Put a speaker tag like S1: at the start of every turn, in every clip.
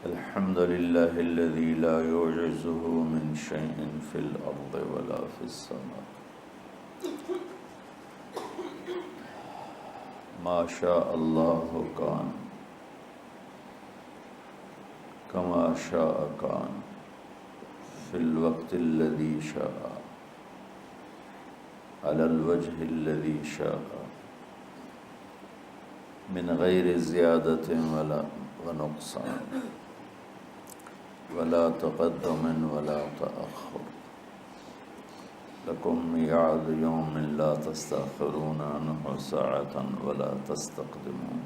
S1: الحمد لله الذي لا يعجزه من شيء في الأرض ولا في السماء ما شاء الله كان كما شاء كان في الوقت الذي شاء على الوجه الذي شاء من غير زيادة ولا ونقصان ولا تقدم ولا تأخر لكم ميعاد يوم لا تستأخرون عنه ساعة ولا تستقدمون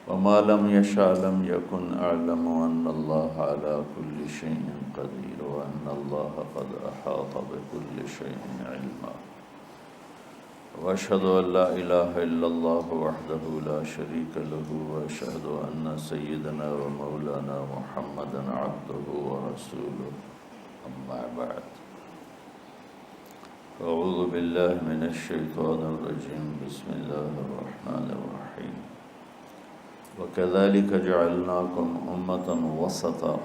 S1: وما لم يشاء لم يكن أعلم أن الله على كل شيء قدير وأن الله قد أحاط بكل شيء علما وأشهد أن لا إله إلا الله وحده لا شريك له وأشهد أن سيدنا ومولانا محمدا عبده ورسوله أما بعد أعوذ بالله من الشيطان الرجيم بسم الله الرحمن الرحيم وكذلك جعلناكم أمة وسطا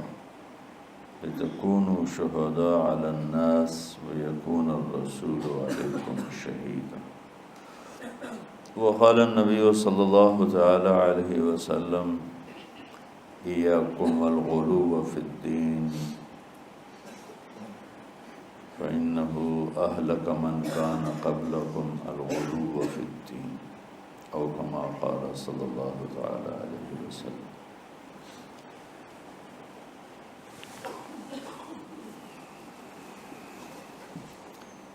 S1: لتكونوا شهداء على الناس ويكون الرسول عليكم شهيدا وقال النبي صلى الله تعالى عليه وسلم إياكم والغلو في الدين فإنه أهلك من كان قبلكم الغلو في الدين أو كما قال صلی اللہ تعالی علیہ وسلم۔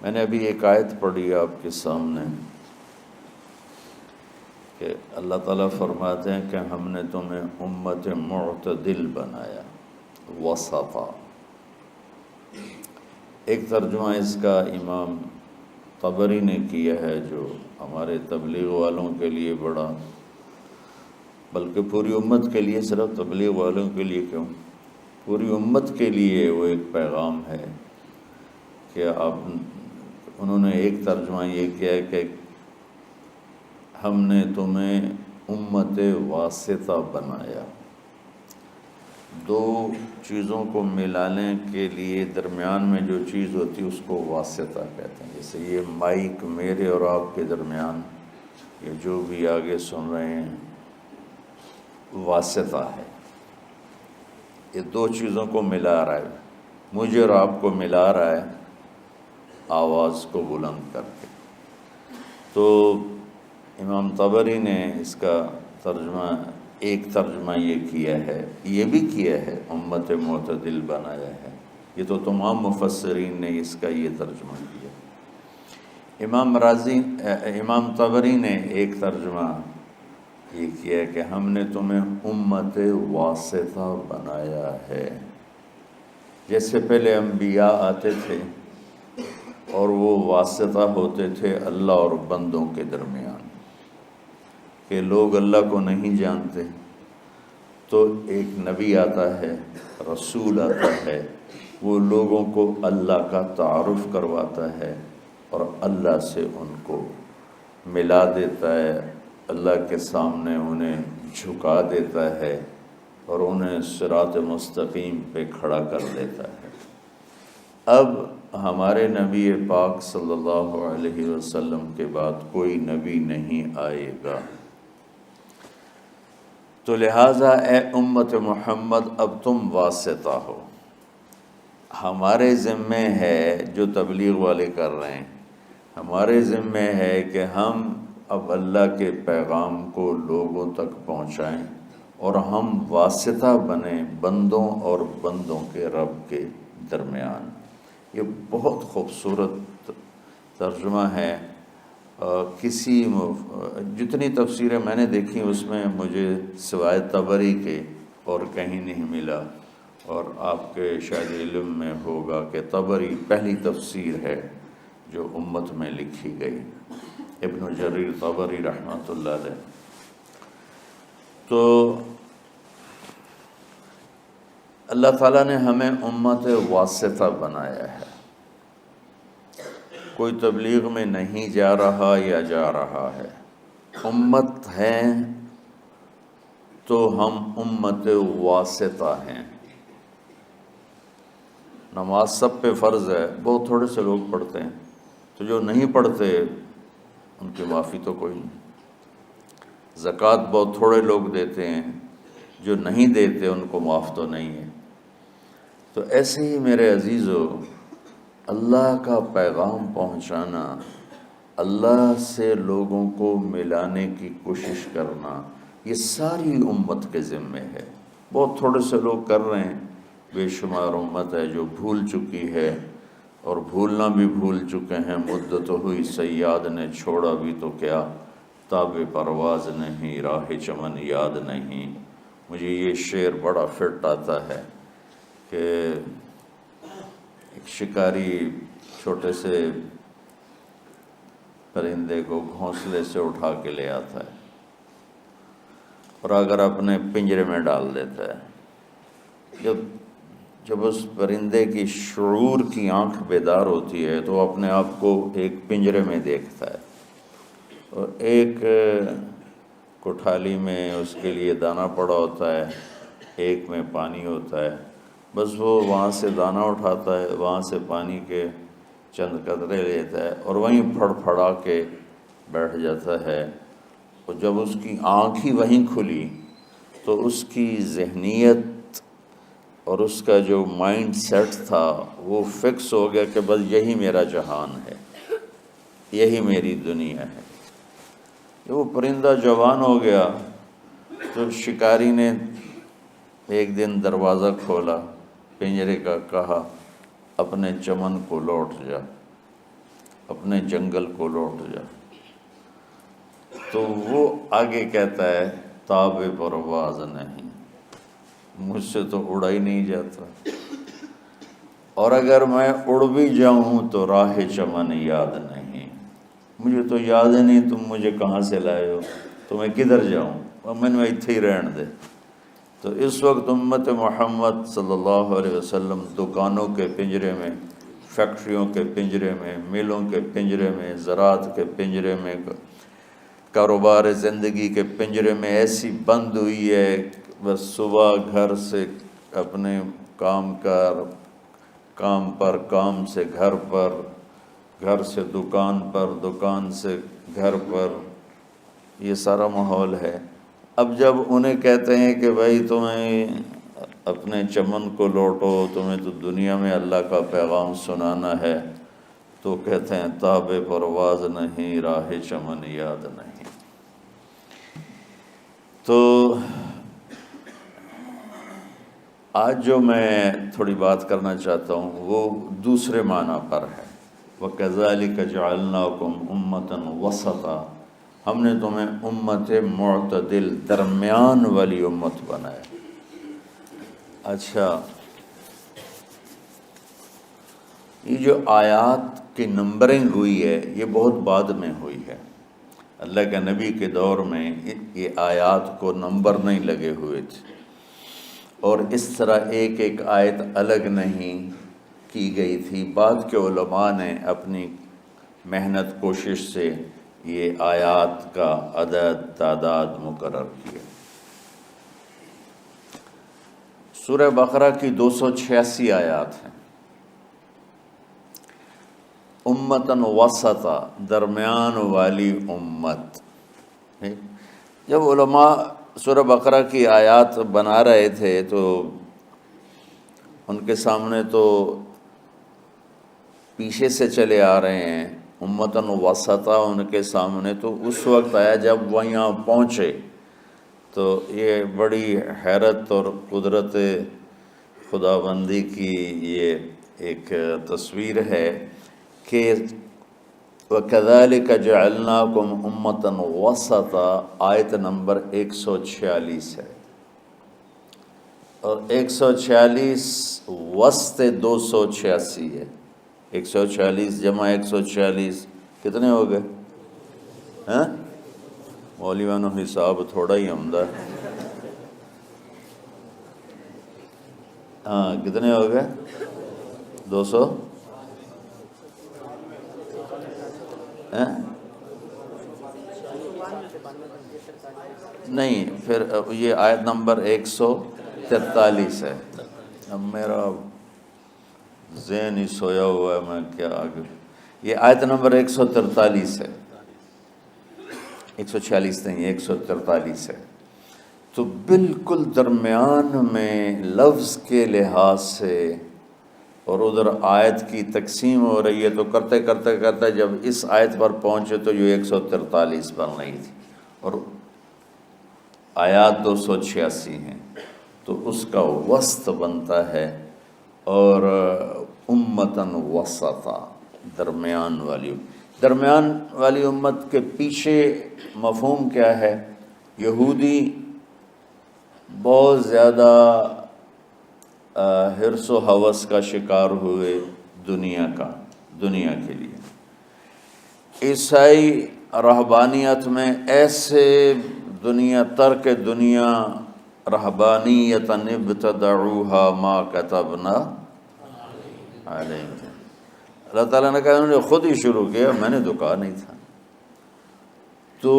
S1: میں نے ابھی ایک آیت پڑھی آپ کے سامنے کہ اللہ تعالیٰ فرماتے ہیں کہ ہم نے تمہیں امت معتدل بنایا، وسطا۔ ایک ترجمہ اس کا امام طبری نے کیا ہے جو ہمارے تبلیغ والوں کے لیے بڑا، بلکہ پوری امت کے لیے، صرف تبلیغ والوں کے لیے کیوں، پوری امت کے لیے وہ ایک پیغام ہے کہ انہوں نے ایک ترجمہ یہ کیا ہے کہ ہم نے تمہیں امت واسطہ بنایا۔ دو چیزوں کو ملانے کے لیے درمیان میں جو چیز ہوتی ہے اس کو واسطہ کہتے ہیں۔ جیسے یہ مائک میرے اور آپ کے درمیان، یہ جو بھی آگے سن رہے ہیں، واسطہ ہے۔ یہ دو چیزوں کو ملا رہا ہے، مجھے اور آپ کو ملا رہا ہے آواز کو بلند کر کے۔ تو امام طبری نے اس کا ترجمہ، ایک ترجمہ یہ کیا ہے، یہ بھی کیا ہے امت معتدل بنایا ہے۔ یہ تو تمام مفسرین نے اس کا یہ ترجمہ کیا۔ امام طبری نے ایک ترجمہ یہ کیا کہ ہم نے تمہیں امت واسطہ بنایا ہے۔ جیسے پہلے انبیاء آتے تھے اور وہ واسطہ ہوتے تھے اللہ اور بندوں کے درمیان، کہ لوگ اللہ کو نہیں جانتے تو ایک نبی آتا ہے، رسول آتا ہے، وہ لوگوں کو اللہ کا تعارف کرواتا ہے اور اللہ سے ان کو ملا دیتا ہے، اللہ کے سامنے انہیں جھکا دیتا ہے اور انہیں صراط مستقیم پہ کھڑا کر دیتا ہے۔ اب ہمارے نبی پاک صلی اللہ علیہ وسلم کے بعد کوئی نبی نہیں آئے گا، تو لہٰذا اے امت محمد اب تم واسطہ ہو۔ ہمارے ذمے ہے، جو تبلیغ والے کر رہے ہیں، ہمارے ذمے ہے کہ ہم اب اللہ کے پیغام کو لوگوں تک پہنچائیں اور ہم واسطہ بنیں بندوں اور بندوں کے رب کے درمیان۔ یہ بہت خوبصورت ترجمہ ہے۔ جتنی تفسیریں میں نے دیکھی اس میں مجھے سوائے طبری کے اور کہیں نہیں ملا، اور آپ کے شاید علم میں ہوگا کہ طبری پہلی تفسیر ہے جو امت میں لکھی گئی، ابن جریر طبری رحمۃ اللہ علیہ۔ تو اللہ تعالیٰ نے ہمیں امت واسطہ بنایا ہے۔ کوئی تبلیغ میں نہیں جا رہا یا جا رہا ہے، امت ہے تو ہم امت واسطہ ہیں۔ نماز سب پہ فرض ہے، بہت تھوڑے سے لوگ پڑھتے ہیں، تو جو نہیں پڑھتے ان کی معافی تو کوئی نہیں۔ زکوٰۃ بہت تھوڑے لوگ دیتے ہیں، جو نہیں دیتے ان کو معاف تو نہیں ہے۔ تو ایسے ہی میرے عزیزو، اللہ کا پیغام پہنچانا، اللہ سے لوگوں کو ملانے کی کوشش کرنا، یہ ساری امت کے ذمے ہے۔ بہت تھوڑے سے لوگ کر رہے ہیں، بے شمار امت ہے جو بھول چکی ہے، اور بھولنا بھی بھول چکے ہیں۔ مدت ہوئی صیاد نے چھوڑا بھی تو کیا، تاب پرواز نہیں راہ چمن یاد نہیں۔ مجھے یہ شعر بڑا فٹ آتا ہے کہ ایک شکاری چھوٹے سے پرندے کو گھونسلے سے اٹھا کے لے آتا ہے، اور اگر اپنے پنجرے میں ڈال دیتا ہے، جب اس پرندے کی شعور کی آنکھ بیدار ہوتی ہے تو وہ اپنے آپ کو ایک پنجرے میں دیکھتا ہے، اور ایک کوٹھالی میں اس کے لیے دانہ پڑا ہوتا ہے، ایک میں پانی ہوتا ہے۔ بس وہ وہاں سے دانہ اٹھاتا ہے، وہاں سے پانی کے چند قطرے لیتا ہے، اور وہیں پھڑ پھڑا کے بیٹھ جاتا ہے۔ اور جب اس کی آنکھ ہی وہیں کھلی تو اس کی ذہنیت اور اس کا جو مائنڈ سیٹ تھا وہ فکس ہو گیا کہ بس یہی میرا جہان ہے، یہی میری دنیا ہے۔ جب وہ پرندہ جوان ہو گیا تو شکاری نے ایک دن دروازہ کھولا پنجرے کا، کہا اپنے چمن کو لوٹ جا، اپنے جنگل کو لوٹ جا۔ تو وہ آگے کہتا ہے تاب پرواز نہیں، مجھ سے تو اڑا ہی نہیں جاتا، اور اگر میں اڑ بھی جاؤں تو راہ چمن یاد نہیں، مجھے تو یاد ہی نہیں تم مجھے کہاں سے لائے ہو، تو میں کدھر جاؤں، اور میں نے اتھے ہی رہن دے۔ تو اس وقت امت محمد صلی اللہ علیہ وسلم دکانوں کے پنجرے میں، فیکٹریوں کے پنجرے میں، ملوں کے پنجرے میں، زراعت کے پنجرے میں، کاروبار زندگی کے پنجرے میں ایسی بند ہوئی ہے، بس صبح گھر سے اپنے کام پر، کام سے گھر پر، گھر سے دکان پر، دکان سے گھر پر، یہ سارا ماحول ہے۔ اب جب انہیں کہتے ہیں کہ بھائی تمہیں اپنے چمن کو لوٹو، تمہیں تو دنیا میں اللہ کا پیغام سنانا ہے، تو کہتے ہیں تاب پرواز نہیں راہ چمن یاد نہیں۔ تو آج جو میں تھوڑی بات کرنا چاہتا ہوں وہ دوسرے معنی پر ہے۔ وَكَذَلِكَ جَعَلْنَاكُمْ أُمَّةً وَسَطًا، ہم نے تمہیں امت معتدل، درمیان والی امت بنایا۔ اچھا، یہ جو آیات کی نمبرنگ ہوئی ہے یہ بہت بعد میں ہوئی ہے۔ اللہ کے نبی کے دور میں یہ آیات کو نمبر نہیں لگے ہوئے تھے، اور اس طرح ایک ایک آیت الگ نہیں کی گئی تھی۔ بعد کے علماء نے اپنی محنت کوشش سے یہ آیات کا عدد تعداد مقرر کیا۔ سورہ بقرہ کی 286 آیات ہیں۔ امتاً وسطا، درمیان والی امت۔ جب علماء سورہ بقرہ کی آیات بنا رہے تھے تو ان کے سامنے تو پیچھے سے چلے آ رہے ہیں، امتاً وسطا ان کے سامنے تو اس وقت آیا جب وہ یہاں پہنچے، تو یہ بڑی حیرت اور قدرت خداوندی کی یہ ایک تصویر ہے کہ وَكَذَلِكَ جَعَلْنَاكُمْ أُمَّةً وَسَطًا، آیت نمبر 146 ہے، اور 146 وسط 286 ہے۔ 146 جمع 146 کتنے ہو گئے؟ ہاں مولویانو حساب تھوڑا ہی عمدہ۔ ہاں کتنے ہو گئے؟ 200 92 نہیں، پھر یہ آیت نمبر 143 ہے. اب میرا ذہن ہی سویا ہوا ہے، میں کیا آگے. یہ آیت نمبر 143 ہے، 146 نہیں، 143 ہے. تو بالکل درمیان میں لفظ کے لحاظ سے، اور ادھر آیت کی تقسیم ہو رہی ہے، تو کرتے کرتے کرتے جب اس آیت پر پہنچے تو یہ 143 بن رہی تھی، اور آیات 286 ہیں. تو اس کا وسط بنتا ہے، اور امتاً وسطا، درمیان والی امت کے پیچھے مفہوم کیا ہے؟ یہودی بہت زیادہ حرص و ہوس کا شکار ہوئے دنیا کے لیے. عیسائی رہبانیت میں ایسے ترک دنیا رہبانیت ابتدعوها ما كتبنا علیہم. اللہ تعالیٰ نے کہا انہوں نے خود ہی شروع کیا، میں نے تو کہا نہیں تھا. تو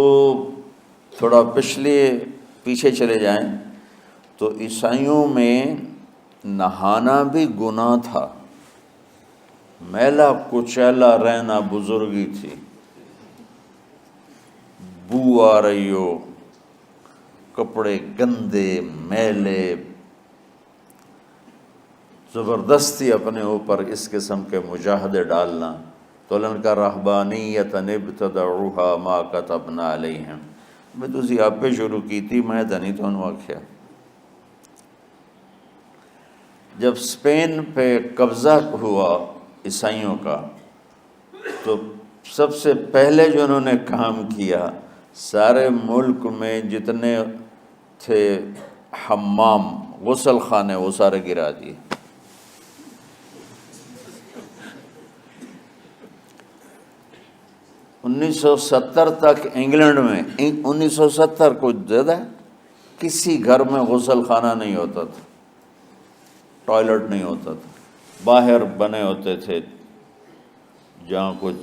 S1: تھوڑا پیچھے چلے جائیں تو عیسائیوں میں نہانا بھی گناہ تھا، میلا کچیلا رہنا بزرگی تھی. بو آ رہی ہو، کپڑے گندے میلے، زبردستی اپنے اوپر اس قسم کے مجاہدے ڈالنا. تو اللہ نے کہا رہبانیت ابتدعوها ما كتبنا علیہم. میں تسی آپ پہ شروع کی تھی، میں دنی تو انہوں آکھیا. جب اسپین پہ قبضہ ہوا عیسائیوں کا، تو سب سے پہلے جو انہوں نے کام کیا، سارے ملک میں جتنے تھے حمام، غسل خانے، وہ سارے گرا دیے. انیس سو 70 تک انگلینڈ میں، 1970 کو زیادہ کسی گھر میں غسل خانہ نہیں ہوتا تھا، ٹوائلٹ نہیں ہوتا تھا. باہر بنے ہوتے تھے جہاں کچھ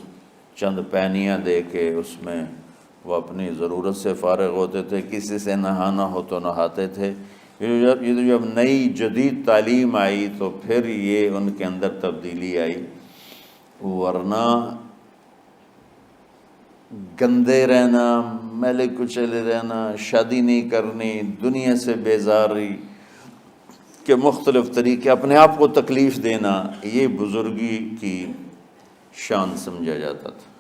S1: چند پینیاں دے کے اس میں وہ اپنی ضرورت سے فارغ ہوتے تھے. کسی سے نہانا ہو تو نہاتے تھے. یہ جب نئی جدید تعلیم آئی تو پھر یہ ان کے اندر تبدیلی آئی، ورنہ گندے رہنا، میلے کچیلے رہنا، شادی نہیں کرنی، دنیا سے بیزاری کے مختلف طریقے، اپنے آپ کو تکلیف دینا، یہ بزرگی کی شان سمجھا جاتا تھا.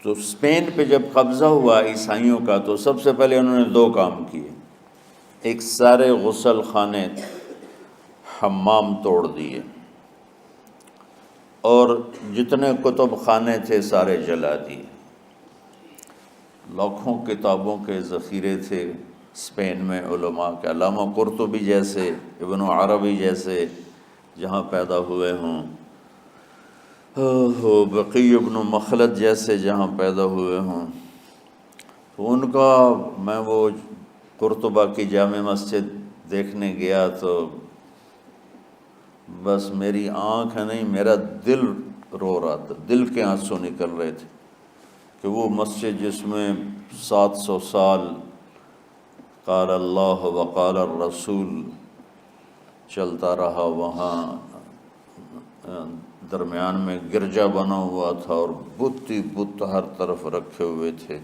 S1: تو اسپین پہ جب قبضہ ہوا عیسائیوں کا، تو سب سے پہلے انہوں نے 2 کام کیے. ایک، سارے غسل خانے حمام توڑ دیے، اور جتنے کتب خانے تھے سارے جلا دیے. لاکھوں کتابوں کے ذخیرے تھے اسپین میں علماء کے. علامہ قرطبی جیسے، ابن عربی جیسے جہاں پیدا ہوئے ہوں، بقی ابن مخلد جیسے جہاں پیدا ہوئے ہوں. تو ان کا، میں وہ قرطبہ کی جامع مسجد دیکھنے گیا تو بس میری آنکھ نہیں، میرا دل رو رہا تھا، دل کے آنسو نکل رہے تھے کہ وہ مسجد جس میں 700 سال قال اللہ وقال الرسول چلتا رہا، وہاں درمیان میں گرجا بنا ہوا تھا، اور بت ہی بت ہر طرف رکھے ہوئے تھے.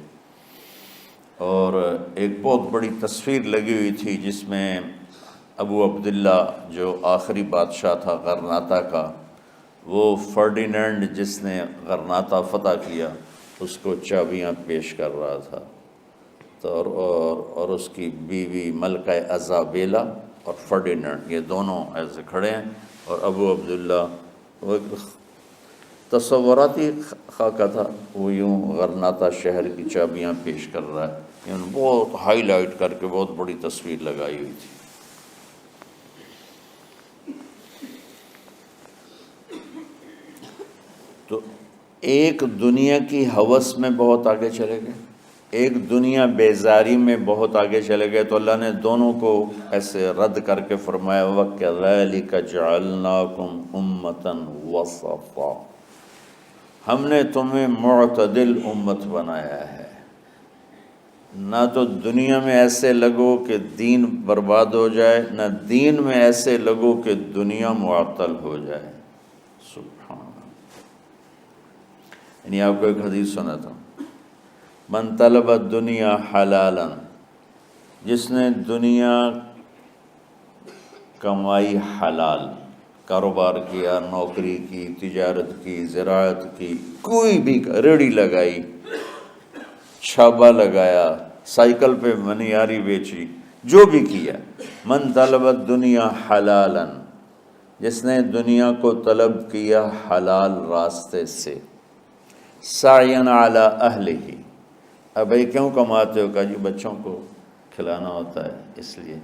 S1: اور ایک بہت بڑی تصویر لگی ہوئی تھی جس میں ابو عبداللہ جو آخری بادشاہ تھا غرناطہ کا، وہ فرڈینینڈ جس نے غرناطہ فتح کیا، اس کو چابیاں پیش کر رہا تھا. اور اس کی بیوی ملکہ ایزابیلا اور فرڈینینڈ، یہ دونوں ایسے کھڑے ہیں، اور ابو عبداللہ وہ تصوراتی خاکہ تھا، وہ یوں غرناطہ شہر کی چابیاں پیش کر رہا ہے. یعنی بہت ہائی لائٹ کر کے بہت بڑی تصویر لگائی ہوئی تھی. تو ایک دنیا کی ہوس میں بہت آگے چلے گئے، ایک دنیا بیزاری میں بہت آگے چلے گئے. تو اللہ نے دونوں کو ایسے رد کر کے فرمایا وَكَذَلِكَ جَعَلْنَاكُمْ أُمَّةً وَسَطًا، ہم نے تمہیں معتدل امت بنایا ہے. نہ تو دنیا میں ایسے لگو کہ دین برباد ہو جائے، نہ دین میں ایسے لگو کہ دنیا معطل ہو جائے۔ سبحان اللہ۔ یعنی آپ کو ایک حدیث سناتا ہوں، من طلب الدنیا حلالا، جس نے دنیا کمائی حلال، کاروبار کیا، نوکری کی، تجارت کی، زراعت کی، کوئی بھی ریڑھی لگائی، چھابا لگایا، سائیکل پہ منیاری بیچی، جو بھی کیا، من طلب الدنیا حلالا، جس نے دنیا کو طلب کیا حلال راستے سے، سعین علی اہلہ، اب بھائی کیوں کماتے ہو؟ کہا جی بچوں کو کھلانا ہوتا ہے اس لیے۔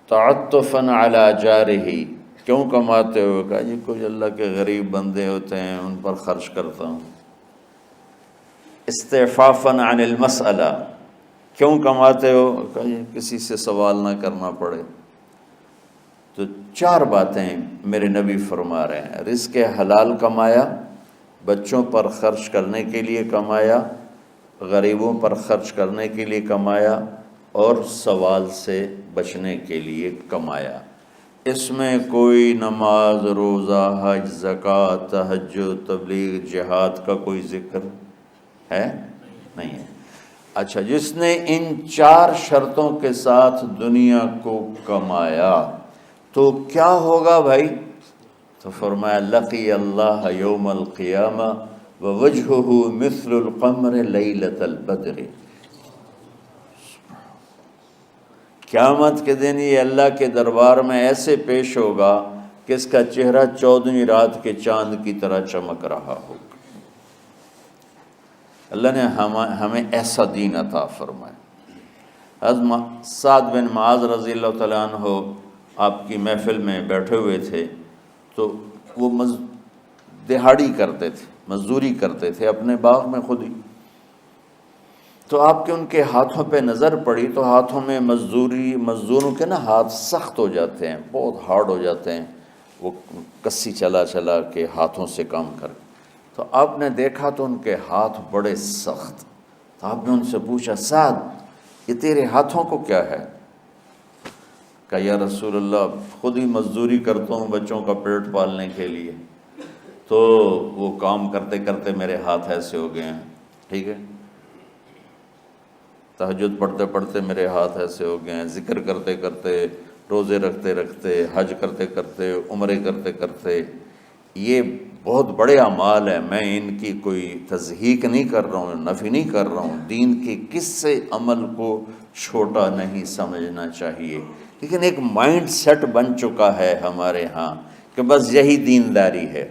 S1: تعطفا علی جارہ، کیوں کماتے ہو؟ کہا جی کچھ اللہ کے غریب بندے ہوتے ہیں ان پر خرچ کرتا ہوں۔ استعفافا عن المسئلہ، کیوں کماتے ہو؟ کہا جی کسی سے سوال نہ کرنا پڑے۔ تو چار باتیں میرے نبی فرما رہے ہیں، رزق حلال کمایا، بچوں پر خرچ کرنے کے لیے کمایا، غریبوں پر خرچ کرنے کے لیے کمایا، اور سوال سے بچنے کے لیے کمایا۔ اس میں کوئی نماز، روزہ، حج، زکوٰۃ، تہجد، تبلیغ، جہاد کا کوئی ذکر ہے؟ نہیں ہے۔ اچھا، جس نے ان چار شرطوں کے ساتھ دنیا کو کمایا تو کیا ہوگا بھائی؟ تو فرمایا لقی اللہ یوم القیامہ ووجہہ مثل القمر لیلۃ البدر، قیامت کے دن یہ اللہ کے دربار میں ایسے پیش ہوگا کہ اس کا چہرہ 14ویں رات کے چاند کی طرح چمک رہا ہوگا۔ اللہ نے ہمیں ایسا دین عطا فرمایا۔ حضرت سعد بن معاذ رضی اللہ تعالیٰ عنہ آپ کی محفل میں بیٹھے ہوئے تھے، تو وہ دہاڑی کرتے تھے، مزدوری کرتے تھے اپنے باغ میں خود ہی۔ تو آپ کے ان کے ہاتھوں پہ نظر پڑی تو ہاتھوں میں مزدوروں کے نا ہاتھ سخت ہو جاتے ہیں، بہت ہارڈ ہو جاتے ہیں، وہ کسی چلا چلا کے ہاتھوں سے کام کر۔ تو آپ نے دیکھا تو ان کے ہاتھ بڑے سخت۔ تو آپ نے ان سے پوچھا سعد یہ تیرے ہاتھوں کو کیا ہے؟ کہا یا رسول اللہ خود ہی مزدوری کرتا ہوں بچوں کا پیٹ پالنے کے لیے، تو وہ کام کرتے کرتے میرے ہاتھ ایسے ہو گئے ہیں، ٹھیک ہے، تہجد پڑھتے پڑھتے میرے ہاتھ ایسے ہو گئے ہیں، ذکر کرتے کرتے، روزے رکھتے رکھتے، حج کرتے کرتے، عمرے کرتے کرتے، یہ بہت بڑے اعمال ہیں، میں ان کی کوئی تضحیق نہیں کر رہا ہوں، نفی نہیں کر رہا ہوں، دین کے کسی عمل کو چھوٹا نہیں سمجھنا چاہیے، لیکن ایک مائنڈ سیٹ بن چکا ہے ہمارے ہاں کہ بس یہی دینداری ہے،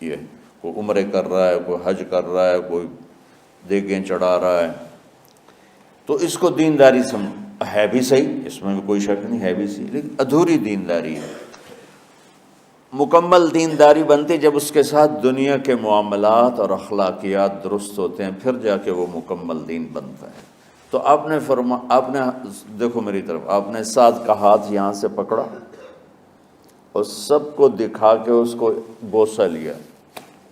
S1: یہ کوئی عمرے کر رہا ہے، کوئی حج کر رہا ہے، کوئی دیگیں چڑھا رہا ہے، تو اس کو دینداری ہے بھی صحیح، اس میں بھی کوئی شک نہیں، ہے بھی صحیح، لیکن ادھوری دینداری ہے۔ مکمل دینداری بنتی جب اس کے ساتھ دنیا کے معاملات اور اخلاقیات درست ہوتے ہیں، پھر جا کے وہ مکمل دین بنتا ہے۔ تو آپ نے دیکھو میری طرف، آپ نے سعد کا ہاتھ یہاں سے پکڑا اور سب کو دکھا کے اس کو بوسہ لیا،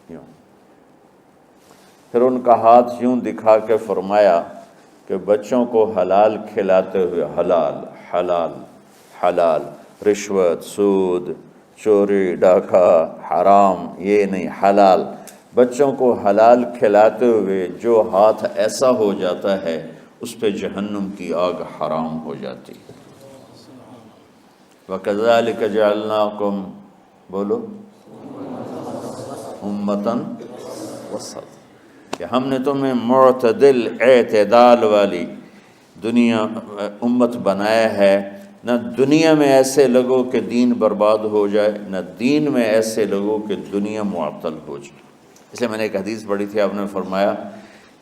S1: یوں، پھر ان کا ہاتھ یوں دکھا کے فرمایا کہ بچوں کو حلال کھلاتے ہوئے، حلال حلال حلال، رشوت، سود، چوری، ڈاکہ، حرام، یہ نہیں، حلال، بچوں کو حلال کھلاتے ہوئے جو ہاتھ ایسا ہو جاتا ہے اس پہ جہنم کی آگ حرام ہو جاتی ہے۔ وَكَذَلِكَ جَعَلْنَاكُمْ، بولو، أُمَّةً وسط، کہ ہم نے تمہیں معتدل، اعتدال والی دنیا امت بنایا ہے، نہ دنیا میں ایسے لوگوں کہ دین برباد ہو جائے، نہ دین میں ایسے لوگوں کہ دنیا معطل ہو جائے۔ اس لیے میں نے ایک حدیث پڑھی تھی، آپ نے فرمایا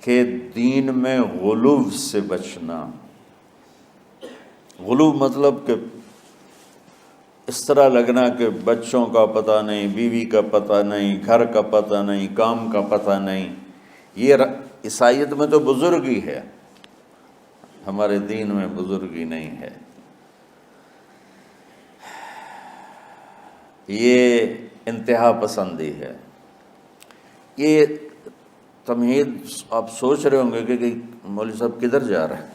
S1: کہ دین میں غلو سے بچنا، غلو مطلب کہ اس طرح لگنا کہ بچوں کا پتہ نہیں، بیوی کا پتہ نہیں، گھر کا پتہ نہیں، کام کا پتہ نہیں، یہ عیسائیت میں تو بزرگی ہے، ہمارے دین میں بزرگی نہیں ہے۔ یہ انتہا پسندی ہے، یہ تمہید آپ سوچ رہے ہوں گے کہ مولوی صاحب کدھر جا رہے ہیں۔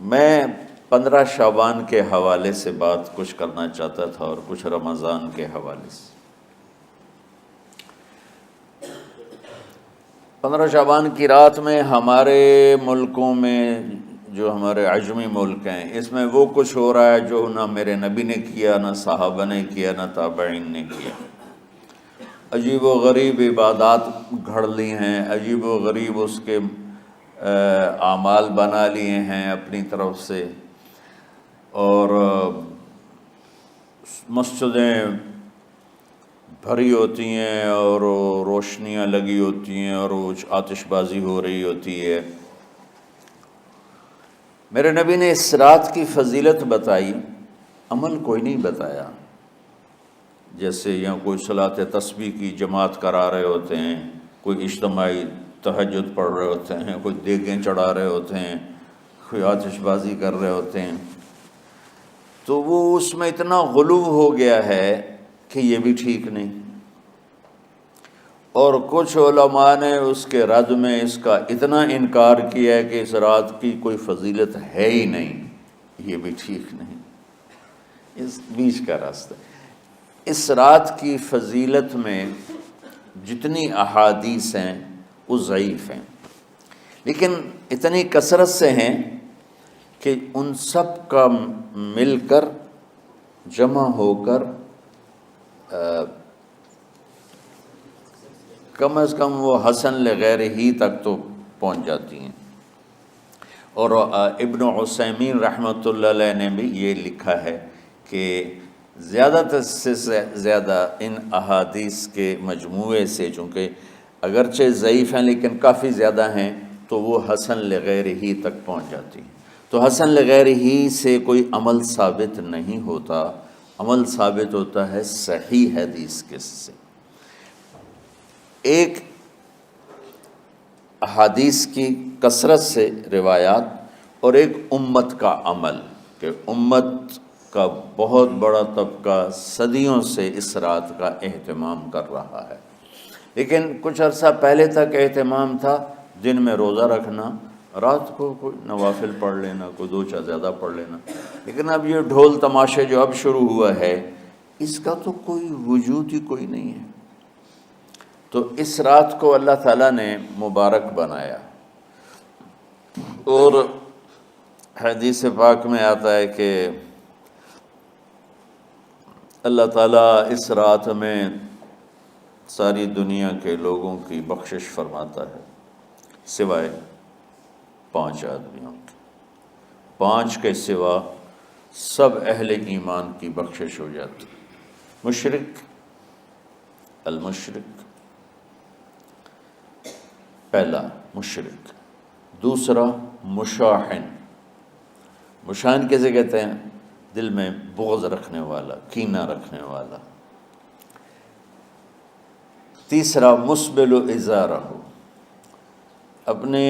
S1: میں 15 شعبان کے حوالے سے بات کچھ کرنا چاہتا تھا اور کچھ رمضان کے حوالے سے۔ 15 شعبان کی رات میں ہمارے ملکوں میں، جو ہمارے عجمی ملک ہیں، اس میں وہ کچھ ہو رہا ہے جو نہ میرے نبی نے کیا، نہ صحابہ نے کیا، نہ تابعین نے کیا۔ عجیب و غریب عبادات گھڑ لی ہیں، عجیب و غریب اس کے اعمال بنا لیے ہیں اپنی طرف سے، اور مسجدیں بھری ہوتی ہیں اور روشنیاں لگی ہوتی ہیں اور آتش بازی ہو رہی ہوتی ہے۔ میرے نبی نے اس رات کی فضیلت بتائی، عمل کوئی نہیں بتایا۔ جیسے یہاں کوئی صلاۃ تسبیح کی جماعت کرا رہے ہوتے ہیں، کوئی اجتماعی تہجد پڑھ رہے ہوتے ہیں، کوئی دیگیں چڑھا رہے ہوتے ہیں، کوئی آتش بازی کر رہے ہوتے ہیں، تو وہ اس میں اتنا غلو ہو گیا ہے کہ یہ بھی ٹھیک نہیں۔ اور کچھ علماء نے اس کے رد میں اس کا اتنا انکار کیا ہے کہ اس رات کی کوئی فضیلت ہے ہی نہیں، یہ بھی ٹھیک نہیں۔ اس بیچ کا راستہ، اس رات کی فضیلت میں جتنی احادیث ہیں وہ ضعیف ہیں، لیکن اتنی کثرت سے ہیں کہ ان سب کا مل کر جمع ہو کر کم از کم وہ حسن لغیر ہی تک تو پہنچ جاتی ہیں۔ اور ابن عثیمین رحمۃ اللہ علیہ نے بھی یہ لکھا ہے کہ زیادہ سے زیادہ ان احادیث کے مجموعے سے، چونکہ اگرچہ ضعیف ہیں لیکن کافی زیادہ ہیں، تو وہ حسن لغیر ہی تک پہنچ جاتی ہیں۔ تو حسن لغیر ہی سے کوئی عمل ثابت نہیں ہوتا، عمل ثابت ہوتا ہے صحیح حدیث کے سے۔ ایک احادیث کی کثرت سے روایات، اور ایک امت کا عمل، کہ امت کا بہت بڑا طبقہ صدیوں سے اس رات کا اہتمام کر رہا ہے۔ لیکن کچھ عرصہ پہلے تک اہتمام تھا دن میں روزہ رکھنا، رات کو کوئی نوافل پڑھ لینا، کوئی 2 چا زیادہ پڑھ لینا، لیکن اب یہ ڈھول تماشے جو اب شروع ہوا ہے، اس کا تو کوئی وجود ہی کوئی نہیں ہے۔ تو اس رات کو اللہ تعالیٰ نے مبارک بنایا، اور حدیث پاک میں آتا ہے کہ اللہ تعالیٰ اس رات میں ساری دنیا کے لوگوں کی بخشش فرماتا ہے، سوائے 5 آدمیوں کے۔ 5 کے سوا سب اہل ایمان کی بخشش ہو جاتی۔ مشرک، المشرک، پہلا مشرک، دوسرا مشاحن، مشاحن کیسے کہتے ہیں؟ دل میں بغض رکھنے والا، کینہ رکھنے والا۔ تیسرا مسبل ازارہ، اپنے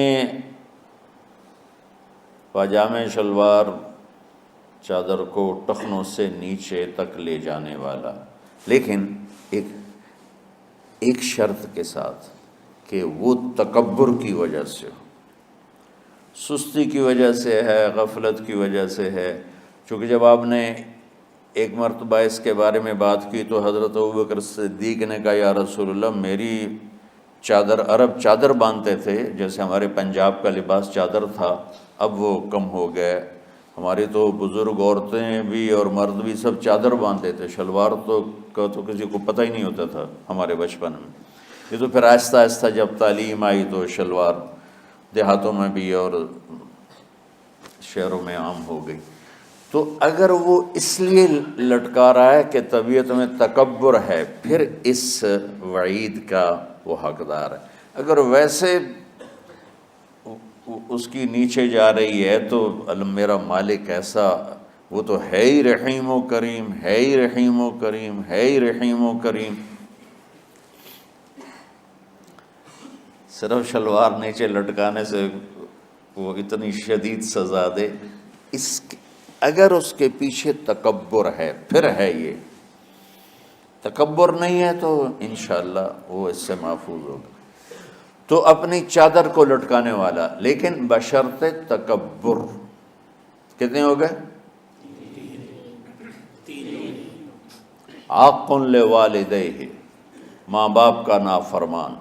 S1: پاجامے شلوار چادر کو ٹخنوں سے نیچے تک لے جانے والا، لیکن ایک شرط کے ساتھ کہ وہ تکبر کی وجہ سے ہو، سستی کی وجہ سے ہے، غفلت کی وجہ سے ہے۔ چونکہ جب آپ نے ایک مرتبہ اس کے بارے میں بات کی تو حضرت ابوبکر صدیق نے کہا یا رسول اللہ، میری چادر، عرب چادر باندھتے تھے جیسے ہمارے پنجاب کا لباس چادر تھا، اب وہ کم ہو گئے۔ ہماری تو بزرگ عورتیں بھی اور مرد بھی سب چادر باندھتے تھے، شلوار کا تو کسی کو پتہ ہی نہیں ہوتا تھا ہمارے بچپن میں۔ یہ تو پھر آہستہ آہستہ جب تعلیم آئی تو شلوار دیہاتوں میں بھی اور شہروں میں عام ہو گئی۔ تو اگر وہ اس لیے لٹکا رہا ہے کہ طبیعت میں تکبر ہے، پھر اس وعید کا وہ حقدار ہے۔ اگر ویسے اس کی نیچے جا رہی ہے تو میرا مالک ایسا، وہ تو ہے ہی رحیم و کریم، ہے ہی رحیم و کریم، ہے ہی رحیم و کریم، صرف شلوار نیچے لٹکانے سے وہ اتنی شدید سزا دے۔ اگر اس کے پیچھے تکبر ہے، پھر ہے، یہ تکبر نہیں ہے تو انشاءاللہ وہ اس سے محفوظ ہوگا۔ تو اپنی چادر کو لٹکانے والا، لیکن بشرط تکبر۔ کتنے ہو گئے؟ عاق لوالدیہ، ماں باپ کا نافرمان۔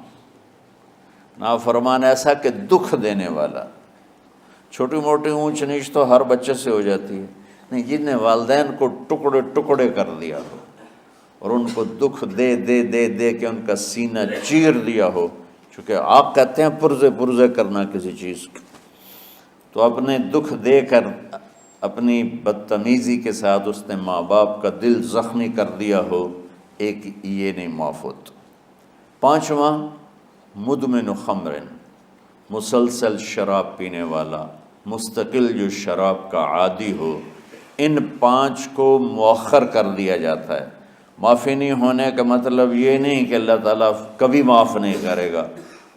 S1: نافرمان ایسا کہ دکھ دینے والا۔ چھوٹی موٹی اونچ نیچ تو ہر بچے سے ہو جاتی ہے، نہیں، جن نے والدین کو ٹکڑے ٹکڑے کر دیا ہو اور ان کو دکھ دے دے دے دے کے ان کا سینہ چیر دیا ہو، چونکہ آپ کہتے ہیں پرزے پرزے کرنا کسی چیز کو، تو اپنے دکھ دے کر اپنی بدتمیزی کے ساتھ اس نے ماں باپ کا دل زخمی کر دیا ہو، ایک یہ نہیں معاف ہوتا۔ پانچواں، مدمن خمر، مسلسل شراب پینے والا، مستقل جو شراب کا عادی ہو، ان پانچ کو مؤخر کر دیا جاتا ہے۔ معافی نہیں ہونے کا مطلب یہ نہیں کہ اللہ تعالیٰ کبھی معاف نہیں کرے گا،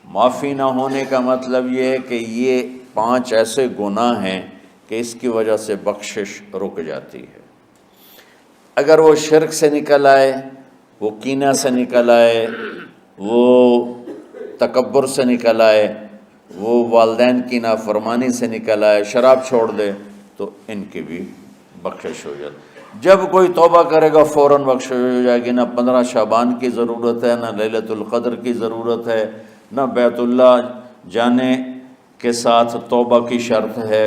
S1: معافی نہ ہونے کا مطلب یہ ہے کہ یہ پانچ ایسے گناہ ہیں کہ اس کی وجہ سے بخشش رک جاتی ہے۔ اگر وہ شرک سے نکل آئے، وہ کینہ سے نکل آئے، وہ تکبر سے نکل آئے، وہ والدین کی نافرمانی سے نکل آئے، شراب چھوڑ دے، تو ان کی بھی بخشش ہو جاتی۔ جب کوئی توبہ کرے گا فوراً بخشش ہو جائے گی۔ نہ 15 شعبان کی ضرورت ہے، نہ لیلۃ القدر کی ضرورت ہے، نہ بیت اللہ جانے کے ساتھ توبہ کی شرط ہے۔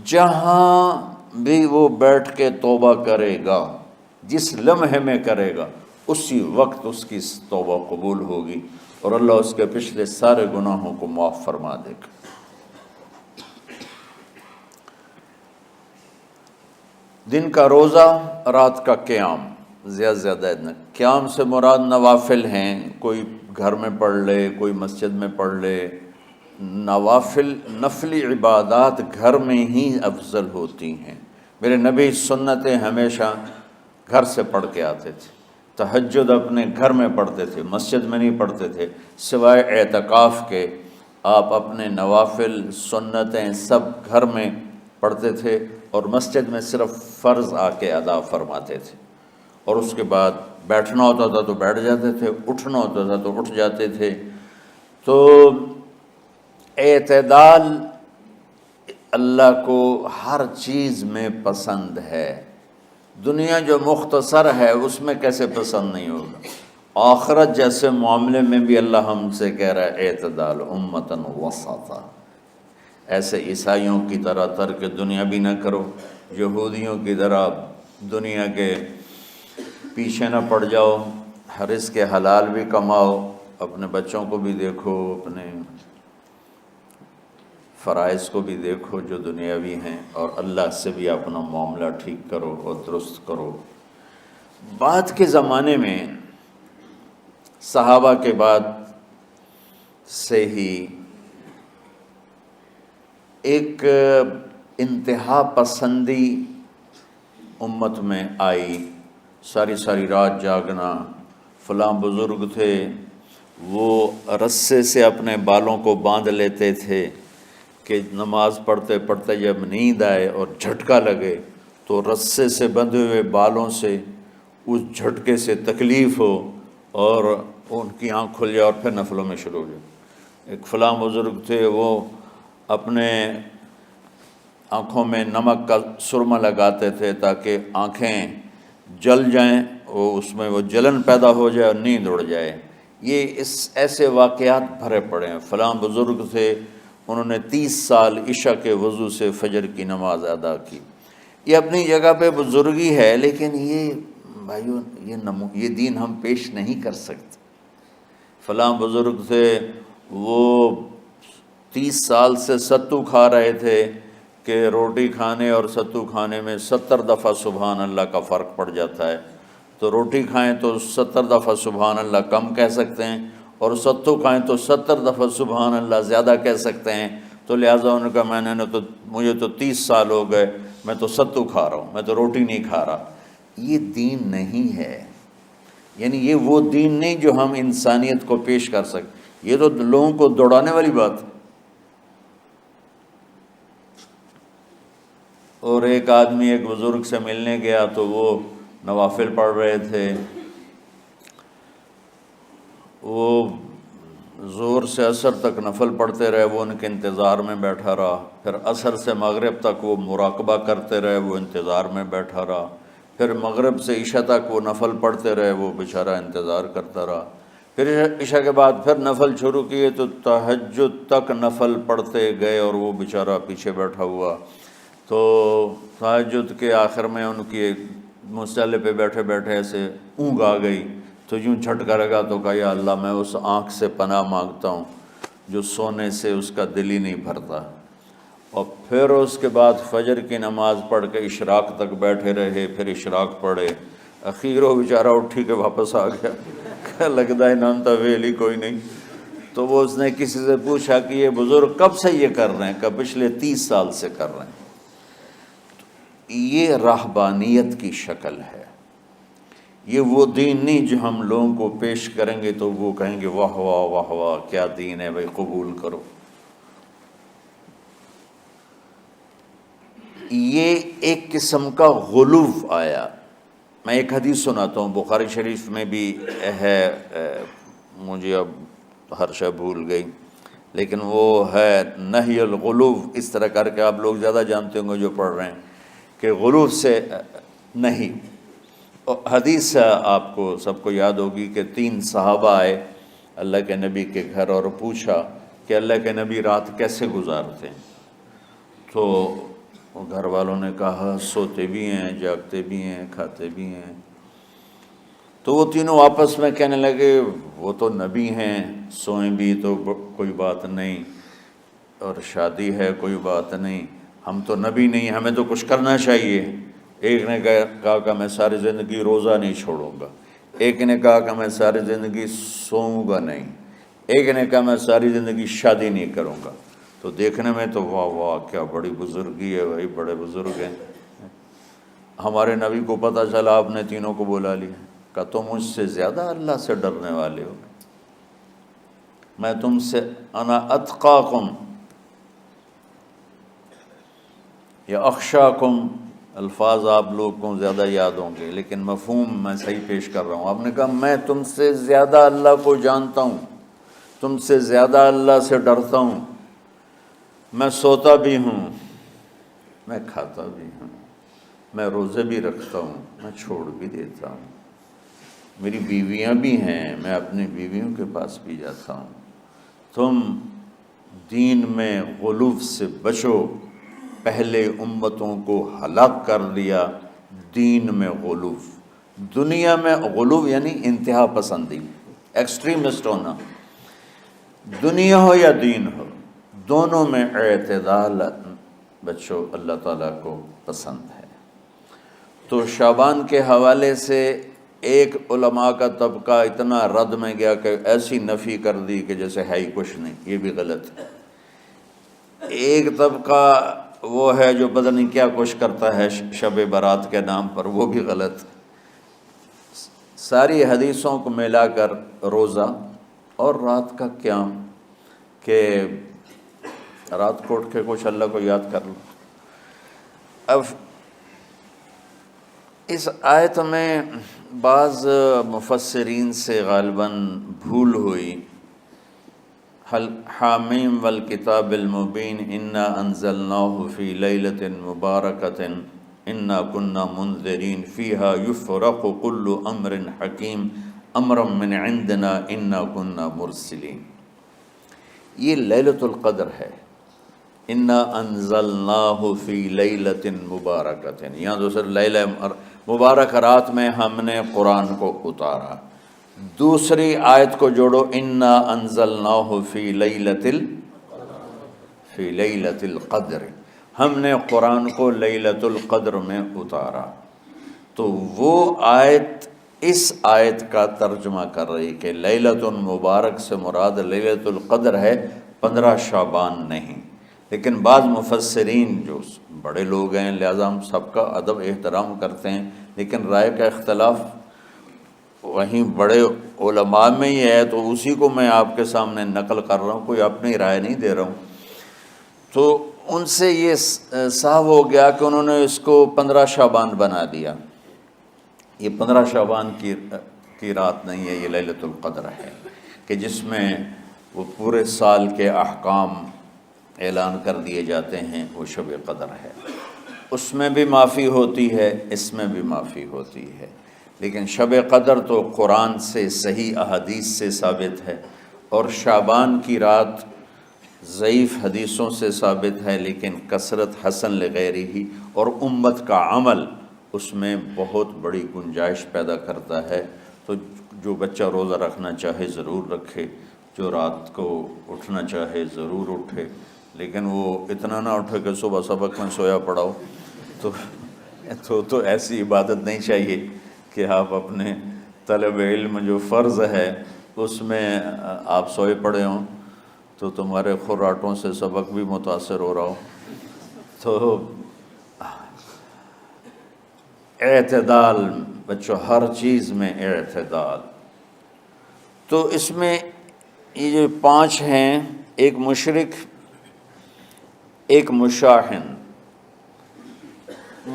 S1: جہاں بھی وہ بیٹھ کے توبہ کرے گا، جس لمحے میں کرے گا، اسی وقت اس کی توبہ قبول ہوگی اور اللہ اس کے پچھلے سارے گناہوں کو معاف فرما دے گا۔ دن کا روزہ، رات کا قیام، زیادہ سے زیادہ قیام سے مراد نوافل ہیں، کوئی گھر میں پڑھ لے، کوئی مسجد میں پڑھ لے۔ نوافل، نفلی عبادات گھر میں ہی افضل ہوتی ہیں۔ میرے نبی سنتیں ہمیشہ گھر سے پڑھ کے آتے تھے۔ تہجد اپنے گھر میں پڑھتے تھے، مسجد میں نہیں پڑھتے تھے، سوائے اعتکاف کے آپ اپنے نوافل سنتیں سب گھر میں پڑھتے تھے، اور مسجد میں صرف فرض آ کے ادا فرماتے تھے، اور اس کے بعد بیٹھنا ہوتا تھا تو بیٹھ جاتے تھے، اٹھنا ہوتا تھا تو اٹھ جاتے تھے۔ تو اعتدال اللہ کو ہر چیز میں پسند ہے۔ دنیا جو مختصر ہے اس میں کیسے پسند نہیں ہوگا؟ آخرت جیسے معاملے میں بھی اللہ ہم سے کہہ رہا ہے اعتدال، امتاً وسطا۔ ایسے عیسائیوں کی طرح ترک دنیا بھی نہ کرو، یہودیوں کی طرح دنیا کے پیچھے نہ پڑ جاؤ، رزق کے حلال بھی کماؤ، اپنے بچوں کو بھی دیکھو، اپنے فرائض کو بھی دیکھو جو دنیاوی ہیں، اور اللہ سے بھی اپنا معاملہ ٹھیک کرو اور درست کرو۔ بعد کے زمانے میں صحابہ کے بعد سے ہی ایک انتہا پسندی امت میں آئی، ساری ساری رات جاگنا۔ فلاں بزرگ تھے، وہ رسے سے اپنے بالوں کو باندھ لیتے تھے کہ نماز پڑھتے پڑھتے جب نیند آئے اور جھٹکا لگے تو رسے سے بندھے ہوئے بالوں سے اس جھٹکے سے تکلیف ہو اور ان کی آنکھ کھل جائے اور پھر نفلوں میں شروع ہو جائے۔ ایک فلاں بزرگ تھے، وہ اپنے آنکھوں میں نمک کا سرما لگاتے تھے تاکہ آنکھیں جل جائیں، اس میں وہ جلن پیدا ہو جائے اور نیند اڑ جائے۔ یہ ایسے واقعات بھرے پڑے ہیں۔ فلاں بزرگ تھے، انہوں نے 30 سال عشاء کے وضو سے فجر کی نماز ادا کی۔ یہ اپنی جگہ پہ بزرگی ہے، لیکن یہ بھائیو یہ دین ہم پیش نہیں کر سکتے۔ فلاں بزرگ تھے، وہ 30 سال سے ستو کھا رہے تھے کہ روٹی کھانے اور ستو کھانے میں 70 دفعہ سبحان اللہ کا فرق پڑ جاتا ہے، تو روٹی کھائیں تو 70 دفعہ سبحان اللہ کم کہہ سکتے ہیں، اور ستو کھائیں تو 70 دفعہ سبحان اللہ زیادہ کہہ سکتے ہیں۔ تو لہٰذا ان کا مجھے تو 30 سال ہو گئے، میں تو ستو کھا رہا ہوں، میں تو روٹی نہیں کھا رہا۔ یہ دین نہیں ہے، یعنی یہ وہ دین نہیں جو ہم انسانیت کو پیش کر سکیں۔ یہ تو لوگوں کو دوڑانے والی بات ہے۔ اور ایک آدمی ایک بزرگ سے ملنے گیا تو وہ نوافل پڑھ رہے تھے، وہ ظہر سے عصر تک نفل پڑھتے رہے، وہ ان کے انتظار میں بیٹھا رہا، پھر عصر سے مغرب تک وہ مراقبہ کرتے رہے، وہ انتظار میں بیٹھا رہا، پھر مغرب سے عشاء تک وہ نفل پڑھتے رہے، وہ بیچارہ انتظار کرتا رہا، پھر عشاء کے بعد پھر نفل شروع کیے تو تہجد تک نفل پڑھتے گئے اور وہ بیچارہ پیچھے بیٹھا ہوا۔ تو تہجد کے آخر میں ان کی مصلی پہ بیٹھے بیٹھے ایسے اونگ آ گئی، تو یوں جھٹکا لگا تو کہا یا اللہ میں اس آنکھ سے پناہ مانگتا ہوں جو سونے سے اس کا دل ہی نہیں بھرتا۔ اور پھر اس کے بعد فجر کی نماز پڑھ کے اشراق تک بیٹھے رہے، پھر اشراق پڑھے، اخیر وہ بیچارہ اٹھی کے واپس آ گیا، لگتا ہے نام تھا ویلی کوئی نہیں۔ تو وہ اس نے کسی سے پوچھا کہ یہ بزرگ کب سے یہ کر رہے ہیں؟ کہ پچھلے 30 سال سے کر رہے ہیں۔ یہ راہبانیت کی شکل ہے، یہ وہ دین نہیں جو ہم لوگوں کو پیش کریں گے تو وہ کہیں گے واہ واہ واہ واہ کیا دین ہے بھائی، قبول کرو۔ یہ ایک قسم کا غلو آیا۔ میں ایک حدیث سناتا ہوں، بخاری شریف میں بھی ہے، مجھے اب ہر شے بھول گئی، لیکن وہ ہے نہی الغلو، اس طرح کر کے آپ لوگ زیادہ جانتے ہوں گے جو پڑھ رہے ہیں کہ غلو سے نہیں۔ حدیث آپ کو سب کو یاد ہوگی کہ 3 صحابہ آئے اللہ کے نبی کے گھر اور پوچھا کہ اللہ کے نبی رات کیسے گزارتے ہیں؟ تو گھر والوں نے کہا سوتے بھی ہیں، جاگتے بھی ہیں، کھاتے بھی ہیں۔ تو وہ تینوں آپس میں کہنے لگے وہ تو نبی ہیں، سوئیں بھی تو کوئی بات نہیں، اور شادی ہے کوئی بات نہیں، ہم تو نبی نہیں، ہمیں تو کچھ کرنا چاہیے۔ ایک نے کہا کہ میں ساری زندگی روزہ نہیں چھوڑوں گا، ایک نے کہا کہ میں ساری زندگی سوؤں گا نہیں، ایک نے کہا میں ساری زندگی شادی نہیں کروں گا۔ تو دیکھنے میں تو واہ واہ کیا بڑی بزرگی ہے بھائی، بڑے بزرگ ہیں۔ ہمارے نبی کو پتہ چلا، آپ نے تینوں کو بلا لیا، کہ تم مجھ سے زیادہ اللہ سے ڈرنے والے ہو، میں تم سے انا اتقاکم یا اخشاکم، الفاظ آپ لوگ کو زیادہ یاد ہوں گے لیکن مفہوم میں صحیح پیش کر رہا ہوں۔ آپ نے کہا میں تم سے زیادہ اللہ کو جانتا ہوں، تم سے زیادہ اللہ سے ڈرتا ہوں، میں سوتا بھی ہوں، میں کھاتا بھی ہوں، میں روزے بھی رکھتا ہوں، میں چھوڑ بھی دیتا ہوں، میری بیویاں بھی ہیں، میں اپنی بیویوں کے پاس بھی جاتا ہوں۔ تم دین میں غلو سے بچو، پہلے امتوں کو ہلاک کر دیا دین میں غلو۔ دنیا میں غلو یعنی انتہا پسندی، ایکسٹریمسٹ ہونا، دنیا ہو یا دین ہو دونوں میں اعتدال بچو، اللہ تعالیٰ کو پسند ہے۔ تو شعبان کے حوالے سے ایک علماء کا طبقہ اتنا رد میں گیا کہ ایسی نفی کر دی کہ جیسے ہے ہی کچھ نہیں، یہ بھی غلط ہے۔ ایک طبقہ وہ ہے جو پتہ نہیں کیا کچھ کرتا ہے شب برات کے نام پر، وہ بھی غلط۔ ساری حدیثوں کو ملا کر روزہ اور رات کا قیام، کہ رات کو اٹھ کے کچھ اللہ کو یاد کر لو۔ اب اس آیت میں بعض مفسرین سے غالباً بھول ہوئی، حامیم والکتاب المبین انا انزلناہ فی لیلۃ مبارکۃ انا کنا منذرین فیہا یفرق کل امر حکیم امرا من عندنا انا کنا مرسلین۔ یہ لیلۃ القدر ہے، انا انزلناہ فی لیلۃ مبارکۃ، یہاں دوسرا لیلہ مبارک رات میں ہم نے قرآن کو اتارا۔ دوسری آیت کو جوڑو، انا انزلناہ فی لیلۃ القدر، ہم نے قرآن کو لیلۃ القدر میں اتارا۔ تو وہ آیت اس آیت کا ترجمہ کر رہی کہ لیلۃ مبارک سے مراد لیلۃ القدر ہے، 15 شعبان نہیں۔ لیکن بعض مفسرین جو بڑے لوگ ہیں، لہذا ہم سب کا ادب احترام کرتے ہیں، لیکن رائے کا اختلاف وہیں بڑے علماء میں ہی ہے، تو اسی کو میں آپ کے سامنے نقل کر رہا ہوں، کوئی اپنی رائے نہیں دے رہا ہوں۔ تو ان سے یہ صاف ہو گیا کہ انہوں نے اس کو 15 شعبان بنا دیا۔ یہ 15 شعبان کی رات نہیں ہے، یہ لیلۃ القدر ہے، کہ جس میں وہ پورے سال کے احکام اعلان کر دیے جاتے ہیں، وہ شب قدر ہے۔ اس میں بھی معافی ہوتی ہے، اس میں بھی معافی ہوتی ہے، لیکن شب قدر تو قرآن سے، صحیح احادیث سے ثابت ہے، اور شعبان کی رات ضعیف حدیثوں سے ثابت ہے، لیکن کثرت حسن لغیرہ ہی، اور امت کا عمل اس میں بہت بڑی گنجائش پیدا کرتا ہے۔ تو جو بچہ روزہ رکھنا چاہے ضرور رکھے، جو رات کو اٹھنا چاہے ضرور اٹھے، لیکن وہ اتنا نہ اٹھے کہ صبح سبق میں سویا پڑا ہو۔ تو ایسی عبادت نہیں چاہیے کہ آپ اپنے طلب علم جو فرض ہے اس میں آپ سوئے پڑے ہوں، تو تمہارے خراٹوں سے سبق بھی متاثر ہو رہا ہو۔ تو اعتدال بچوں، ہر چیز میں اعتدال۔ تو اس میں یہ جو 5 ہیں، ایک مشرک، ایک مشاحن۔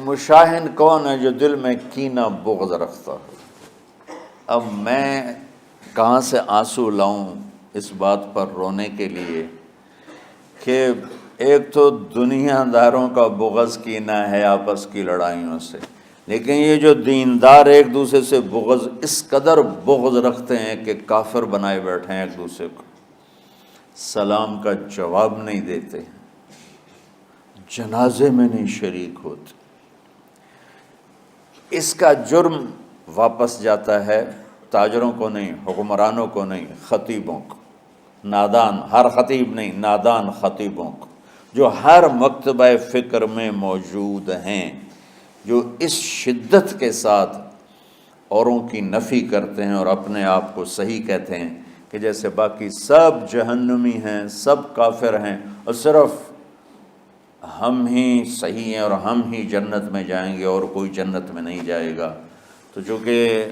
S1: مشاحن کون ہے؟ جو دل میں کینہ بغض رکھتا ہے۔ اب میں کہاں سے آنسو لاؤں اس بات پر رونے کے لیے کہ ایک تو دنیا داروں کا بغض کینہ ہے آپس کی لڑائیوں سے، لیکن یہ جو دیندار ایک دوسرے سے بغض، اس قدر بغض رکھتے ہیں کہ کافر بنائے بیٹھے ہیں ایک دوسرے کو، سلام کا جواب نہیں دیتے، جنازے میں نہیں شریک ہوتے۔ اس کا جرم واپس جاتا ہے تاجروں کو نہیں، حکمرانوں کو نہیں، خطیبوں کو، نادان، ہر خطیب نہیں، نادان خطیبوں کو، جو ہر مکتبہ فکر میں موجود ہیں، جو اس شدت کے ساتھ اوروں کی نفی کرتے ہیں اور اپنے آپ کو صحیح کہتے ہیں کہ جیسے باقی سب جہنمی ہیں، سب کافر ہیں، اور صرف ہم ہی صحیح ہیں اور ہم ہی جنت میں جائیں گے اور کوئی جنت میں نہیں جائے گا۔ تو چونکہ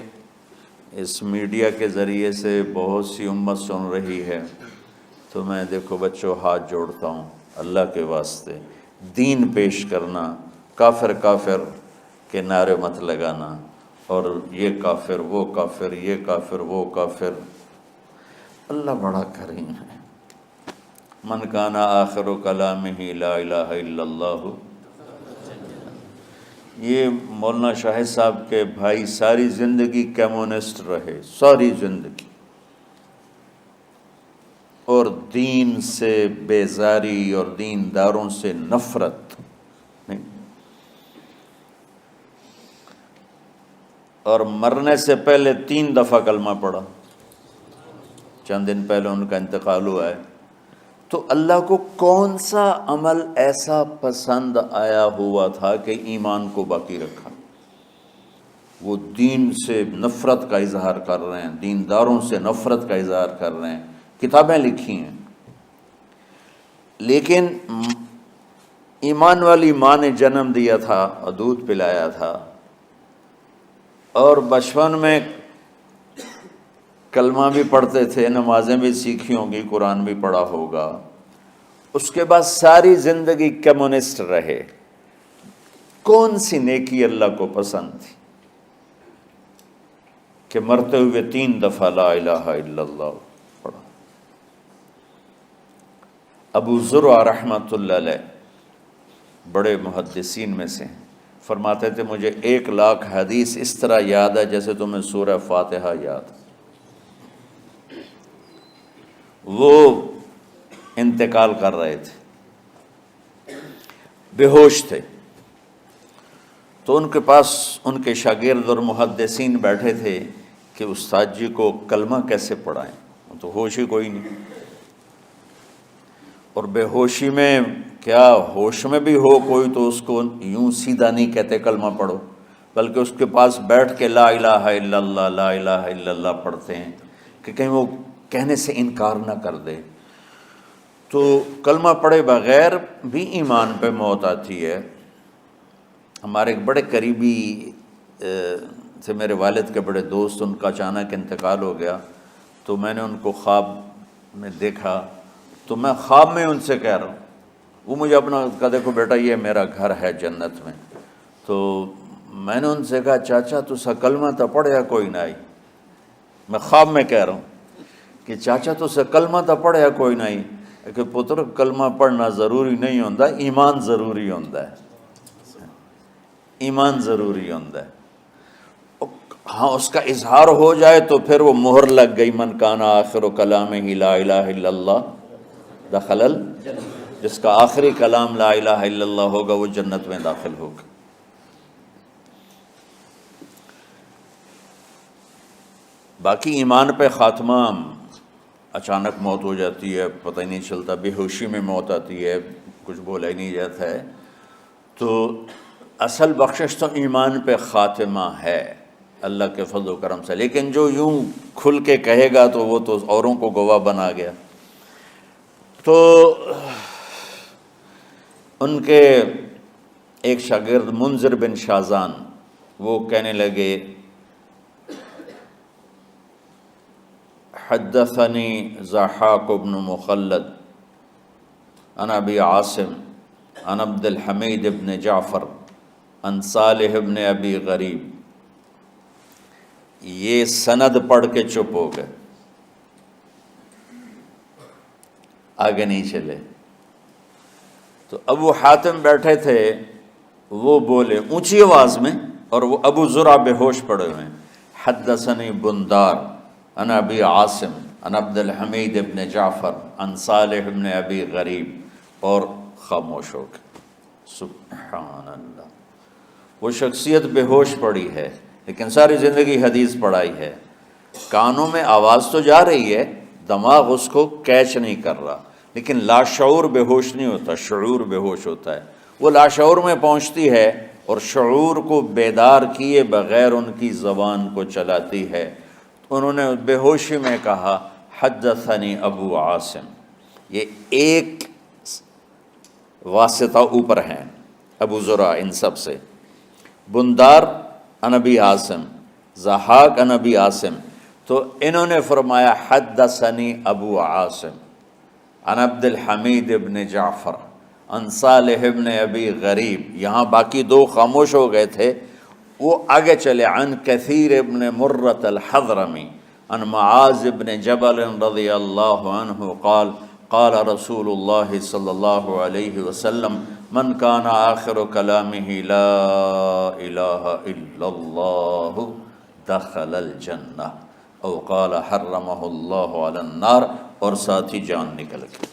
S1: اس میڈیا کے ذریعے سے بہت سی امت سن رہی ہے، تو میں دیکھو بچوں ہاتھ جوڑتا ہوں اللہ کے واسطے، دین پیش کرنا، کافر کافر کے نعرے مت لگانا، اور یہ کافر وہ کافر، یہ کافر وہ کافر۔ اللہ بڑا کریم ہے۔ من کان آخر کلامہ لا الہ الا اللہ۔ یہ مولانا شاہد صاحب کے بھائی ساری زندگی کمیونسٹ رہے، ساری زندگی، اور دین سے بیزاری اور دینداروں سے نفرت نہیں، اور مرنے سے پہلے 3 دفعہ کلمہ پڑھا، چند دن پہلے ان کا انتقال ہوا ہے۔ تو اللہ کو کون سا عمل ایسا پسند آیا ہوا تھا کہ ایمان کو باقی رکھا؟ وہ دین سے نفرت کا اظہار کر رہے ہیں، دینداروں سے نفرت کا اظہار کر رہے ہیں، کتابیں لکھی ہیں، لیکن ایمان والی ماں نے جنم دیا تھا اور دودھ پلایا تھا، اور بچپن میں کلمہ بھی پڑھتے تھے، نمازیں بھی سیکھی ہوں گی، قرآن بھی پڑھا ہوگا۔ اس کے بعد ساری زندگی کمیونسٹ رہے۔ کون سی نیکی اللہ کو پسند تھی کہ مرتے ہوئے 3 دفعہ لا الہ الا اللہ پڑھا؟ ابو زرع رحمۃ اللہ علیہ بڑے محدثین میں سے فرماتے تھے مجھے 1,00,000 حدیث اس طرح یاد ہے جیسے تمہیں سورہ فاتحہ یاد۔ وہ انتقال کر رہے تھے، بے ہوش تھے، تو ان کے پاس ان کے شاگرد اور محدثین بیٹھے تھے کہ استاد جی کو کلمہ کیسے پڑھائیں، تو ہوش ہی کوئی نہیں، اور بے ہوشی میں کیا ہوش میں بھی ہو کوئی تو اس کو یوں سیدھا نہیں کہتے کلمہ پڑھو، بلکہ اس کے پاس بیٹھ کے لا الہ الا اللہ لا الہ الا اللہ پڑھتے ہیں کہ کہیں وہ کہنے سے انکار نہ کر دے۔ تو کلمہ پڑھے بغیر بھی ایمان پہ موت آتی ہے۔ ہمارے ایک بڑے قریبی تھے، میرے والد کے بڑے دوست، ان کا اچانک انتقال ہو گیا، تو میں نے ان کو خواب میں دیکھا، تو میں خواب میں ان سے کہہ رہا ہوں، وہ مجھے اپنا کہا دیکھو بیٹا یہ میرا گھر ہے جنت میں، تو میں نے ان سے کہا چاچا تسا کلمہ تو پڑھیا کوئی نہ آئی، میں خواب میں کہہ رہا ہوں کہ چاچا تو سے کلمہ تو پڑھیا کوئی نہیں، کہ پتر کلمہ پڑھنا ضروری نہیں ہوتا، ایمان ضروری ہوتا ہے، ایمان ضروری ہوتا ہے۔ ہاں اس کا اظہار ہو جائے تو پھر وہ مہر لگ گئی، من کان آخر کلامہ لا الہ الا اللہ دخل جس کا آخری کلام لا الہ الا اللہ ہوگا وہ جنت میں داخل ہوگا۔ باقی ایمان پہ خاتمہ، اچانک موت ہو جاتی ہے، پتہ ہی نہیں چلتا، بے ہوشی میں موت آتی ہے، کچھ بولا ہی نہیں جاتا ہے، تو اصل بخشش تو ایمان پہ خاتمہ ہے اللہ کے فضل و کرم سے۔ لیکن جو یوں کھل کے کہے گا تو وہ تو اوروں کو گواہ بنا گیا۔ تو ان کے ایک شاگرد منذر بن شازان وہ کہنے لگے حدثنی ضحاک بن مخلد عن ابی عاصم عن عبد الحمید بن جعفر عن صالح بن ابی غریب۔ یہ سند پڑھ کے چپ ہو گئے، آگے نہیں چلے۔ تو ابو حاتم بیٹھے تھے، وہ بولے اونچی آواز میں، اور وہ ابو زرع بے ہوش پڑے ہوئے ہیں، حدثنی بندار عن ابی عاصم عن عبد الحمید بن جعفر عن صالح بن ابی غریب، اور خاموش ہو گئے۔ سبحان اللہ، وہ شخصیت بے ہوش پڑی ہے لیکن ساری زندگی حدیث پڑھائی ہے، کانوں میں آواز تو جا رہی ہے، دماغ اس کو کیچ نہیں کر رہا، لیکن لاشعور بے ہوش نہیں ہوتا، شعور بے ہوش ہوتا ہے۔ وہ لاشعور میں پہنچتی ہے اور شعور کو بیدار کیے بغیر ان کی زبان کو چلاتی ہے۔ انہوں نے بے ہوشی میں کہا حدثنی ابو عاصم، یہ ایک واسطہ اوپر ہیں ابو زرع ان سب سے، بندار عن ابی عاصم، ضحاک عن ابی عاصم، تو انہوں نے فرمایا حدثنی ابو عاصم عن عبد الحمید ابن جعفر عن صالح ابن ابی غریب۔ یہاں باقی دو خاموش ہو گئے تھے، وہ آگے چلے، عن کثیر ابن مرۃ الحضرمی عن معاذ ابن جبل رضی اللہ عنہ قال قال رسول اللہ صلی اللہ علیہ وسلم من کان آخر کلامہ لا الہ الا اللہ دخل الجنہ، او قال حرمہ اللہ علی النار، اور ساتھ ہی جان نکل گئی۔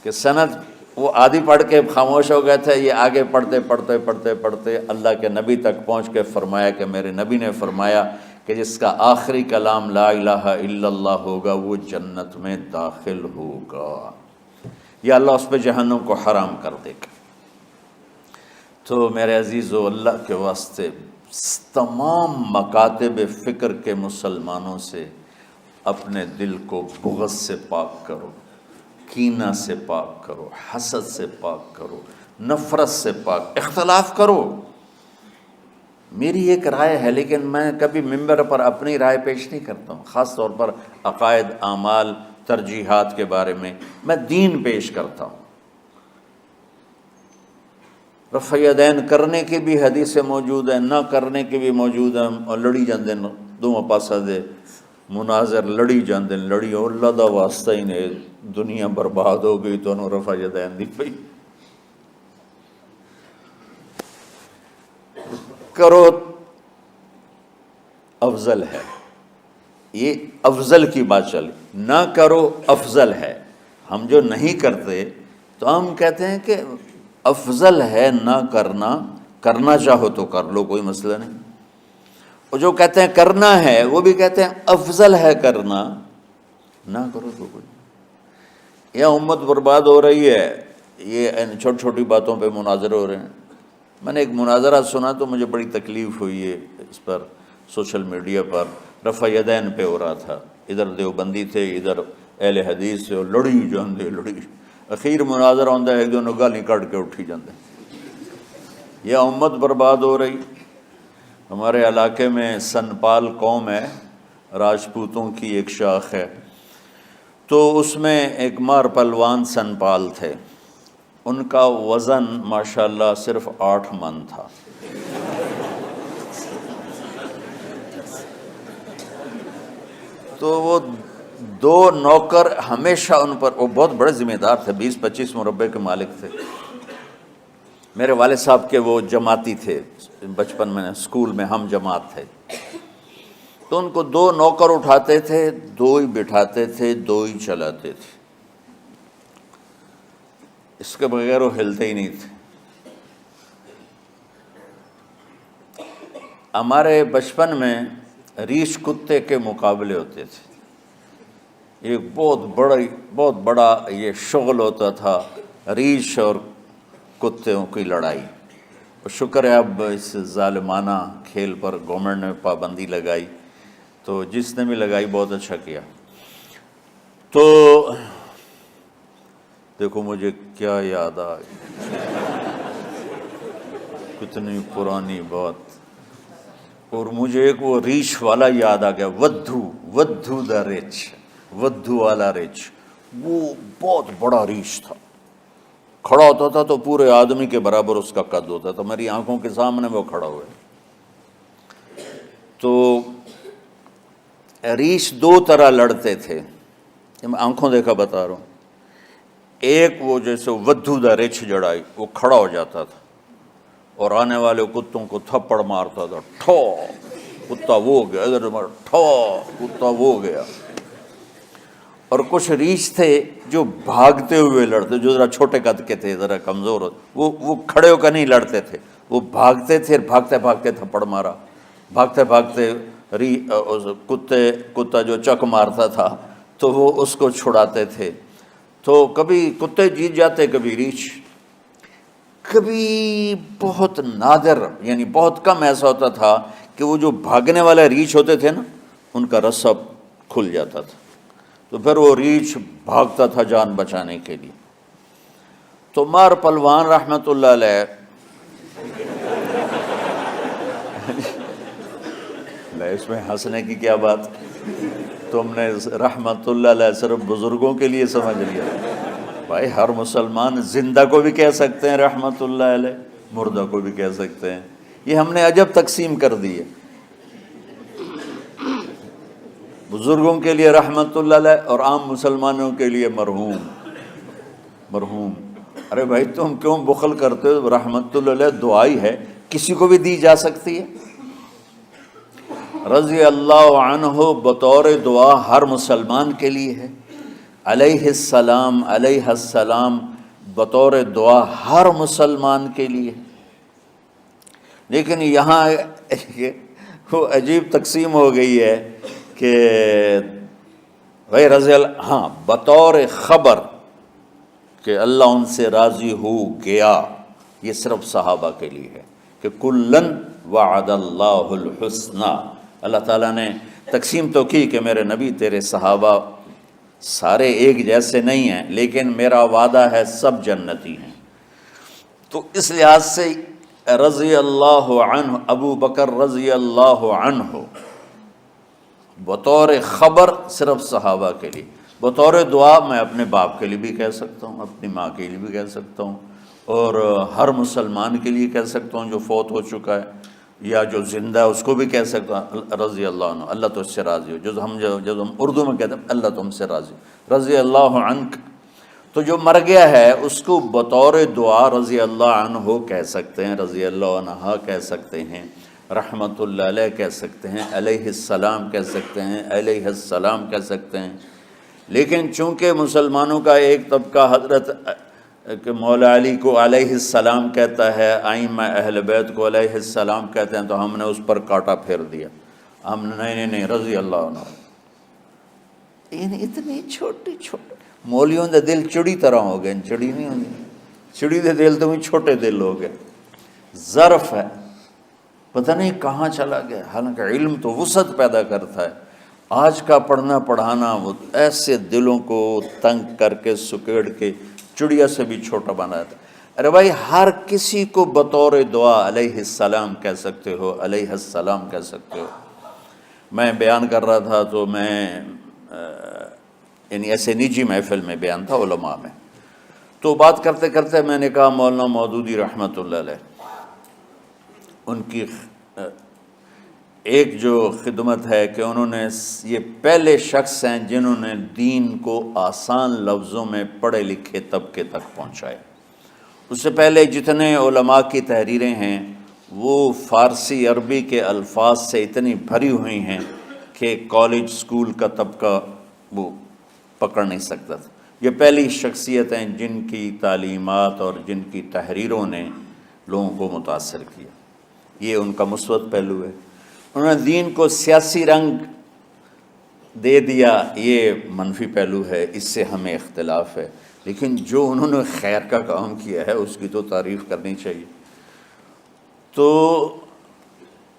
S1: کہ سند وہ آدھی پڑھ کے خاموش ہو گئے تھے، یہ آگے پڑھتے پڑھتے پڑھتے پڑھتے اللہ کے نبی تک پہنچ کے فرمایا کہ میرے نبی نے فرمایا کہ جس کا آخری کلام لا الہ الا اللہ ہوگا وہ جنت میں داخل ہوگا، یا اللہ اس پہ جہنم کو حرام کر دے گا۔ تو میرے عزیزو، اللہ کے واسطے تمام مکاتب فکر کے مسلمانوں سے اپنے دل کو بغض سے پاک کرو، کینہ سے پاک کرو، حسد سے پاک کرو، نفرت سے پاک، اختلاف کرو۔ میری ایک رائے ہے لیکن میں کبھی ممبر پر اپنی رائے پیش نہیں کرتا ہوں، خاص طور پر عقائد، اعمال، ترجیحات کے بارے میں دین پیش کرتا ہوں۔ رفع یدین کرنے کی بھی حدیثیں موجود ہیں، نہ کرنے کی بھی موجود ہیں، اور لڑی جاندے دونوں پاسا دے مناظر لڑی جاندے، لڑی اور اللہ دا واسطہ ہی نے دنیا برباد ہو گئی تو انہوں رفع یدین دی پئی کرو، افضل ہے، یہ افضل کی بات چلی، نہ کرو افضل ہے۔ ہم جو نہیں کرتے تو ہم کہتے ہیں کہ افضل ہے نہ کرنا، کرنا چاہو تو کر لو، کوئی مسئلہ نہیں، اور جو کہتے ہیں کرنا ہے وہ بھی کہتے ہیں افضل ہے کرنا، نہ کرو تو کوئی نہیں۔ یہ امت برباد ہو رہی ہے، یہ ان چھوٹی چھوٹی باتوں پہ مناظرے ہو رہے ہیں۔ میں نے ایک مناظرہ سنا تو مجھے بڑی تکلیف ہوئی ہے، اس پر سوشل میڈیا پر رفع یدین پہ ہو رہا تھا، ادھر دیوبندی تھے، ادھر اہل حدیث سے، اور لڑی جاندے لڑی، اخیر مناظرہ ہوندہ ہے، ایک دو گالی کٹ کے اٹھی جاندے۔ یہ امت برباد ہو رہی۔ ہمارے علاقے میں سنپال قوم ہے، راجپوتوں کی ایک شاخ ہے، تو اس میں ایک مار پلوان سنپال تھے، ان کا وزن ماشاءاللہ صرف 8 من تھا۔ تو وہ دو نوکر ہمیشہ ان پر، وہ بہت بڑے ذمہ دار تھے، 20-25 مربع کے مالک تھے، میرے والد صاحب کے وہ جماعتی تھے، بچپن میں اسکول میں ہم جماعت تھے، تو ان کو 2 نوکر اٹھاتے تھے، 2 ہی بٹھاتے تھے، 2 ہی چلاتے تھے، اس کے بغیر وہ ہلتے ہی نہیں تھے۔ ہمارے بچپن میں ریچھ کتے کے مقابلے ہوتے تھے، ایک بہت بڑا یہ شغل ہوتا تھا، ریچھ اور کتوں کی لڑائی۔ شکر ہے اب اس ظالمانہ کھیل پر گورنمنٹ نے پابندی لگائی، تو جس نے بھی لگائی بہت اچھا کیا۔ تو دیکھو مجھے کیا یاد آ گئی، کتنی پرانی بات، اور مجھے ایک وہ ریچھ والا یاد آ گیا، ودھو دا ریچھ، ودھو والا ریچھ، وہ بہت بڑا ریچھ تھا، کھڑا ہوتا تھا تو پورے آدمی کے برابر اس کا قد ہوتا تھا، میری آنکھوں کے سامنے وہ کھڑا ہوا ہے۔ تو ریچھ 2 طرح لڑتے تھے، میں آنکھوں دیکھا بتا رہا ہوں۔ ایک وہ جیسے ودھو دا ریچھ جڑائی، وہ کھڑا ہو جاتا تھا اور آنے والے کتوں کو تھپڑ مارتا تھا، ٹھو کتا وہ گیا، ادھر ٹھو کتا وہ گیا۔ اور کچھ ریچھ تھے جو بھاگتے ہوئے لڑتے، جو ذرا چھوٹے قد کے تھے، ذرا کمزور ہوتے، وہ کھڑے ہو کر نہیں لڑتے تھے، وہ بھاگتے تھے، بھاگتے بھاگتے تھپڑ مارا، بھاگتے بھاگتے کتا جو چک مارتا تھا تو وہ اس کو چھڑاتے تھے۔ تو کبھی کتے جیت جاتے، کبھی ریچھ۔ کبھی بہت نادر، یعنی بہت کم ایسا ہوتا تھا کہ وہ جو بھاگنے والے ریچھ ہوتے تھے نا، ان کا رسہ کھل جاتا تھا، تو پھر وہ ریچھ بھاگتا تھا جان بچانے کے لیے۔ تو مار پلوان رحمت اللہ علیہ، اس میں ہنسنے کی کیا بات، تم نے رحمت اللہ علیہ صرف بزرگوں کے لیے سمجھ لیا، بھائی ہر مسلمان زندہ کو بھی کہہ سکتے ہیں رحمت اللہ علیہ، مردہ کو بھی کہہ سکتے ہیں، یہ ہم نے عجب تقسیم کر دی ہے، بزرگوں کے لیے رحمت اللہ علیہ اور عام مسلمانوں کے لیے مرحوم۔ ارے بھائی تم کیوں بخل کرتے ہو، رحمت اللہ علیہ دعائی ہے، کسی کو بھی دی جا سکتی ہے۔ رضی اللہ عنہ بطور دعا ہر مسلمان کے لیے ہے، علیہ السلام بطور دعا ہر مسلمان کے لیے، لیکن یہاں وہ عجیب تقسیم ہو گئی ہے کہ بھائی رضی اللہ، ہاں بطور خبر کہ اللہ ان سے راضی ہو گیا، یہ صرف صحابہ کے لیے ہے کہ کلن وعد اللہ الحسنی، اللہ تعالیٰ نے تقسیم تو کی کہ میرے نبی تیرے صحابہ سارے ایک جیسے نہیں ہیں، لیکن میرا وعدہ ہے سب جنتی ہیں۔ تو اس لحاظ سے رضی اللہ عنہ، ابو بکر رضی اللہ عنہ بطور خبر صرف صحابہ کے لیے، بطور دعا میں اپنے باپ کے لیے بھی کہہ سکتا ہوں، اپنی ماں کے لیے بھی کہہ سکتا ہوں، اور ہر مسلمان کے لیے کہہ سکتا ہوں جو فوت ہو چکا ہے یا جو زندہ ہے، اس کو بھی کہہ سکتا ہوں رضی اللہ عنہ، اللہ تو اس سے راضی ہو، جب ہم اردو میں کہتے ہیں اللہ تم سے راضی ہو، رضی اللہ عنک۔ تو جو مر گیا ہے اس کو بطور دعا رضی اللہ عنہ کہہ سکتے ہیں، رضی اللہ عنہ کہہ سکتے ہیں، رحمت اللہ علیہ کہہ سکتے ہیں، علیہ السلام کہہ سکتے ہیں، علیہ السلام کہہ سکتے ہیں۔ لیکن چونکہ مسلمانوں کا ایک طبقہ حضرت کہ مولا علی کو علیہ السلام کہتا ہے، ائمہ اہل بیت کو علیہ السلام کہتے ہیں، تو ہم نے اس پر کاٹا پھیر دیا، ہم نے نہیں رضی اللہ عنہ۔ اتنی چھوٹی مولیوں دے دل چڑی طرح ہو گئے، چڑی نہیں ہوگی، چڑی دے دل تو چھوٹے دل ہو گئے، ظرف ہے، پتہ نہیں کہاں چلا گیا، حالانکہ علم تو وسعت پیدا کرتا ہے۔ آج کا پڑھنا پڑھانا وہ ایسے دلوں کو تنگ کر کے سکیڑ کے چڑیا سے بھی چھوٹا بنا دیتا ہے۔ ارے بھائی ہر کسی کو بطور دعا علیہ السلام کہہ سکتے ہو، علیہ السلام کہہ سکتے ہو۔ میں بیان کر رہا تھا تو میں یعنی ایسے نجی محفل میں بیان تھا علماء میں، تو بات کرتے کرتے میں نے کہا مولانا مودودی رحمت اللہ علیہ، ان کی ایک جو خدمت ہے کہ انہوں نے یہ پہلے شخص ہیں جنہوں نے دین کو آسان لفظوں میں پڑھے لکھے طبقے تک پہنچایا۔ اس سے پہلے جتنے علماء کی تحریریں ہیں وہ فارسی عربی کے الفاظ سے اتنی بھری ہوئی ہیں کہ کالج سکول کا طبقہ وہ پکڑ نہیں سکتا تھا۔ یہ پہلی شخصیت ہیں جن کی تعلیمات اور جن کی تحریروں نے لوگوں کو متاثر کیا۔ یہ ان کا مثبت پہلو ہے۔ انہوں نے دین کو سیاسی رنگ دے دیا، یہ منفی پہلو ہے، اس سے ہمیں اختلاف ہے، لیکن جو انہوں نے خیر کا کام کیا ہے اس کی تو تعریف کرنی چاہیے۔ تو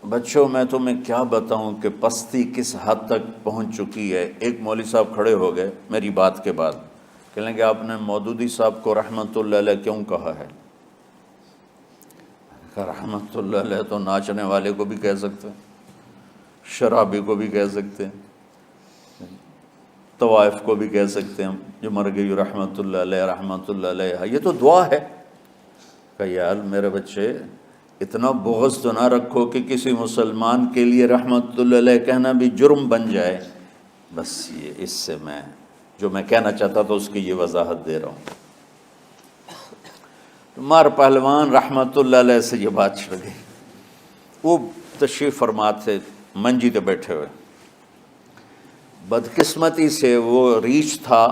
S1: بچوں میں تمہیں کیا بتاؤں کہ پستی کس حد تک پہنچ چکی ہے۔ ایک مولوی صاحب کھڑے ہو گئے میری بات کے بعد، کہنے کہ آپ نے مودودی صاحب کو رحمت اللہ علیہ کیوں کہا ہے؟ کہ رحمت اللہ علیہ تو ناچنے والے کو بھی کہہ سکتے ہیں، شرابی کو بھی کہہ سکتے ہیں، طوائف کو بھی کہہ سکتے ہیں، جو مر گئی رحمت اللہ علیہ رحمت اللہ علیہ، یہ تو دعا ہے۔ کہ یار میرے بچے اتنا بغض تو نہ رکھو کہ کسی مسلمان کے لیے رحمت اللہ علیہ کہنا بھی جرم بن جائے۔ بس یہ اس سے میں جو میں کہنا چاہتا تھا اس کی یہ وضاحت دے رہا ہوں۔ مار پہلوان رحمت اللہ علیہ سے یہ بات چھڑ گئی، وہ تشریف فرما تھے منجی پہ بیٹھے ہوئے، بدقسمتی سے وہ ریچھ تھا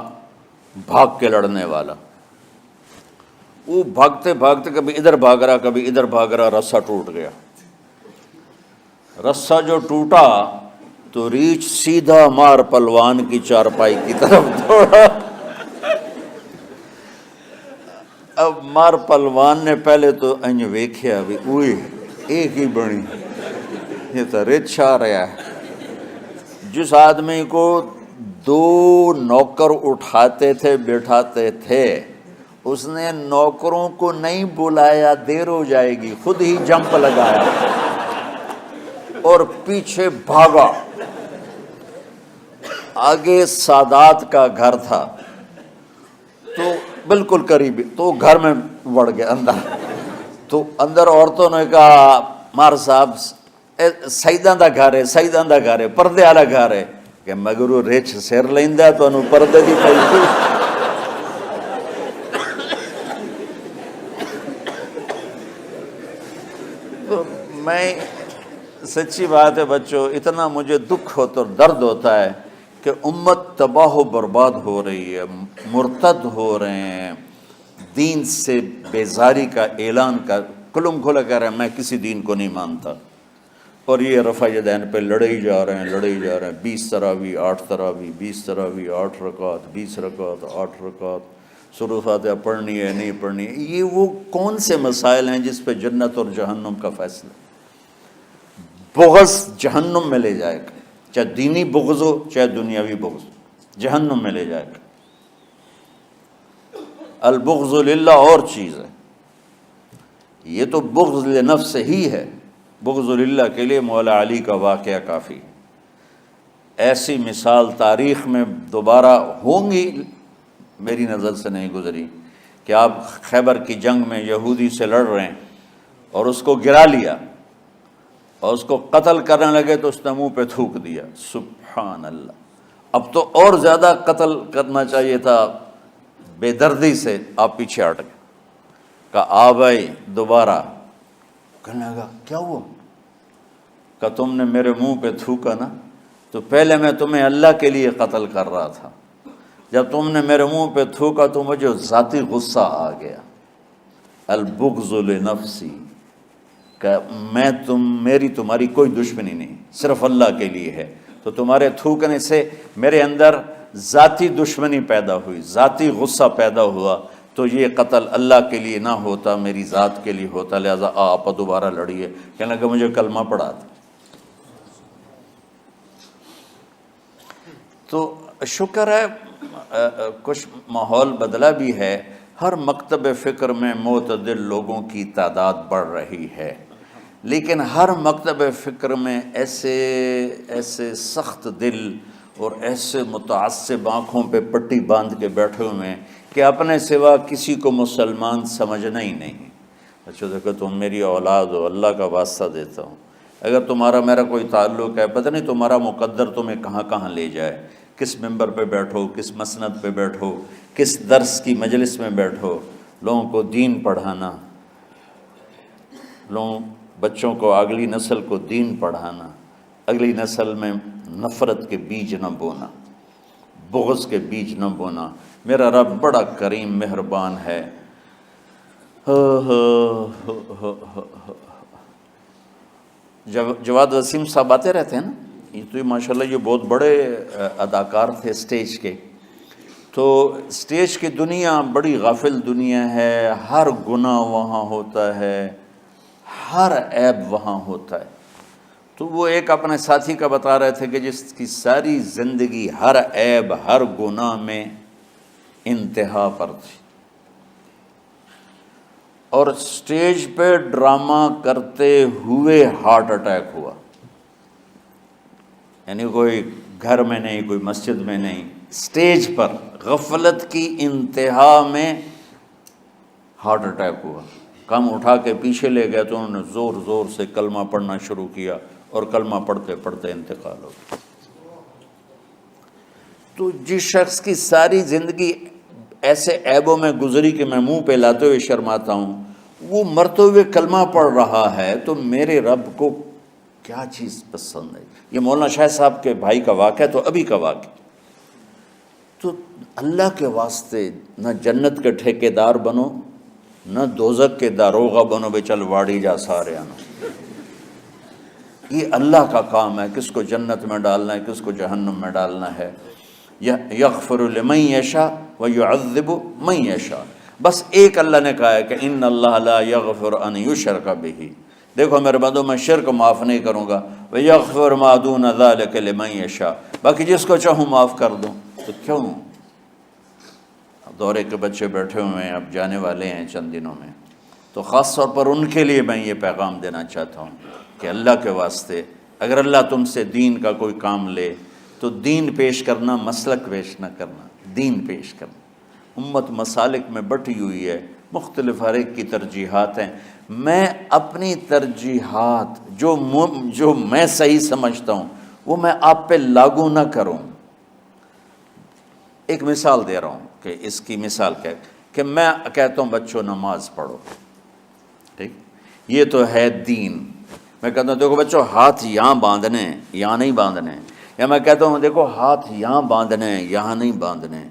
S1: بھاگ کے لڑنے والا، وہ بھاگتے بھاگتے کبھی ادھر بھاگ رہا کبھی ادھر بھاگ رہا، رسہ ٹوٹ گیا۔ رسہ جو ٹوٹا تو ریچھ سیدھا مار پہلوان کی چارپائی کی طرف دوڑا۔ اب مار پہلوان نے پہلے تو انج ویکھیا بھی اوئے ایک ہی بنی، یہ تو رچھ آ رہا ہے۔ جس آدمی کو 2 نوکر اٹھاتے تھے بٹھاتے تھے، اس نے نوکروں کو نہیں بلایا دیر ہو جائے گی، خود ہی جمپ لگایا اور پیچھے بھاگا۔ آگے سادات کا گھر تھا تو بالکل قریبی، تو گھر میں بڑھ گیا اندر، تو اندر عورتوں نے کہا مار صاحب سیداں دا گھر ہے، سیداں دا گھر ہے، پردے والا گھر ہے، کہ مگر وہ رچھ سر لیندا تو انہوں پردے دی پئی۔ تو میں سچی بات ہے بچوں، اتنا مجھے دکھ ہوتا اور درد ہوتا ہے کہ امت تباہ و برباد ہو رہی ہے، مرتد ہو رہے ہیں، دین سے بیزاری کا اعلان کر کلم کھلا کہہ رہے ہیں میں کسی دین کو نہیں مانتا، اور یہ رفع یدین پہ لڑے ہی جا رہے ہیں۔ 20 تراویح 8 تراویح، 20 تراویح 8 رکعت، 20 رکعت 8 رکعت، سورۃ فاتحہ پڑھنی ہے نہیں پڑھنی ہے۔ یہ وہ کون سے مسائل ہیں جس پہ جنت اور جہنم کا فیصلہ؟ بغض جہنم میں لے جائے گا، چاہے دینی بغض ہو چاہے دنیاوی بغض ہو، جہنم میں لے جائے گا۔ البغض للہ اور چیز ہے، یہ تو بغض لنفس ہی ہے، بغض للہ کے لیے مولا علی کا واقعہ کافی ہے۔ ایسی مثال تاریخ میں دوبارہ ہوں گی، میری نظر سے نہیں گزری، کہ آپ خیبر کی جنگ میں یہودی سے لڑ رہے ہیں اور اس کو گرا لیا اور اس کو قتل کرنے لگے تو اس نے منہ پہ تھوک دیا۔ سبحان اللہ، اب تو اور زیادہ قتل کرنا چاہیے تھا، بے دردی سے آپ پیچھے ہٹ گئے، کہا آ بھائی دوبارہ، کہنے لگا کیا ہوا؟ کہ تم نے میرے منہ پہ تھوکا نا، تو پہلے میں تمہیں اللہ کے لیے قتل کر رہا تھا، جب تم نے میرے منہ پہ تھوکا تو مجھے ذاتی غصہ آ گیا۔ البغض لنفسی، کہ میں میری تمہاری کوئی دشمنی نہیں، صرف اللہ کے لیے ہے، تو تمہارے تھوکنے سے میرے اندر ذاتی دشمنی پیدا ہوئی، ذاتی غصہ پیدا ہوا، تو یہ قتل اللہ کے لیے نہ ہوتا میری ذات کے لیے ہوتا، لہذا آپ دوبارہ لڑیے۔ کہنے لگا مجھے کلمہ پڑھا تھا۔ تو شکر ہے کچھ ماحول بدلا بھی ہے، ہر مکتب فکر میں معتدل لوگوں کی تعداد بڑھ رہی ہے، لیکن ہر مکتب فکر میں ایسے سخت دل اور ایسے متعصب آنکھوں پہ پٹی باندھ کے بیٹھے ہوئے ہیں کہ اپنے سوا کسی کو مسلمان سمجھنا ہی نہیں۔ اچھا دیکھو تم میری اولاد ہو، اللہ کا واسطہ دیتا ہوں، اگر تمہارا میرا کوئی تعلق ہے، پتہ نہیں تمہارا مقدر تمہیں کہاں کہاں لے جائے، کس ممبر پہ بیٹھو، کس مسند پہ بیٹھو، کس درس کی مجلس میں بیٹھو، لوگوں کو دین پڑھانا، بچوں کو، اگلی نسل کو دین پڑھانا، اگلی نسل میں نفرت کے بیج نہ بونا، بغض کے بیج نہ بونا۔ میرا رب بڑا کریم مہربان ہے۔ جواد وسیم صاحب آتے رہتے ہیں نا، یہ تو ماشاءاللہ یہ بہت بڑے اداکار تھے اسٹیج کے، تو اسٹیج کی دنیا بڑی غافل دنیا ہے، ہر گناہ وہاں ہوتا ہے، ہر عیب وہاں ہوتا ہے۔ تو وہ ایک اپنے ساتھی کا بتا رہے تھے کہ جس کی ساری زندگی ہر عیب، ہر گناہ میں انتہا پر تھی، اور اسٹیج پہ ڈرامہ کرتے ہوئے ہارٹ اٹیک ہوا، یعنی کوئی گھر میں نہیں، کوئی مسجد میں نہیں، اسٹیج پر غفلت کی انتہا میں ہارٹ اٹیک ہوا۔ کم اٹھا کے پیچھے لے گئے تو انہوں نے زور زور سے کلمہ پڑھنا شروع کیا، اور کلمہ پڑھتے پڑھتے انتقال ہو گیا۔ تو جس شخص کی ساری زندگی ایسے عیبوں میں گزری کہ میں منہ پہ لاتے ہوئے شرماتا ہوں، وہ مرتے ہوئے کلمہ پڑھ رہا ہے، تو میرے رب کو کیا چیز پسند ہے؟ یہ مولانا شاہ صاحب کے بھائی کا واقعہ، تو ابھی کا واقعہ۔ تو اللہ کے واسطے نہ جنت کے ٹھیکیدار بنو، نہ دوزخ کے داروغہ بنو، بے چل واڑی جا سارے آنا۔ یہ اللہ کا کام ہے، کس کو جنت میں ڈالنا ہے، کس کو جہنم میں ڈالنا ہے۔ یغفر لمن یشاء ویعذب من یشاء، بس ایک اللہ نے کہا ہے کہ ان اللہ لا یغفر ان یشرک بہ، دیکھو میرے بندو میں شرک معاف نہیں کروں گا، ویغفر ما دون ذلک لمن یشاء، باقی جس کو چاہوں معاف کر دوں۔ تو کیوں؟ دورے کے بچے بیٹھے ہوئے ہیں، اب جانے والے ہیں چند دنوں میں، تو خاص طور پر ان کے لیے میں یہ پیغام دینا چاہتا ہوں کہ اللہ کے واسطے اگر اللہ تم سے دین کا کوئی کام لے تو دین پیش کرنا، مسلک پیش نہ کرنا، دین پیش کرنا۔ امت مسالک میں بٹی ہوئی ہے، مختلف ہر ایک کی ترجیحات ہیں، میں اپنی ترجیحات جو میں صحیح سمجھتا ہوں وہ میں آپ پہ لاگو نہ کروں۔ ایک مثال دے رہا ہوں کہ اس کی مثال کیا ہے کہ میں کہتا ہوں بچوں نماز پڑھو، ٹھیک، یہ تو ہے دین۔ میں کہتا ہوں دیکھو بچوں ہاتھ یہاں باندھنے ہیں، یہاں نہیں باندھنے ہیں، یا میں کہتا ہوں دیکھو ہاتھ یہاں باندھنے ہیں، یہاں نہیں باندھنے ہیں،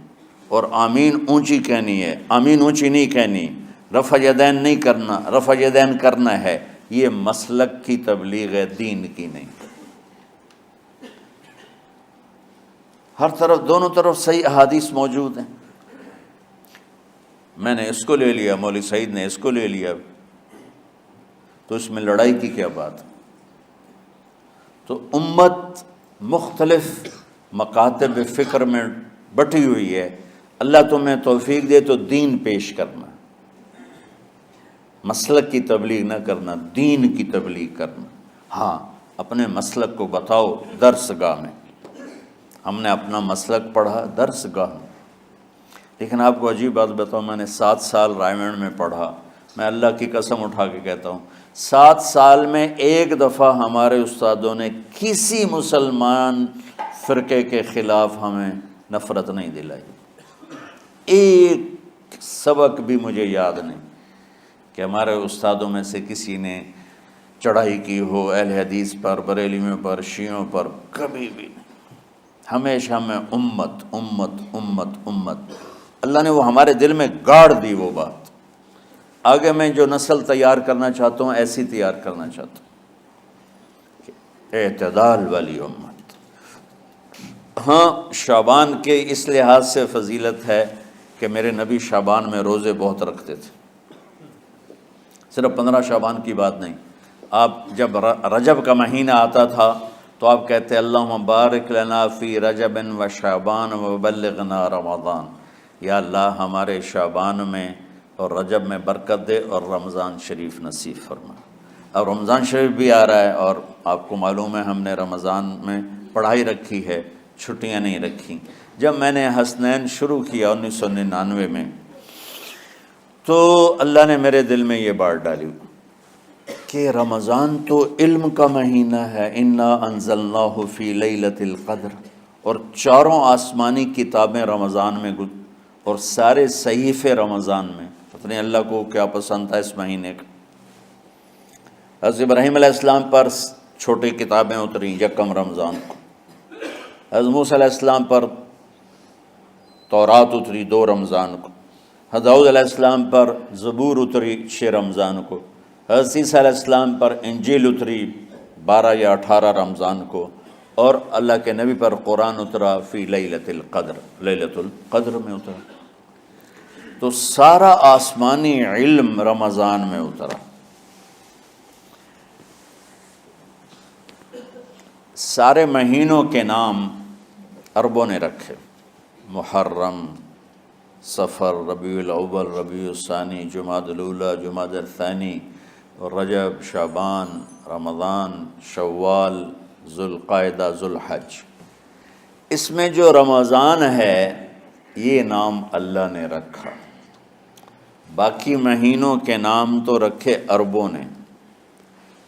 S1: اور آمین اونچی کہنی ہے، آمین اونچی نہیں کہنی، رفع یدین نہیں کرنا، رفع یدین کرنا ہے۔ یہ مسلک کی تبلیغ ہے، دین کی نہیں۔ ہر طرف، دونوں طرف صحیح احادیث موجود ہیں۔ میں نے اس کو لے لیا، مولوی سعید نے اس کو لے لیا، تو اس میں لڑائی کی کیا بات؟ تو امت مختلف مکاتب فکر میں بٹی ہوئی ہے، اللہ تمہیں توفیق دے تو دین پیش کرنا، مسلک کی تبلیغ نہ کرنا، دین کی تبلیغ کرنا۔ ہاں اپنے مسلک کو بتاؤ درس گاہ میں، ہم نے اپنا مسلک پڑھا درس گاہ میں، لیکن آپ کو عجیب بات بتاؤں، میں نے 7 سال رائمنڈ میں پڑھا، میں اللہ کی قسم اٹھا کے کہتا ہوں 7 سال میں ایک دفعہ ہمارے استادوں نے کسی مسلمان فرقے کے خلاف ہمیں نفرت نہیں دلائی، ایک سبق بھی مجھے یاد نہیں کہ ہمارے استادوں میں سے کسی نے چڑھائی کی ہو اہل حدیث پر، بریلیوں پر، شیعوں پر، کبھی بھی نہیں۔ ہمیشہ میں امت امت امت امت، اللہ نے وہ ہمارے دل میں گاڑ دی وہ بات۔ آگے میں جو نسل تیار کرنا چاہتا ہوں ایسی تیار کرنا چاہتا ہوں کہ اعتدال والی امت۔ ہاں شعبان کے اس لحاظ سے فضیلت ہے کہ میرے نبی شعبان میں روزے بہت رکھتے تھے، صرف 15 شعبان کی بات نہیں، آپ جب رجب کا مہینہ آتا تھا تو آپ کہتے اللہم بارک لنا فی رجب و شعبان و بلغنا رمضان، یا اللہ ہمارے شعبان میں اور رجب میں برکت دے اور رمضان شریف نصیب فرما۔ اب رمضان شریف بھی آ رہا ہے، اور آپ کو معلوم ہے ہم نے رمضان میں پڑھائی رکھی ہے، چھٹیاں نہیں رکھی۔ جب میں نے حسنین شروع کیا 1999 میں، تو اللہ نے میرے دل میں یہ بات ڈالی کہ رمضان تو علم کا مہینہ ہے، انا انزلناہ فی لیلۃ القدر، اور چاروں آسمانی کتابیں رمضان میں اور سارے صحیفے رمضان میں۔ پتہ نہیں اللہ کو کیا پسند تھا اس مہینے کا۔ حضرت ابراہیم علیہ السلام پر چھوٹی کتابیں اتریں یکم رمضان کو، حضرت موسیٰ علیہ السلام پر تورات اتری 2 رمضان کو، حضرت داؤد علیہ السلام پر زبور اتری 6 رمضان کو، حضرت عیسیٰ علیہ السلام پر انجیل اتری 12 یا 18 رمضان کو، اور اللہ کے نبی پر قرآن اترا فی لیلۃ القدر، لیلۃ القدر میں اترا۔ تو سارا آسمانی علم رمضان میں اترا۔ سارے مہینوں کے نام عربوں نے رکھے، محرم، صفر، ربیع الاول، ربیع الثانی، جمادی الاولیٰ، جمادی الثانی، رجب، شعبان، رمضان، شوال، ذوالقعدہ، ذوالحج۔ اس میں جو رمضان ہے یہ نام اللہ نے رکھا، باقی مہینوں کے نام تو رکھے عربوں نے۔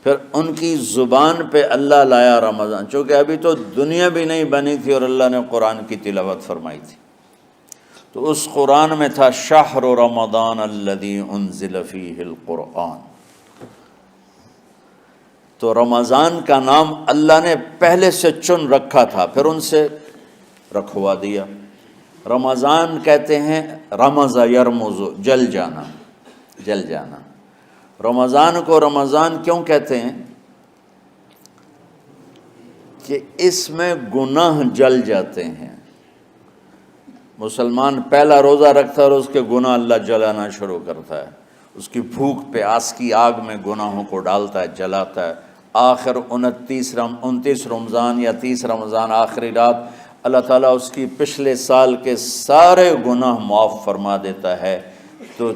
S1: پھر ان کی زبان پہ اللہ لایا رمضان، چونکہ ابھی تو دنیا بھی نہیں بنی تھی اور اللہ نے قرآن کی تلاوت فرمائی تھی، تو اس قرآن میں تھا شہر رمضان الذی انزل فیہ القرآن۔ تو رمضان کا نام اللہ نے پہلے سے چن رکھا تھا، پھر ان سے رکھوا دیا۔ رمضان کہتے ہیں رمض یرمز، جل جانا، جل جانا۔ رمضان کو رمضان کیوں کہتے ہیں؟ کہ اس میں گناہ جل جاتے ہیں۔ مسلمان پہلا روزہ رکھتا ہے اور اس کے گناہ اللہ جلانا شروع کرتا ہے، اس کی بھوک پہ آس کی آگ میں گناہوں کو ڈالتا ہے، جلاتا ہے۔ آخر 29 رمضان یا 30 رمضان آخری رات اللہ تعالیٰ اس کی پچھلے سال کے سارے گناہ معاف فرما دیتا ہے۔ تو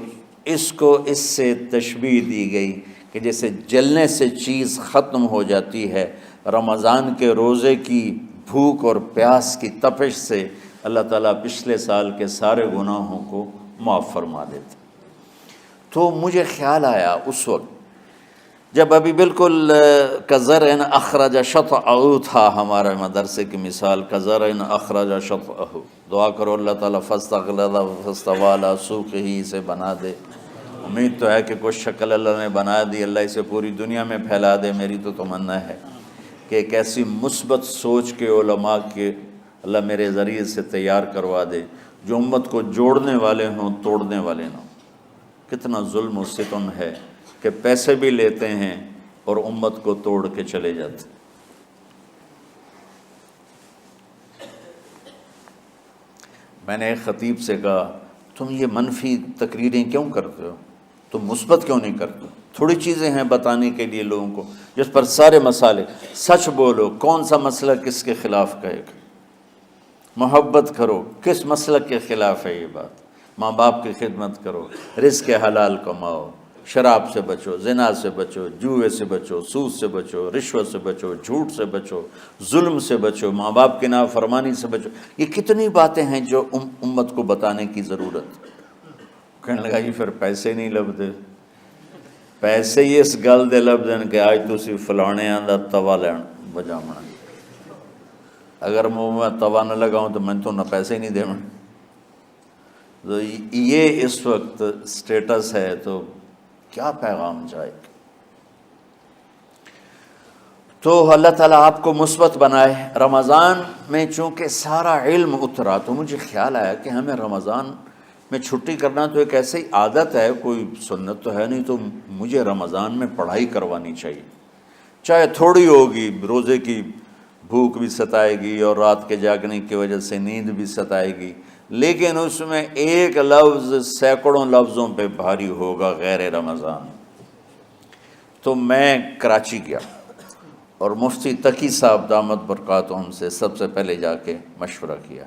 S1: اس کو اس سے تشبیہ دی گئی کہ جیسے جلنے سے چیز ختم ہو جاتی ہے، رمضان کے روزے کی بھوک اور پیاس کی تپش سے اللہ تعالیٰ پچھلے سال کے سارے گناہوں کو معاف فرما دیتا۔ تو مجھے خیال آیا اس وقت جب ابھی بالکل کزرع اخرج شطأہ تھا، ہمارے مدرسے کی مثال کزرع اخرج شطأہ، دعا کرو اللہ تعالیٰ فاستغلظ فاستوى علی سوقہ سے بنا دے۔ امید تو ہے کہ کچھ شکل اللہ نے بنا دی، اللہ اسے پوری دنیا میں پھیلا دے۔ میری تو تمنا ہے کہ ایک ایسی مثبت سوچ کے علماء کے اللہ میرے ذریعے سے تیار کروا دے جو امت کو جوڑنے والے ہوں، توڑنے والے نہ ہوں۔ کتنا ظلم و ستم ہے کہ پیسے بھی لیتے ہیں اور امت کو توڑ کے چلے جاتے ہیں۔ میں نے ایک خطیب سے کہا تم یہ منفی تقریریں کیوں کرتے ہو، تم مثبت کیوں نہیں کرتے؟ تھوڑی چیزیں ہیں بتانے کے لیے لوگوں کو جس پر سارے مسئلے، سچ بولو، کون سا مسئلہ کس کے خلاف کہے گا، محبت کرو، کس مسلک کے خلاف ہے یہ بات، ماں باپ کی خدمت کرو، رزق حلال کماؤ، شراب سے بچو، زنا سے بچو، جوئے سے بچو، سود سے بچو، رشوت سے بچو، جھوٹ سے بچو، ظلم سے بچو، ماں باپ کی نافرمانی سے بچو۔ یہ کتنی باتیں ہیں جو امت کو بتانے کی ضرورت۔ کہنے لگا یہ پھر پیسے نہیں لبدے، پیسے ہی اس گل دے لبدن کہ آج تسی فلانے آندہ توا لین بجامنا، اگر میں توا نہ لگاؤں تو میں تو نہ پیسے نہیں دے میں۔ تو یہ اس وقت سٹیٹس ہے، تو کیا پیغام جائے گا؟ تو اللہ تعالیٰ آپ کو مثبت بنائے۔ رمضان میں چونکہ سارا علم اترا تو مجھے خیال آیا کہ ہمیں رمضان میں چھٹی کرنا تو ایک ایسی عادت ہے، کوئی سنت تو ہے نہیں، تو مجھے رمضان میں پڑھائی کروانی چاہیے، چاہے تھوڑی ہوگی، روزے کی بھوک بھی ستائے گی اور رات کے جاگنے کی وجہ سے نیند بھی ستائے گی، لیکن اس میں ایک لفظ سینکڑوں لفظوں پہ بھاری ہوگا غیر رمضان۔ تو میں کراچی گیا اور مفتی تقی صاحب دامت برکاتہم سے سب سے پہلے جا کے مشورہ کیا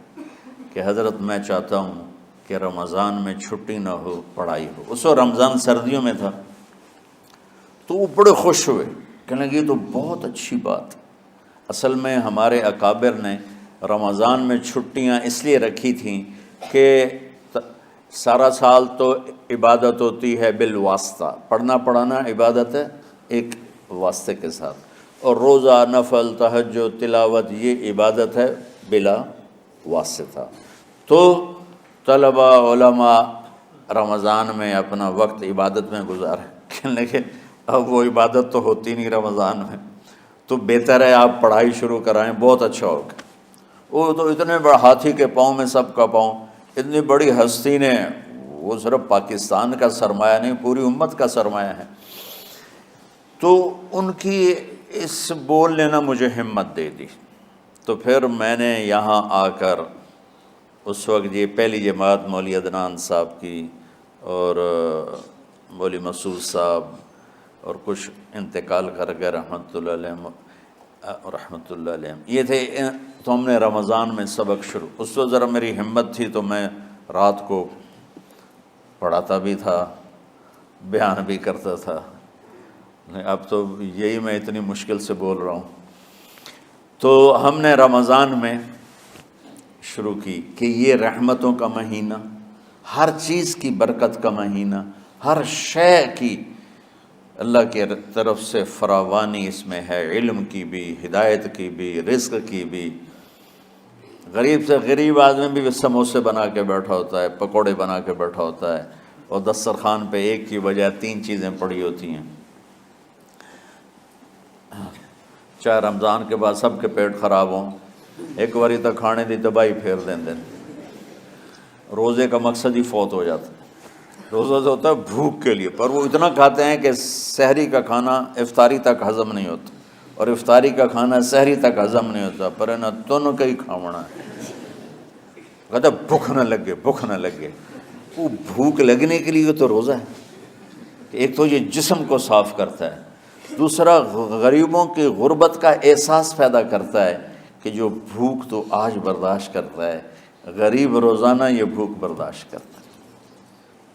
S1: کہ حضرت میں چاہتا ہوں کہ رمضان میں چھٹی نہ ہو، پڑھائی ہو۔ اس وقت رمضان سردیوں میں تھا، تو وہ بڑے خوش ہوئے، کہنے لگے یہ تو بہت اچھی بات۔ اصل میں ہمارے اکابر نے رمضان میں چھٹیاں اس لیے رکھی تھیں کہ سارا سال تو عبادت ہوتی ہے بالواسطہ، پڑھنا پڑھانا عبادت ہے ایک واسطے کے ساتھ، اور روزہ، نفل، تہجد، تلاوت یہ عبادت ہے بلا واسطہ۔ تو طلباء، علماء رمضان میں اپنا وقت عبادت میں گزاریں، لیکن اب وہ عبادت تو ہوتی نہیں رمضان میں، تو بہتر ہے آپ پڑھائی شروع کرائیں، بہت اچھا ہوگا۔ وہ تو اتنے بڑے ہاتھی کے پاؤں میں سب کا پاؤں، اتنی بڑی ہستی نے، وہ صرف پاکستان کا سرمایہ نہیں پوری امت کا سرمایہ ہے، تو ان کی اس بولنے نے مجھے ہمت دے دی۔ تو پھر میں نے یہاں آ کر اس وقت یہ پہلی جماعت مولوی عدنان صاحب کی اور مولوی مسعود صاحب اور کچھ انتقال کر گئے رحمۃ اللہ علیہ، یہ تھے، تو ہم نے رمضان میں سبق شروع، اس وقت ذرا میری ہمت تھی تو میں رات کو پڑھاتا بھی تھا، بیان بھی کرتا تھا، اب تو یہی میں اتنی مشکل سے بول رہا ہوں۔ تو ہم نے رمضان میں شروع کی کہ یہ رحمتوں کا مہینہ، ہر چیز کی برکت کا مہینہ، ہر شے کی اللہ کی طرف سے فراوانی اس میں ہے، علم کی بھی، ہدایت کی بھی، رزق کی بھی۔ غریب سے غریب آدمی بھی سموسے بنا کے بیٹھا ہوتا ہے، پکوڑے بنا کے بیٹھا ہوتا ہے، اور دسترخوان پہ ایک کی بجائے 3 چیزیں پڑی ہوتی ہیں۔ چاہے رمضان کے بعد سب کے پیٹ خراب ہوں، ایک باری تک کھانے دی تباہی پھیر دیں۔ روزے کا مقصد ہی فوت ہو جاتا ہے۔ روزہ تو ہوتا ہے بھوک کے لیے، پر وہ اتنا کھاتے ہیں کہ سحری کا کھانا افطاری تک ہضم نہیں ہوتا، اور افطاری کا کھانا سحری تک ہضم نہیں ہوتا، پر نہ تن کئی کھاونا ہے، کہتا ہے بھوک نہ لگے، بھوک نہ لگے۔ وہ بھوک لگنے کے لیے تو روزہ ہے کہ ایک تو یہ جسم کو صاف کرتا ہے، دوسرا غریبوں کی غربت کا احساس پیدا کرتا ہے کہ جو بھوک تو آج برداشت کرتا ہے، غریب روزانہ یہ بھوک برداشت کرتا ہے۔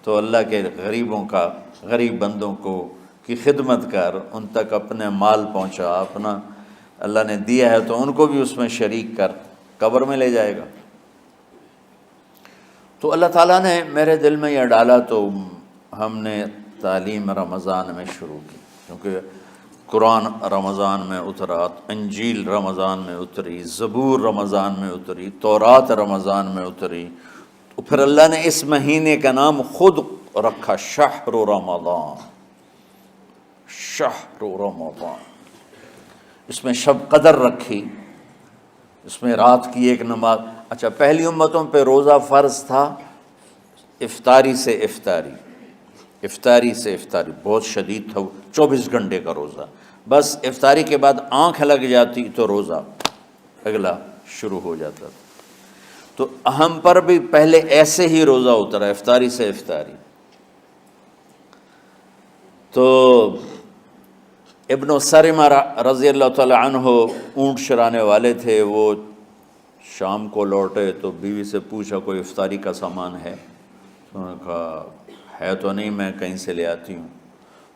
S1: تو اللہ کے غریب بندوں کی خدمت کر، ان تک اپنے مال پہنچا، اپنا اللہ نے دیا ہے تو ان کو بھی اس میں شریک کر، قبر میں لے جائے گا۔ تو اللہ تعالیٰ نے میرے دل میں یہ ڈالا، تو ہم نے تعلیم رمضان میں شروع کی، کیونکہ قرآن رمضان میں اترا، انجیل رمضان میں اتری، زبور رمضان میں اتری، تورات رمضان میں اتری، تو پھر اللہ نے اس مہینے کا نام خود رکھا شہر رمضان، شہر رمضان۔ اس میں شب قدر رکھی، اس میں رات کی ایک نماز۔ اچھا، پہلی امتوں پہ روزہ فرض تھا افطاری سے افطاری، افطاری سے افطاری، بہت شدید تھا، 24 گھنٹے کا روزہ، بس افطاری کے بعد آنکھ لگ جاتی تو روزہ اگلا شروع ہو جاتا تھا۔ تو ہم پر بھی پہلے ایسے ہی روزہ اترا، افطاری سے افطاری۔ تو ابن سرمہ رضی اللہ تعالی عنہ اونٹ چرانے والے تھے، وہ شام کو لوٹے تو بیوی سے پوچھا کوئی افطاری کا سامان ہے؟ انہوں نے کہا ہے تو نہیں، میں کہیں سے لے آتی ہوں۔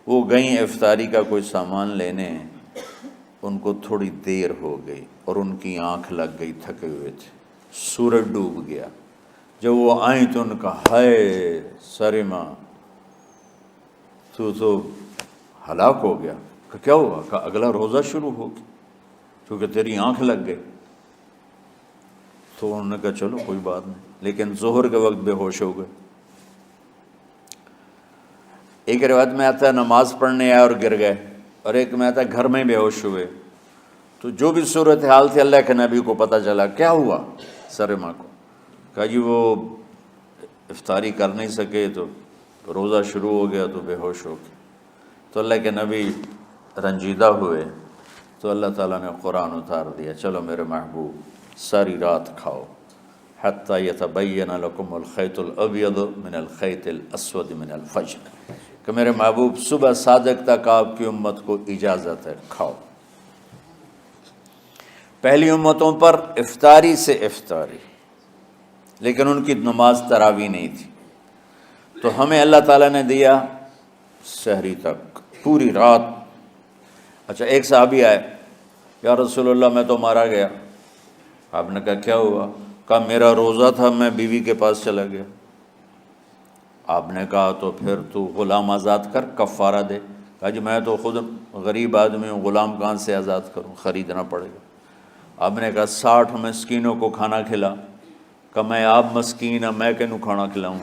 S1: وہ گئیں افطاری کا کوئی سامان لینے، ان کو تھوڑی دیر ہو گئی اور ان کی آنکھ لگ گئی، تھکے ہوئے تھے، سورج ڈوب گیا۔ جب وہ آئیں تو ان کا ہائے سرمہ تو ہلاک ہو گیا۔ کہ کیا ہوا؟ کہ اگلا روزہ شروع ہو گیا کیونکہ تیری آنکھ لگ گئی۔ تو انہوں نے کہا چلو کوئی بات نہیں، لیکن ظہر کے وقت بے ہوش ہو گئے۔ ایک روایت میں آتا ہے نماز پڑھنے آئے اور گر گئے، اور ایک میں آتا ہے گھر میں بے ہوش ہوئے۔ تو جو بھی صورتحال تھی اللہ کے نبی کو پتہ چلا۔ کیا ہوا سرمہ کو؟ کہا جی وہ افطاری کر نہیں سکے تو روزہ شروع ہو گیا تو بے ہوش ہو گئے۔ تو اللہ کے نبی رنجیدہ ہوئے، تو اللہ تعالیٰ نے قرآن اتار دیا، چلو میرے محبوب ساری رات کھاؤ، حتی یتبین لکم الخیط الابیض من الخیط الاسود من الفجر، کہ میرے محبوب صبح صادق تک آپ کی امت کو اجازت ہے، کھاؤ۔ پہلی امتوں پر افطاری سے افطاری، لیکن ان کی نماز تراویح نہیں تھی، تو ہمیں اللہ تعالیٰ نے دیا سحری تک، پوری رات۔ اچھا، ایک صحابی آئے، یا رسول اللہ میں تو مارا گیا۔ آپ نے کہا کیا ہوا؟ کہا میرا روزہ تھا، میں بیوی کے پاس چلا گیا۔ آپ نے کہا تو پھر تو غلام آزاد کر، کفارہ دے۔ کہا جی میں تو خود غریب آدمی ہوں، غلام کہاں سے آزاد کروں، خریدنا پڑے گا۔ آپ نے کہا 60 مسکینوں کو کھانا کھلا۔ کہ میں آپ مسکین ہیں، میں کینوں کھانا کھلاؤں؟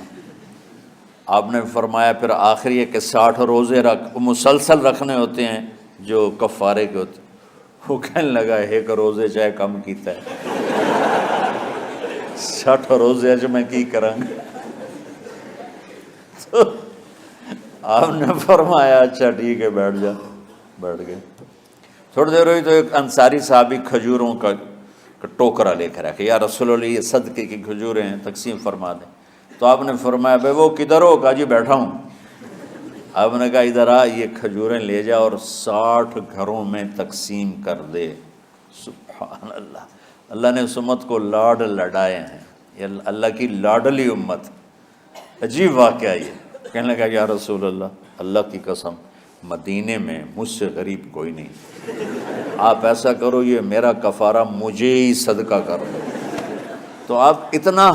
S1: آپ نے فرمایا پھر آخری ہے کہ 60 روزے رکھ، مسلسل رکھنے ہوتے ہیں جو کفارے کے ہوتے ہیں۔ وہ کہنے لگا ایک روزے چاہے کم کیتا ہے 60 روزے اج میں کی کروں گا؟ تو آپ نے فرمایا اچھا ٹھیک ہے بیٹھ جا۔ بیٹھ گئے۔ تھوڑی دیر ہوئی تو ایک انصاری صحابی کھجوروں کا ٹوکرا لے کر آیا کہ یا رسول اللہ یہ صدقے کی کھجوریں ہیں، تقسیم فرما دیں۔ تو آپ نے فرمایا بھائی وہ کدھر ہو؟ کہا جی بیٹھا ہوں۔ آپ نے کہا ادھر آ، یہ کھجوریں لے جا اور 60 گھروں میں تقسیم کر دے۔ سبحان اللہ، اللہ نے اس امت کو لاڈ لڈائے ہیں، یہ اللہ کی لاڈلی امت۔ عجیب واقعہ یہ۔ کہنے لگا یا رسول اللہ، اللہ کی قسم مدینے میں مجھ سے غریب کوئی نہیں، آپ ایسا کرو یہ میرا کفارہ مجھے ہی صدقہ کر دو۔ تو آپ اتنا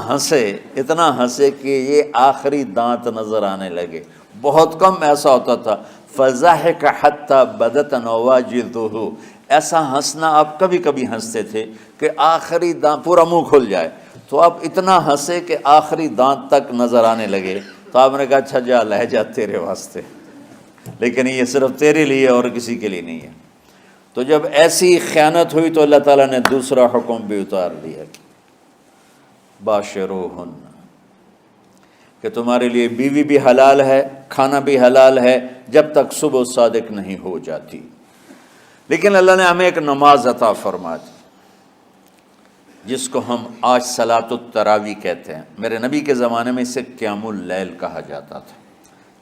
S1: ہنسے کہ یہ آخری دانت نظر آنے لگے۔ بہت کم ایسا ہوتا تھا فضحک حتی بدت نواجذہ، ایسا ہنسنا آپ کبھی کبھی ہنستے تھے کہ آخری دانت پورا منہ کھل جائے، تو آپ اتنا ہنسے کہ آخری دانت تک نظر آنے لگے۔ تو آپ نے کہا اچھا جا لے جا تیرے واسطے، لیکن یہ صرف تیرے لیے اور کسی کے لیے نہیں ہے۔ تو جب ایسی خیانت ہوئی تو اللہ تعالیٰ نے دوسرا حکم بھی اتار دیا، باشروہن، کہ تمہارے لیے بیوی بھی حلال ہے، کھانا بھی حلال ہے جب تک صبح صادق نہیں ہو جاتی۔ لیکن اللہ نے ہمیں ایک نماز عطا فرما دی جس کو ہم آج صلاۃ التراویح کہتے ہیں۔ میرے نبی کے زمانے میں اسے قیام اللیل کہا جاتا تھا۔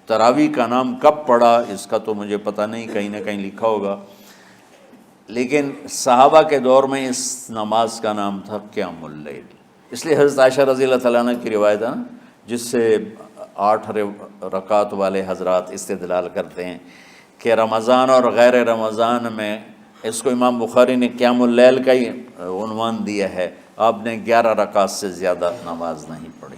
S1: تراویح کا نام کب پڑا اس کا تو مجھے پتہ نہیں، کہیں نہ کہیں لکھا ہوگا، لیکن صحابہ کے دور میں اس نماز کا نام تھا قیام اللیل۔ اس لیے حضرت عائشہ رضی اللہ تعالیٰ عنہ کی روایت ہے نا، جس سے 8 رکعت والے حضرات استدلال کرتے ہیں کہ رمضان اور غیر رمضان میں اس کو امام بخاری نے قیام اللیل کا ہی عنوان دیا ہے، آپ نے 11 رکعت سے زیادہ نماز نہیں پڑھی۔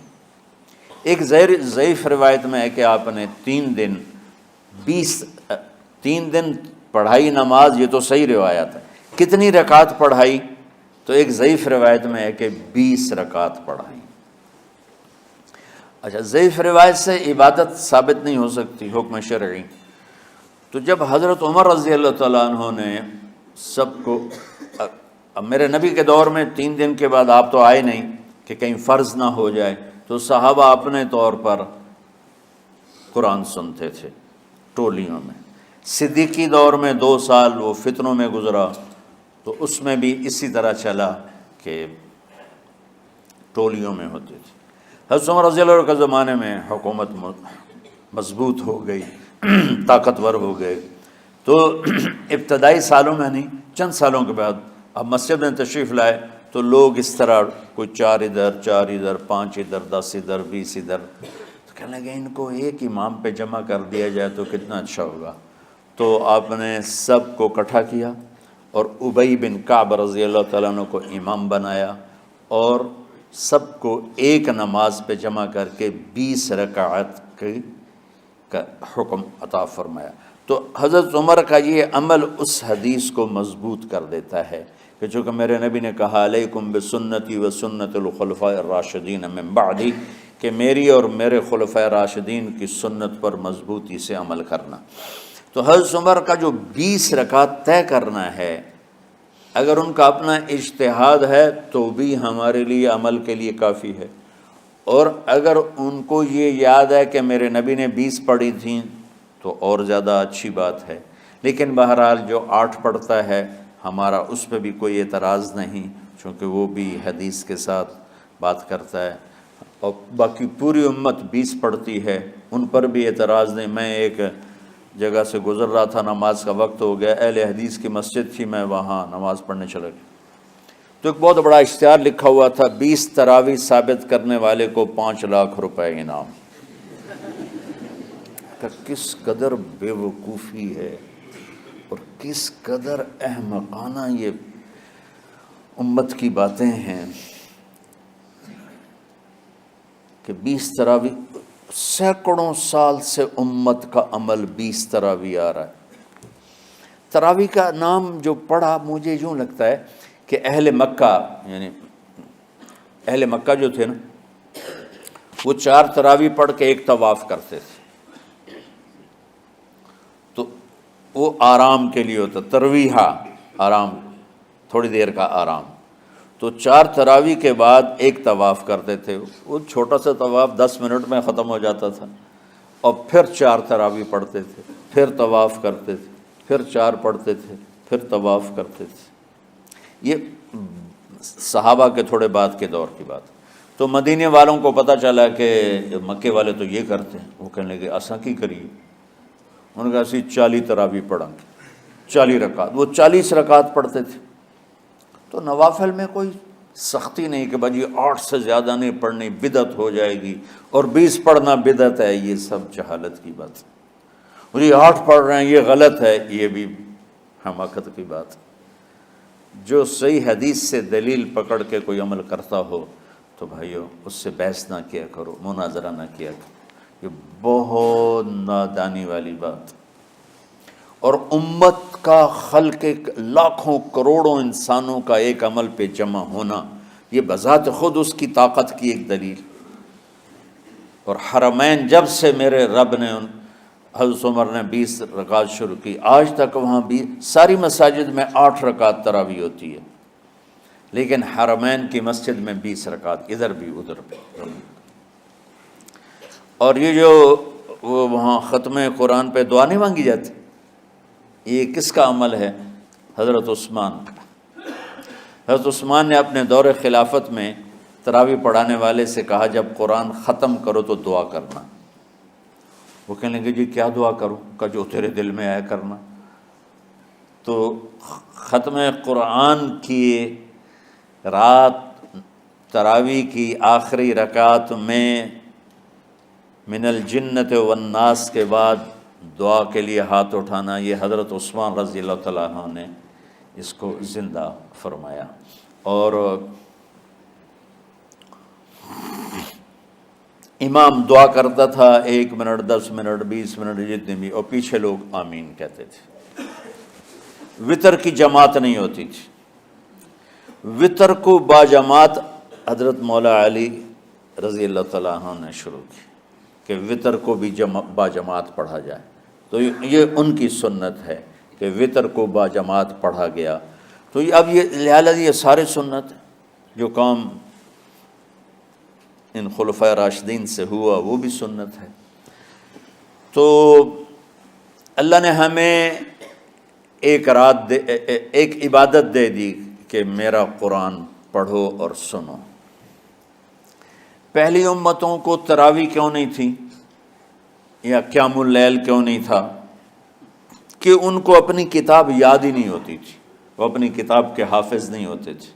S1: ایک ضعیف روایت میں ہے کہ آپ نے 3 دن پڑھائی نماز، یہ تو صحیح روایت ہے۔ کتنی رکعت پڑھائی؟ تو ایک ضعیف روایت میں ہے کہ 20 رکعت پڑھائی۔ اچھا، ضعیف روایت سے عبادت ثابت نہیں ہو سکتی، حکم شرعی۔ تو جب حضرت عمر رضی اللہ تعالیٰ عنہ نے سب کو، اب میرے نبی کے دور میں 3 دن کے بعد آپ تو آئے نہیں کہ کہیں فرض نہ ہو جائے، تو صحابہ اپنے طور پر قرآن سنتے تھے ٹولیوں میں۔ صدیقی دور میں 2 سال وہ فتنوں میں گزرا، تو اس میں بھی اسی طرح چلا کہ ٹولیوں میں ہوتے تھے۔ حضرت عمر رضی اللہ عنہ کے زمانے میں حکومت مضبوط ہو گئی، طاقتور ہو گئے، تو ابتدائی سالوں میں نہیں، چند سالوں کے بعد اب مسجد میں تشریف لائے تو لوگ اس طرح کوئی 4 ادھر 4 ادھر 5 ادھر 10 ادھر 20 ادھر، تو کہنے لگے ان کو ایک امام پہ جمع کر دیا جائے تو کتنا اچھا ہوگا۔ تو آپ نے سب کو اکٹھا کیا اور ابی بن کعب رضی اللہ تعالیٰ عنہ کو امام بنایا اور سب کو ایک نماز پہ جمع کر کے 20 رکعت کا حکم عطا فرمایا۔ تو حضرت عمر کا یہ عمل اس حدیث کو مضبوط کر دیتا ہے کہ چونکہ میرے نبی نے کہا علیکم بسنتی و سنت الخلفاء الراشدین من بعدی، کہ میری اور میرے خلفاء راشدین کی سنت پر مضبوطی سے عمل کرنا۔ تو حضرت عمر کا جو 20 رکعت طے کرنا ہے، اگر ان کا اپنا اجتہاد ہے تو بھی ہمارے لیے عمل کے لیے کافی ہے، اور اگر ان کو یہ یاد ہے کہ میرے نبی نے 20 پڑھی تھیں تو اور زیادہ اچھی بات ہے۔ لیکن بہرحال جو 8 پڑھتا ہے ہمارا اس پہ بھی کوئی اعتراض نہیں، چونکہ وہ بھی حدیث کے ساتھ بات کرتا ہے، اور باقی پوری امت 20 پڑھتی ہے ان پر بھی اعتراض نہیں۔ میں ایک جگہ سے گزر رہا تھا، نماز کا وقت ہو گیا، اہل حدیث کی مسجد تھی، میں وہاں نماز پڑھنے چلا گیا تو ایک بہت بڑا اشتہار لکھا ہوا تھا، 20 تراویح ثابت کرنے والے کو 5 لاکھ روپے انعام۔ کہ کس قدر بے وقوفی ہے اور کس قدر احمقانہ یہ امت کی باتیں ہیں کہ 20 تراویح سینکڑوں سال سے امت کا عمل 20 تراویح آ رہا ہے۔ تراویح کا نام جو پڑھا مجھے یوں لگتا ہے کہ اہل مکہ، یعنی اہل مکہ جو تھے نا، وہ 4 تراویح پڑھ کے ایک طواف کرتے تھے، تو وہ آرام کے لیے ہوتا، ترویحہ آرام، تھوڑی دیر کا آرام۔ تو 4 تراویح کے بعد ایک طواف کرتے تھے، وہ چھوٹا سا طواف 10 منٹ میں ختم ہو جاتا تھا، اور پھر 4 تراویح پڑھتے تھے، پھر طواف کرتے تھے، پھر 4 پڑھتے تھے، پھر طواف کرتے تھے۔ یہ صحابہ کے تھوڑے بعد کے دور کی بات۔ تو مدینے والوں کو پتہ چلا کہ مکے والے تو یہ کرتے ہیں، وہ کہنے لگے اساں کی کریے؟ انہوں نے کہا اسی 40 تراویح پڑھیں گے، 40 رکعت۔ وہ 40 رکعت پڑھتے تھے۔ تو نوافل میں کوئی سختی نہیں کہ بھائی 8 سے زیادہ نہیں پڑھنی، بدعت ہو جائے گی، اور 20 پڑھنا بدعت ہے، یہ سب جہالت کی بات ہے۔ اور یہ 8 پڑھ رہے ہیں یہ غلط ہے، یہ بھی حماقت کی بات ہے۔ جو صحیح حدیث سے دلیل پکڑ کے کوئی عمل کرتا ہو تو بھائیو اس سے بحث نہ کیا کرو، مناظرہ نہ کیا کرو، یہ بہت نادانی والی بات۔ اور امت کا خلق لاکھوں کروڑوں انسانوں کا ایک عمل پہ جمع ہونا، یہ بذات خود اس کی طاقت کی ایک دلیل۔ اور حرمین جب سے میرے رب نے حضرت عمر نے 20 رکعت شروع کی، آج تک وہاں بھی ساری مساجد میں 8 رکعت تراویح ہوتی ہے، لیکن حرمین کی مسجد میں 20 رکعت، ادھر بھی ادھر بھی۔ اور یہ جو وہ وہاں ختم قرآن پہ دعا نہیں مانگی جاتی، یہ کس کا عمل ہے؟ حضرت عثمان کا۔ حضرت عثمان نے اپنے دور خلافت میں تراویح پڑھانے والے سے کہا جب قرآن ختم کرو تو دعا کرنا۔ وہ کہنے لگے جی کیا دعا کروں؟ کہ جو تیرے دل میں آیا کرنا۔ تو ختم قرآن کی رات تراویح کی آخری رکعت میں من الجنت والناس کے بعد دعا کے لیے ہاتھ اٹھانا، یہ حضرت عثمان رضی اللہ تعالیٰ عنہ نے اس کو زندہ فرمایا۔ اور امام دعا کرتا تھا 1 منٹ 10 منٹ 20 منٹ جتنے بھی، اور پیچھے لوگ آمین کہتے تھے۔ وطر کی جماعت نہیں ہوتی تھی، وطر کو باجماعت حضرت مولا علی رضی اللہ تعالیٰ عنہ نے شروع کی کہ وطر کو بھی باجماعت پڑھا جائے۔ تو یہ ان کی سنت ہے کہ وطر کو باجماعت پڑھا گیا۔ تو اب یہ لہٰذا یہ سارے سنت جو کام ان خلفۂ راشدین سے ہوا وہ بھی سنت ہے۔ تو اللہ نے ہمیں ایک عبادت دے دی کہ میرا قرآن پڑھو اور سنو۔ پہلی امتوں کو تراویح کیوں نہیں تھی یا قیام اللیل کیوں نہیں تھا؟ کہ ان کو اپنی کتاب یاد ہی نہیں ہوتی تھی، وہ اپنی کتاب کے حافظ نہیں ہوتے تھے،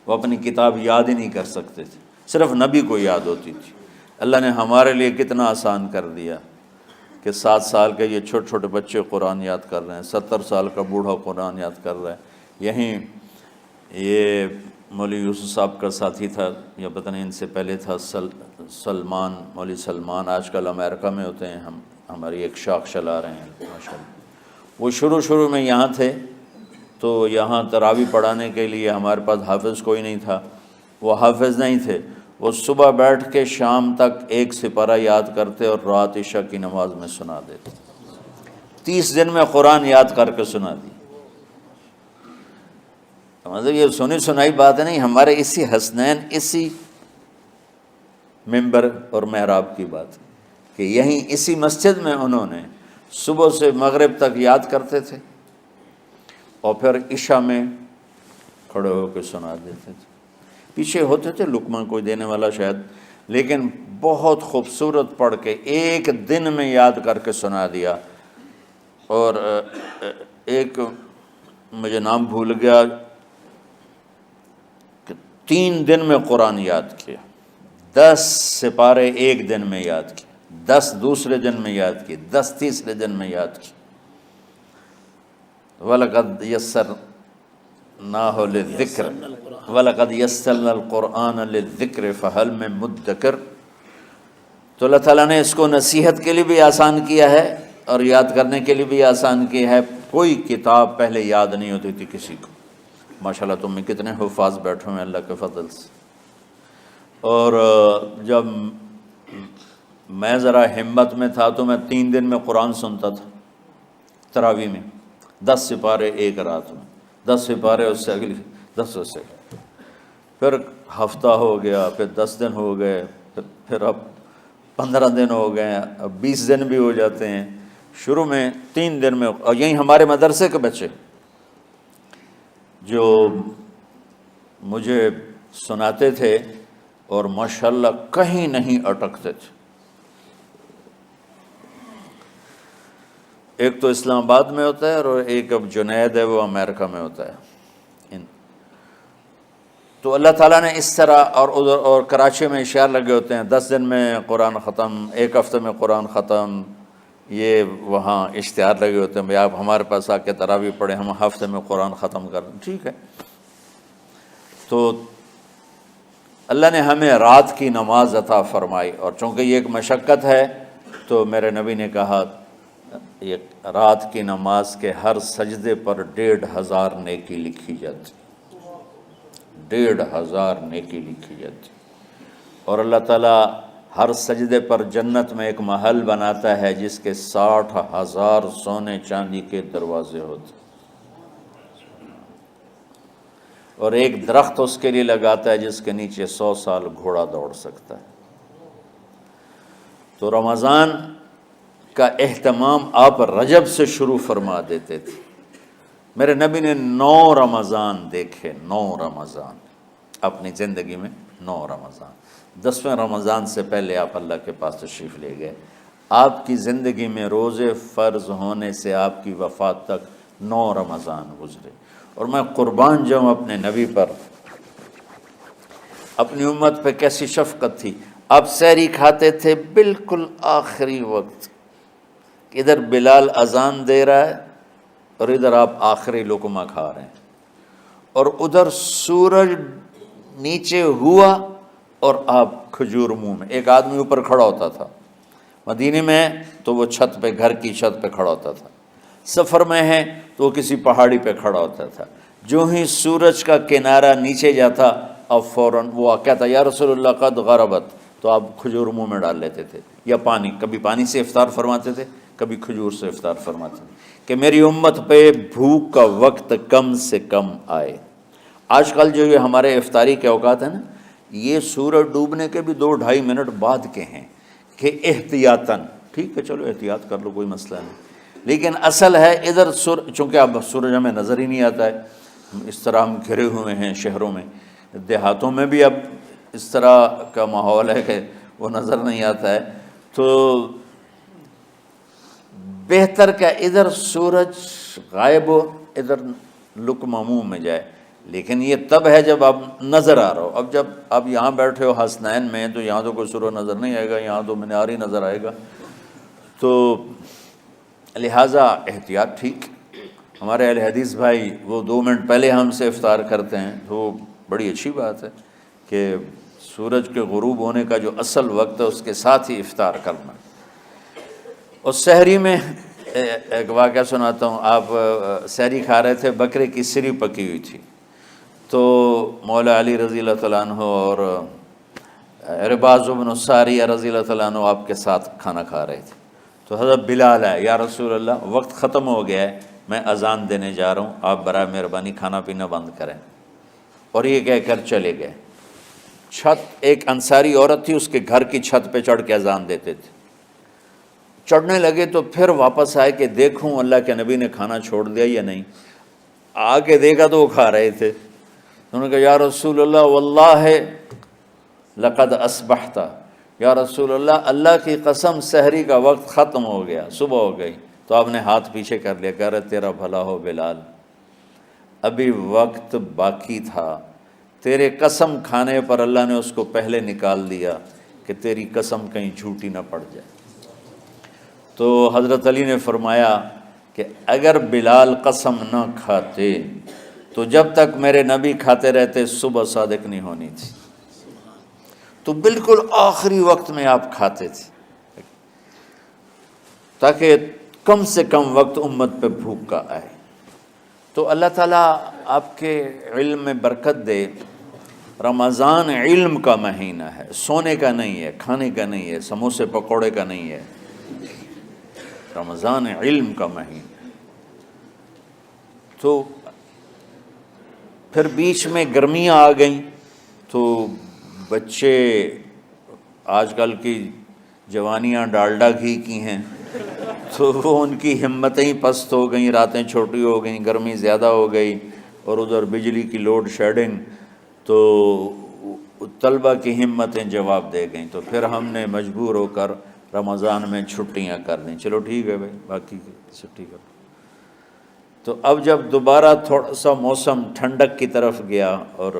S1: وہ اپنی کتاب یاد ہی نہیں کر سکتے تھے، صرف نبی کو یاد ہوتی تھی۔ اللہ نے ہمارے لیے کتنا آسان کر دیا کہ 7 سال کے یہ چھوٹے چھوٹے بچے قرآن یاد کر رہے ہیں، 70 سال کا بوڑھا قرآن یاد کر رہا ہے۔ یہیں یہ مولوی یوسف صاحب کا ساتھی تھا، یا پتہ نہیں ان سے پہلے تھا، سلمان، مولوی سلمان، آج کل امریکہ میں ہوتے ہیں، ہماری ایک شاخ چلا رہے ہیں ماشاءاللہ۔ وہ شروع میں یہاں تھے، تو یہاں تراویح پڑھانے کے لیے ہمارے پاس حافظ کوئی نہیں تھا، وہ حافظ نہیں تھے، وہ صبح بیٹھ کے شام تک ایک سپارہ یاد کرتے اور رات عشاء کی نماز میں سنا دیتے۔ 30 دن میں قرآن یاد کر کے سنا دی۔ مطلب یہ سنی سنائی بات نہیں، ہمارے اسی حسنین، اسی ممبر اور محراب کی بات کہ یہیں اسی مسجد میں انہوں نے صبح سے مغرب تک یاد کرتے تھے اور پھر عشاء میں کھڑے ہو کے سنا دیتے تھے۔ پیچھے ہوتے تھے لقمہ کوئی دینے والا شاید، لیکن بہت خوبصورت پڑھ کے ایک دن میں یاد کر کے سنا دیا۔ اور ایک مجھے نام بھول گیا کہ 3 دن میں قرآن یاد کیا، 10 سپارے ایک دن میں یاد کیے، 10 دوسرے دن میں یاد کیے، 10 تیسرے دن میں یاد کیے۔ وَلَقَدْ يَسَّرْنَاهُ لِلذِّكْرِ وَلَقَدْ يَسَّرْنَا الْقُرْآنَ لِلذِّكْرِ فَهَلْ مِن مُدَّكِرٍ۔ تو اللہ تعالیٰ نے اس کو نصیحت کے لیے بھی آسان کیا ہے اور یاد کرنے کے لیے بھی آسان کیا ہے۔ کوئی کتاب پہلے یاد نہیں ہوتی تھی کسی کو، ماشاءاللہ تم میں کتنے حفاظ بیٹھے ہیں اللہ کے فضل سے۔ اور جب میں ذرا ہمت میں تھا تو میں 3 دن میں قرآن سنتا تھا تراویح میں، 10 سپارے ایک رات میں، 10 سپارے اس سے اگلی 10 اس سے، پھر ہفتہ ہو گیا، پھر 10 دن ہو گئے، پھر اب 15 دن ہو گئے، اب 20 دن بھی ہو جاتے ہیں۔ شروع میں 3 دن میں، اور یہی ہمارے مدرسے کے بچے جو مجھے سناتے تھے اور ماشاءاللہ کہیں نہیں اٹکتے تھے۔ ایک تو اسلام آباد میں ہوتا ہے اور ایک اب جنید ہے وہ امریکہ میں ہوتا ہے۔ تو اللہ تعالیٰ نے اس طرح، اور ادھر اور کراچی میں اشعار لگے ہوتے ہیں، 10 دن میں قرآن ختم، 1 ہفتے میں قرآن ختم، یہ وہاں اشتہار لگے ہوتے ہیں، بھئی آپ ہمارے پاس آ کے تراویح پڑھیں، ہم ہفتے میں قرآن ختم کر دیں، ٹھیک ہے۔ تو اللہ نے ہمیں رات کی نماز عطا فرمائی، اور چونکہ یہ ایک مشقت ہے تو میرے نبی نے کہا یہ رات کی نماز کے ہر سجدے پر 1500 نیکی لکھی جاتی، 1500 نیکی لکھی جاتی، اور اللہ تعالیٰ ہر سجدے پر جنت میں ایک محل بناتا ہے جس کے 60,000 سونے چاندی کے دروازے ہوتے، اور ایک درخت اس کے لیے لگاتا ہے جس کے نیچے 100 سال گھوڑا دوڑ سکتا ہے۔ تو رمضان کا اہتمام آپ رجب سے شروع فرما دیتے تھے۔ میرے نبی نے 9 رمضان دیکھے، 9 رمضان اپنی زندگی میں، 9 رمضان۔ 10ویں رمضان سے پہلے آپ اللہ کے پاس تشریف لے گئے۔ آپ کی زندگی میں روزے فرض ہونے سے آپ کی وفات تک 9 رمضان گزرے، اور میں قربان جاؤں اپنے نبی پر، اپنی امت پہ کیسی شفقت تھی۔ آپ سحری کھاتے تھے بالکل آخری وقت، ادھر بلال اذان دے رہا ہے اور ادھر آپ آخری لقمہ کھا رہے ہیں، اور ادھر سورج نیچے ہوا اور آپ کھجور منہ میں۔ ایک آدمی اوپر کھڑا ہوتا تھا مدینے میں تو وہ چھت پہ، گھر کی چھت پہ کھڑا ہوتا تھا، سفر میں ہے تو وہ کسی پہاڑی پہ کھڑا ہوتا تھا، جو ہی سورج کا کنارہ نیچے جاتا اب فوراً وہ کہتا یا رسول اللہ قد غربت، تو آپ کھجور منہ میں ڈال لیتے تھے، یا پانی، کبھی پانی سے افطار فرماتے تھے، کبھی کھجور سے افطار فرماتے تھے، کہ میری امت پہ بھوک کا وقت کم سے کم آئے۔ آج کل جو یہ ہمارے افطاری کے اوقات ہیں نا، یہ سورج ڈوبنے کے بھی 2-2.5 منٹ بعد کے ہیں، کہ احتیاطاً، ٹھیک ہے چلو احتیاط کر لو کوئی مسئلہ نہیں، لیکن اصل ہے ادھر چونکہ اب سورج ہمیں نظر ہی نہیں آتا ہے، اس طرح ہم گھرے ہوئے ہیں شہروں میں، دیہاتوں میں بھی اب اس طرح کا ماحول ہے کہ وہ نظر نہیں آتا ہے، تو بہتر کہ ادھر سورج غائب ہو، ادھر لقمہ منہ میں جائے، لیکن یہ تب ہے جب آپ نظر آ رہا ہو۔ اب جب آپ یہاں بیٹھے ہو حسنین میں تو یہاں تو کوئی سورج نظر نہیں آئے گا، یہاں تو مینار ہی نظر آئے گا، تو لہٰذا احتیاط ٹھیک۔ ہمارے اہل حدیث بھائی وہ 2 منٹ پہلے ہم سے افطار کرتے ہیں، تو بڑی اچھی بات ہے کہ سورج کے غروب ہونے کا جو اصل وقت ہے اس کے ساتھ ہی افطار کرنا۔ اور سحری میں ایک واقعہ سناتا ہوں، آپ سحری کھا رہے تھے، بکرے کی سری پکی ہوئی تھی، تو مولا علی رضی اللہ تعالیٰ عنہ اور عرباض بن ساریہ رضی اللہ تعالیٰ عنہ آپ کے ساتھ کھانا کھا رہے تھے، تو حضرت بلال ہے، یا رسول اللہ وقت ختم ہو گیا ہے، میں اذان دینے جا رہا ہوں، آپ برائے مہربانی کھانا پینا بند کریں، اور یہ کہہ کر چلے گئے۔ چھت، ایک انصاری عورت تھی، اس کے گھر کی چھت پہ چڑھ کے اذان دیتے تھے، چڑھنے لگے تو پھر واپس آئے کہ دیکھوں اللہ کے نبی نے کھانا چھوڑ دیا یا نہیں، آ کے دیکھا تو وہ کھا رہے تھے، انہوں نے کہا یا رسول اللہ واللہ لقد اصبحت، یا رسول اللہ اللہ کی قسم سحری کا وقت ختم ہو گیا، صبح ہو گئی، تو آپ نے ہاتھ پیچھے کر لیا، کہہ رہے تیرا بھلا ہو بلال، ابھی وقت باقی تھا، تیرے قسم کھانے پر اللہ نے اس کو پہلے نکال دیا کہ تیری قسم کہیں جھوٹی نہ پڑ جائے۔ تو حضرت علی نے فرمایا کہ اگر بلال قسم نہ کھاتے تو جب تک میرے نبی کھاتے رہتے صبح صادق نہیں ہونی تھی۔ تو بالکل آخری وقت میں آپ کھاتے تھے تاکہ کم سے کم وقت امت پہ بھوک کا آئے۔ تو اللہ تعالیٰ آپ کے علم میں برکت دے۔ رمضان علم کا مہینہ ہے، سونے کا نہیں ہے، کھانے کا نہیں ہے، سموسے پکوڑے کا نہیں ہے، رمضان علم کا مہینہ ہے۔ تو پھر بیچ میں گرمیاں آ گئیں تو بچے، آج کل کی جوانیاں ڈالڈا گھی کی ہیں، تو وہ ان کی ہمتیں پست ہو گئیں، راتیں چھوٹی ہو گئیں، گرمی زیادہ ہو گئی، اور ادھر بجلی کی لوڈ شیڈنگ، تو طلبہ کی ہمتیں جواب دے گئیں۔ تو پھر ہم نے مجبور ہو کر رمضان میں چھٹیاں کر دیں، چلو ٹھیک ہے بھائی، باقی کی چھٹی کر۔ تو اب جب دوبارہ تھوڑا سا موسم ٹھنڈک کی طرف گیا اور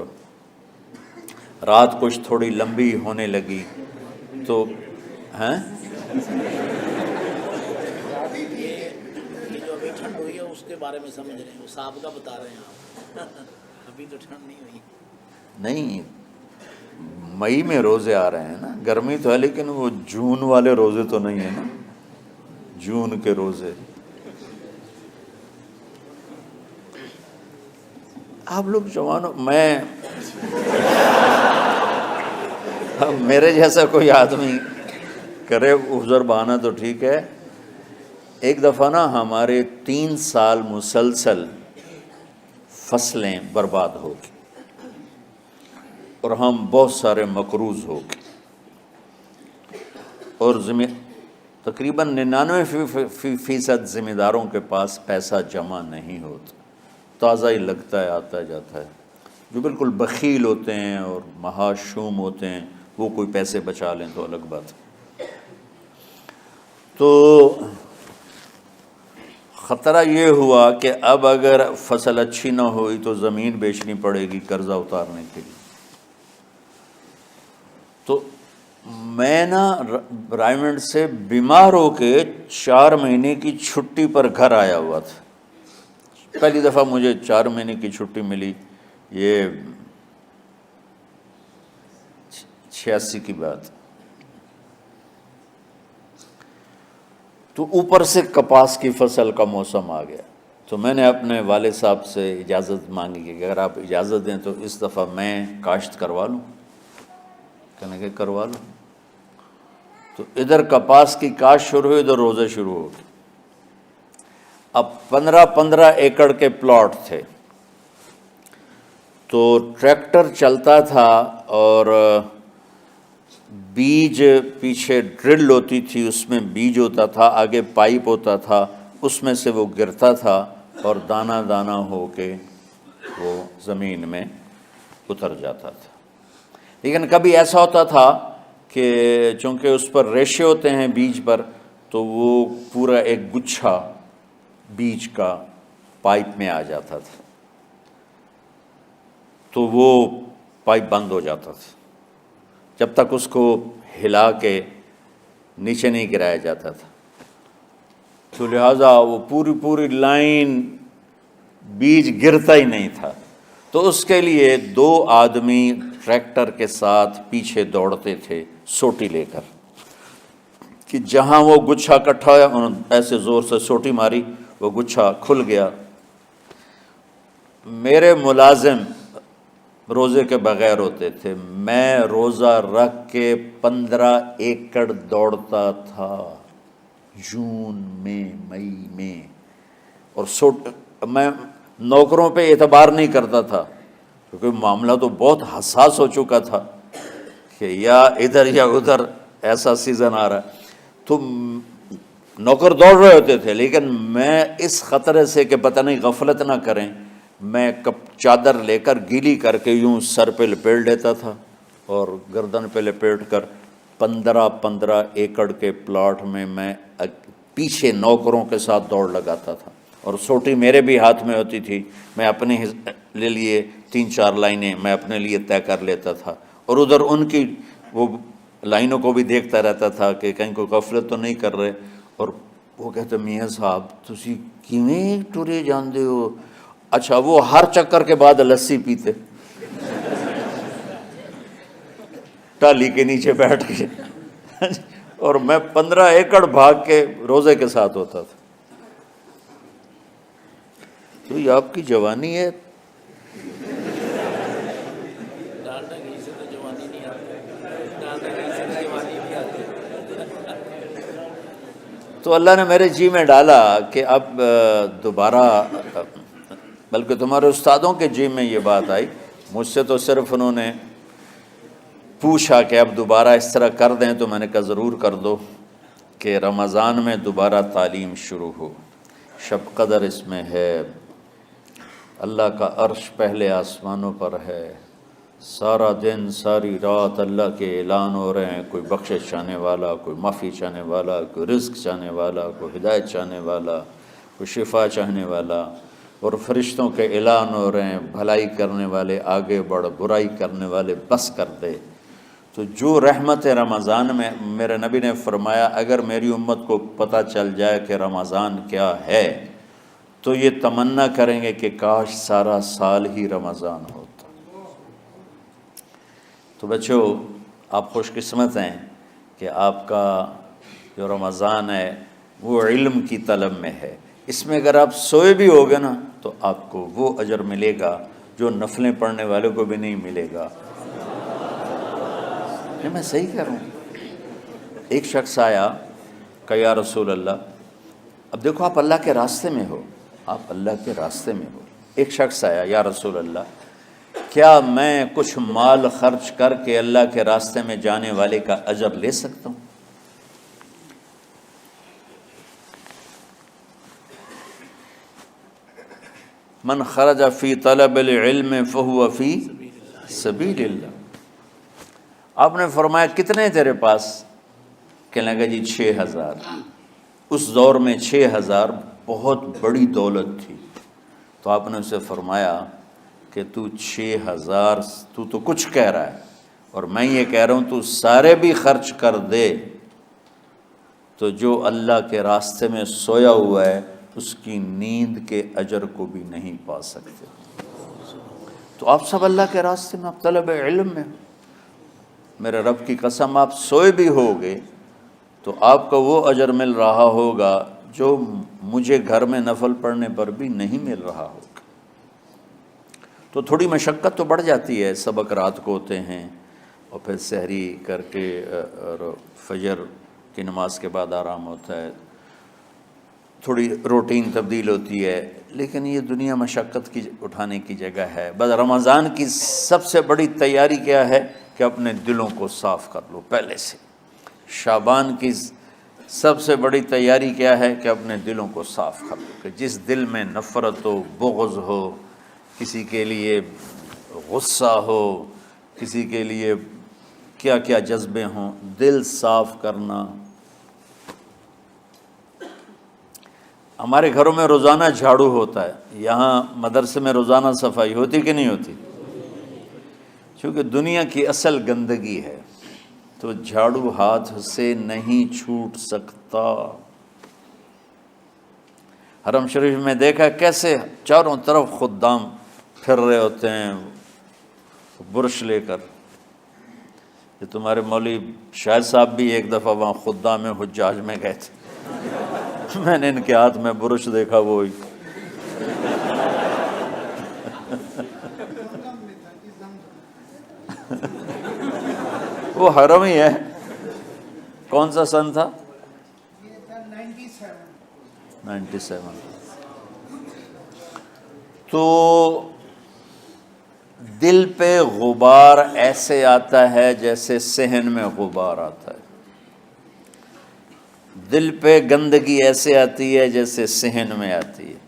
S1: رات کچھ تھوڑی لمبی ہونے لگی تو ہیں
S2: یہ جو ابھی ٹھنڈ ہوئی ہے اس کے بارے میں سمجھ رہے ہیں، وہ صاحب کا بتا رہے ہیں آپ ابھی تو ٹھنڈ نہیں ہوئی۔
S1: نہیں، مئی میں روزے آ رہے ہیں نا، گرمی تو ہے لیکن وہ جون والے روزے تو نہیں ہیں نا، جون کے روزے۔ آپ لوگ جوانوں، میں میرے جیسا کوئی آدمی کرے عذر بہانہ تو ٹھیک ہے۔ ایک دفعہ نا ہمارے 3 سال مسلسل فصلیں برباد ہو گئی اور ہم بہت سارے مقروض ہو گئے، اور تقریباً 99% ذمہ داروں کے پاس پیسہ جمع نہیں ہوتا، تازہ ہی لگتا ہے، آتا جاتا ہے۔ جو بالکل بخیل ہوتے ہیں اور مہاشوم ہوتے ہیں وہ کوئی پیسے بچا لیں تو الگ بات ہے۔ تو خطرہ یہ ہوا کہ اب اگر فصل اچھی نہ ہوئی تو زمین بیچنی پڑے گی قرضہ اتارنے کے لیے۔ تو میں نا رائمنڈ سے بیمار ہو کے 4 مہینے کی چھٹی پر گھر آیا ہوا تھا۔ پہلی دفعہ مجھے 4 مہینے کی چھٹی ملی، یہ 86 کی بات۔ تو اوپر سے کپاس کی فصل کا موسم آ گیا، تو میں نے اپنے والد صاحب سے اجازت مانگی کہ اگر آپ اجازت دیں تو اس دفعہ میں کاشت کروا لوں۔ کہنے کہ کروا لوں۔ تو ادھر کپاس کی کاشت شروع ہوئی، ادھر روزے شروع ہو گئے۔ اب 15 ایکڑ کے پلاٹ تھے، تو ٹریکٹر چلتا تھا اور بیج پیچھے ڈرل ہوتی تھی، اس میں بیج ہوتا تھا، آگے پائپ ہوتا تھا، اس میں سے وہ گرتا تھا اور دانہ دانہ ہو کے وہ زمین میں اتر جاتا تھا۔ لیکن کبھی ایسا ہوتا تھا کہ چونکہ اس پر ریشے ہوتے ہیں بیج پر، تو وہ پورا ایک گچھا بیج کا پائپ میں آ جاتا تھا، تو وہ پائپ بند ہو جاتا تھا جب تک اس کو ہلا کے نیچے نہیں گرایا جاتا تھا۔ تو لہٰذا وہ پوری لائن بیج گرتا ہی نہیں تھا۔ تو اس کے لیے 2 آدمی ٹریکٹر کے ساتھ پیچھے دوڑتے تھے سوٹی لے کر، کہ جہاں وہ گچھا اکٹھا ہوا انہوں نے ایسے زور سے سوٹی ماری، وہ گچھا کھل گیا۔ میرے ملازم روزے کے بغیر ہوتے تھے، میں روزہ رکھ کے 15 ایکڑ دوڑتا تھا جون میں، مئی میں، اور میں نوکروں پہ اعتبار نہیں کرتا تھا کیونکہ معاملہ تو بہت حساس ہو چکا تھا کہ یا ادھر یا ادھر ایسا سیزن آ رہا ہے۔ تو نوکر دوڑ رہے ہوتے تھے، لیکن میں اس خطرے سے کہ پتہ نہیں غفلت نہ کریں، میں چادر لے کر گیلی کر کے یوں سر پہ لپیٹ لیتا تھا اور گردن پہ لپیٹ کر 15 ایکڑ کے پلاٹ میں پیچھے نوکروں کے ساتھ دوڑ لگاتا تھا، اور سوٹی میرے بھی ہاتھ میں ہوتی تھی، میں اپنے لے لیے 3-4 لائنیں میں اپنے لیے طے کر لیتا تھا، اور ادھر ان کی وہ لائنوں کو بھی دیکھتا رہتا تھا کہ کہیں کوئی غفلت تو نہیں کر رہے۔ اور وہ کہتے میاں صاحب تسی کیویں ٹرے جاندے ہو؟ اچھا، وہ ہر چکر کے بعد لسی پیتے، ٹالی کے نیچے بیٹھ کے اور میں 15 ایکڑ بھاگ کے روزے کے ساتھ ہوتا تھا. تو یہ آپ کی جوانی ہے.
S2: ڈالٹا گھی سے تو جوانی نہیں آتی، ڈالٹا گھی سے تو جوانی نہیں آتی.
S1: تو اللہ نے میرے جی میں ڈالا کہ اب دوبارہ، بلکہ تمہارے استادوں کے جی میں یہ بات آئی، مجھ سے تو صرف انہوں نے پوچھا کہ اب دوبارہ اس طرح کر دیں، تو میں نے کہا ضرور کر دو کہ رمضان میں دوبارہ تعلیم شروع ہو. شب قدر اس میں ہے، اللہ کا عرش پہلے آسمانوں پر ہے، سارا دن ساری رات اللہ کے اعلان ہو رہے ہیں، کوئی بخشش چاہنے والا، کوئی معافی چاہنے والا، کوئی رزق چاہنے والا، کوئی ہدایت چاہنے والا، کوئی شفا چاہنے والا، اور فرشتوں کے اعلان ہو رہے ہیں، بھلائی کرنے والے آگے بڑھ، برائی کرنے والے بس کر دے. تو جو رحمت رمضان میں، میرے نبی نے فرمایا اگر میری امت کو پتہ چل جائے کہ رمضان کیا ہے تو یہ تمنا کریں گے کہ کاش سارا سال ہی رمضان ہوتا. تو بچوں، آپ خوش قسمت ہیں کہ آپ کا جو رمضان ہے وہ علم کی طلب میں ہے. اس میں اگر آپ سوئے بھی ہوگے نا تو آپ کو وہ اجر ملے گا جو نفلیں پڑھنے والوں کو بھی نہیں ملے گا. میں صحیح کہہ رہا ہوں. ایک شخص آیا کہ یا رسول اللہ، اب دیکھو آپ اللہ کے راستے میں ہو، آپ اللہ کے راستے میں ہو. ایک شخص آیا، یا رسول اللہ کیا میں کچھ مال خرچ کر کے اللہ کے راستے میں جانے والے کا اجر لے سکتا ہوں؟ من خرج فی طلب العلم فہو فی سبیل اللہ. آپ نے فرمایا کتنے تیرے پاس؟ کہنے لگا جی 6000. اس دور میں 6000 بہت بڑی دولت تھی. تو آپ نے اسے فرمایا کہ تو 6000 تو کچھ کہہ رہا ہے اور میں یہ کہہ رہا ہوں تو سارے بھی خرچ کر دے تو جو اللہ کے راستے میں سویا ہوا ہے اس کی نیند کے اجر کو بھی نہیں پا سکتے. تو آپ سب اللہ کے راستے میں، آپ طلب علم میں، میرے رب کی قسم آپ سوئے بھی ہوگے تو آپ کو وہ اجر مل رہا ہوگا جو مجھے گھر میں نفل پڑھنے پر بھی نہیں مل رہا ہوگا. تو تھوڑی مشقت تو بڑھ جاتی ہے. سبق رات کو ہوتے ہیں اور پھر سحری کر کے اور فجر کی نماز کے بعد آرام ہوتا ہے، تھوڑی روٹین تبدیل ہوتی ہے، لیکن یہ دنیا مشقت کی اٹھانے کی جگہ ہے. بس رمضان کی سب سے بڑی تیاری کیا ہے کہ اپنے دلوں کو صاف کر لو پہلے سے. شعبان کی سب سے بڑی تیاری کیا ہے کہ اپنے دلوں کو صاف کر لو، کہ جس دل میں نفرت ہو، بغض ہو، کسی کے لیے غصہ ہو، کسی کے لیے کیا کیا جذبے ہوں، دل صاف کرنا. ہمارے گھروں میں روزانہ جھاڑو ہوتا ہے، یہاں مدرسے میں روزانہ صفائی ہوتی کہ نہیں ہوتی؟ چونکہ دنیا کی اصل گندگی ہے تو جھاڑو ہاتھ سے نہیں چھوٹ سکتا. حرم شریف میں دیکھا کیسے چاروں طرف خدام پھر رہے ہوتے ہیں برش لے کر. یہ تمہارے مولوی شاہد صاحب بھی ایک دفعہ وہاں خدام حجاج میں گئے تھے، میں نے ان کے ہاتھ میں برش دیکھا وہی. وہ حرم ہی ہے. کون سا سن تھا؟ 97. تو دل پہ غبار ایسے آتا ہے جیسے صحن میں غبار آتا ہے. دل پہ گندگی ایسے آتی ہے جیسے صحن میں آتی ہے.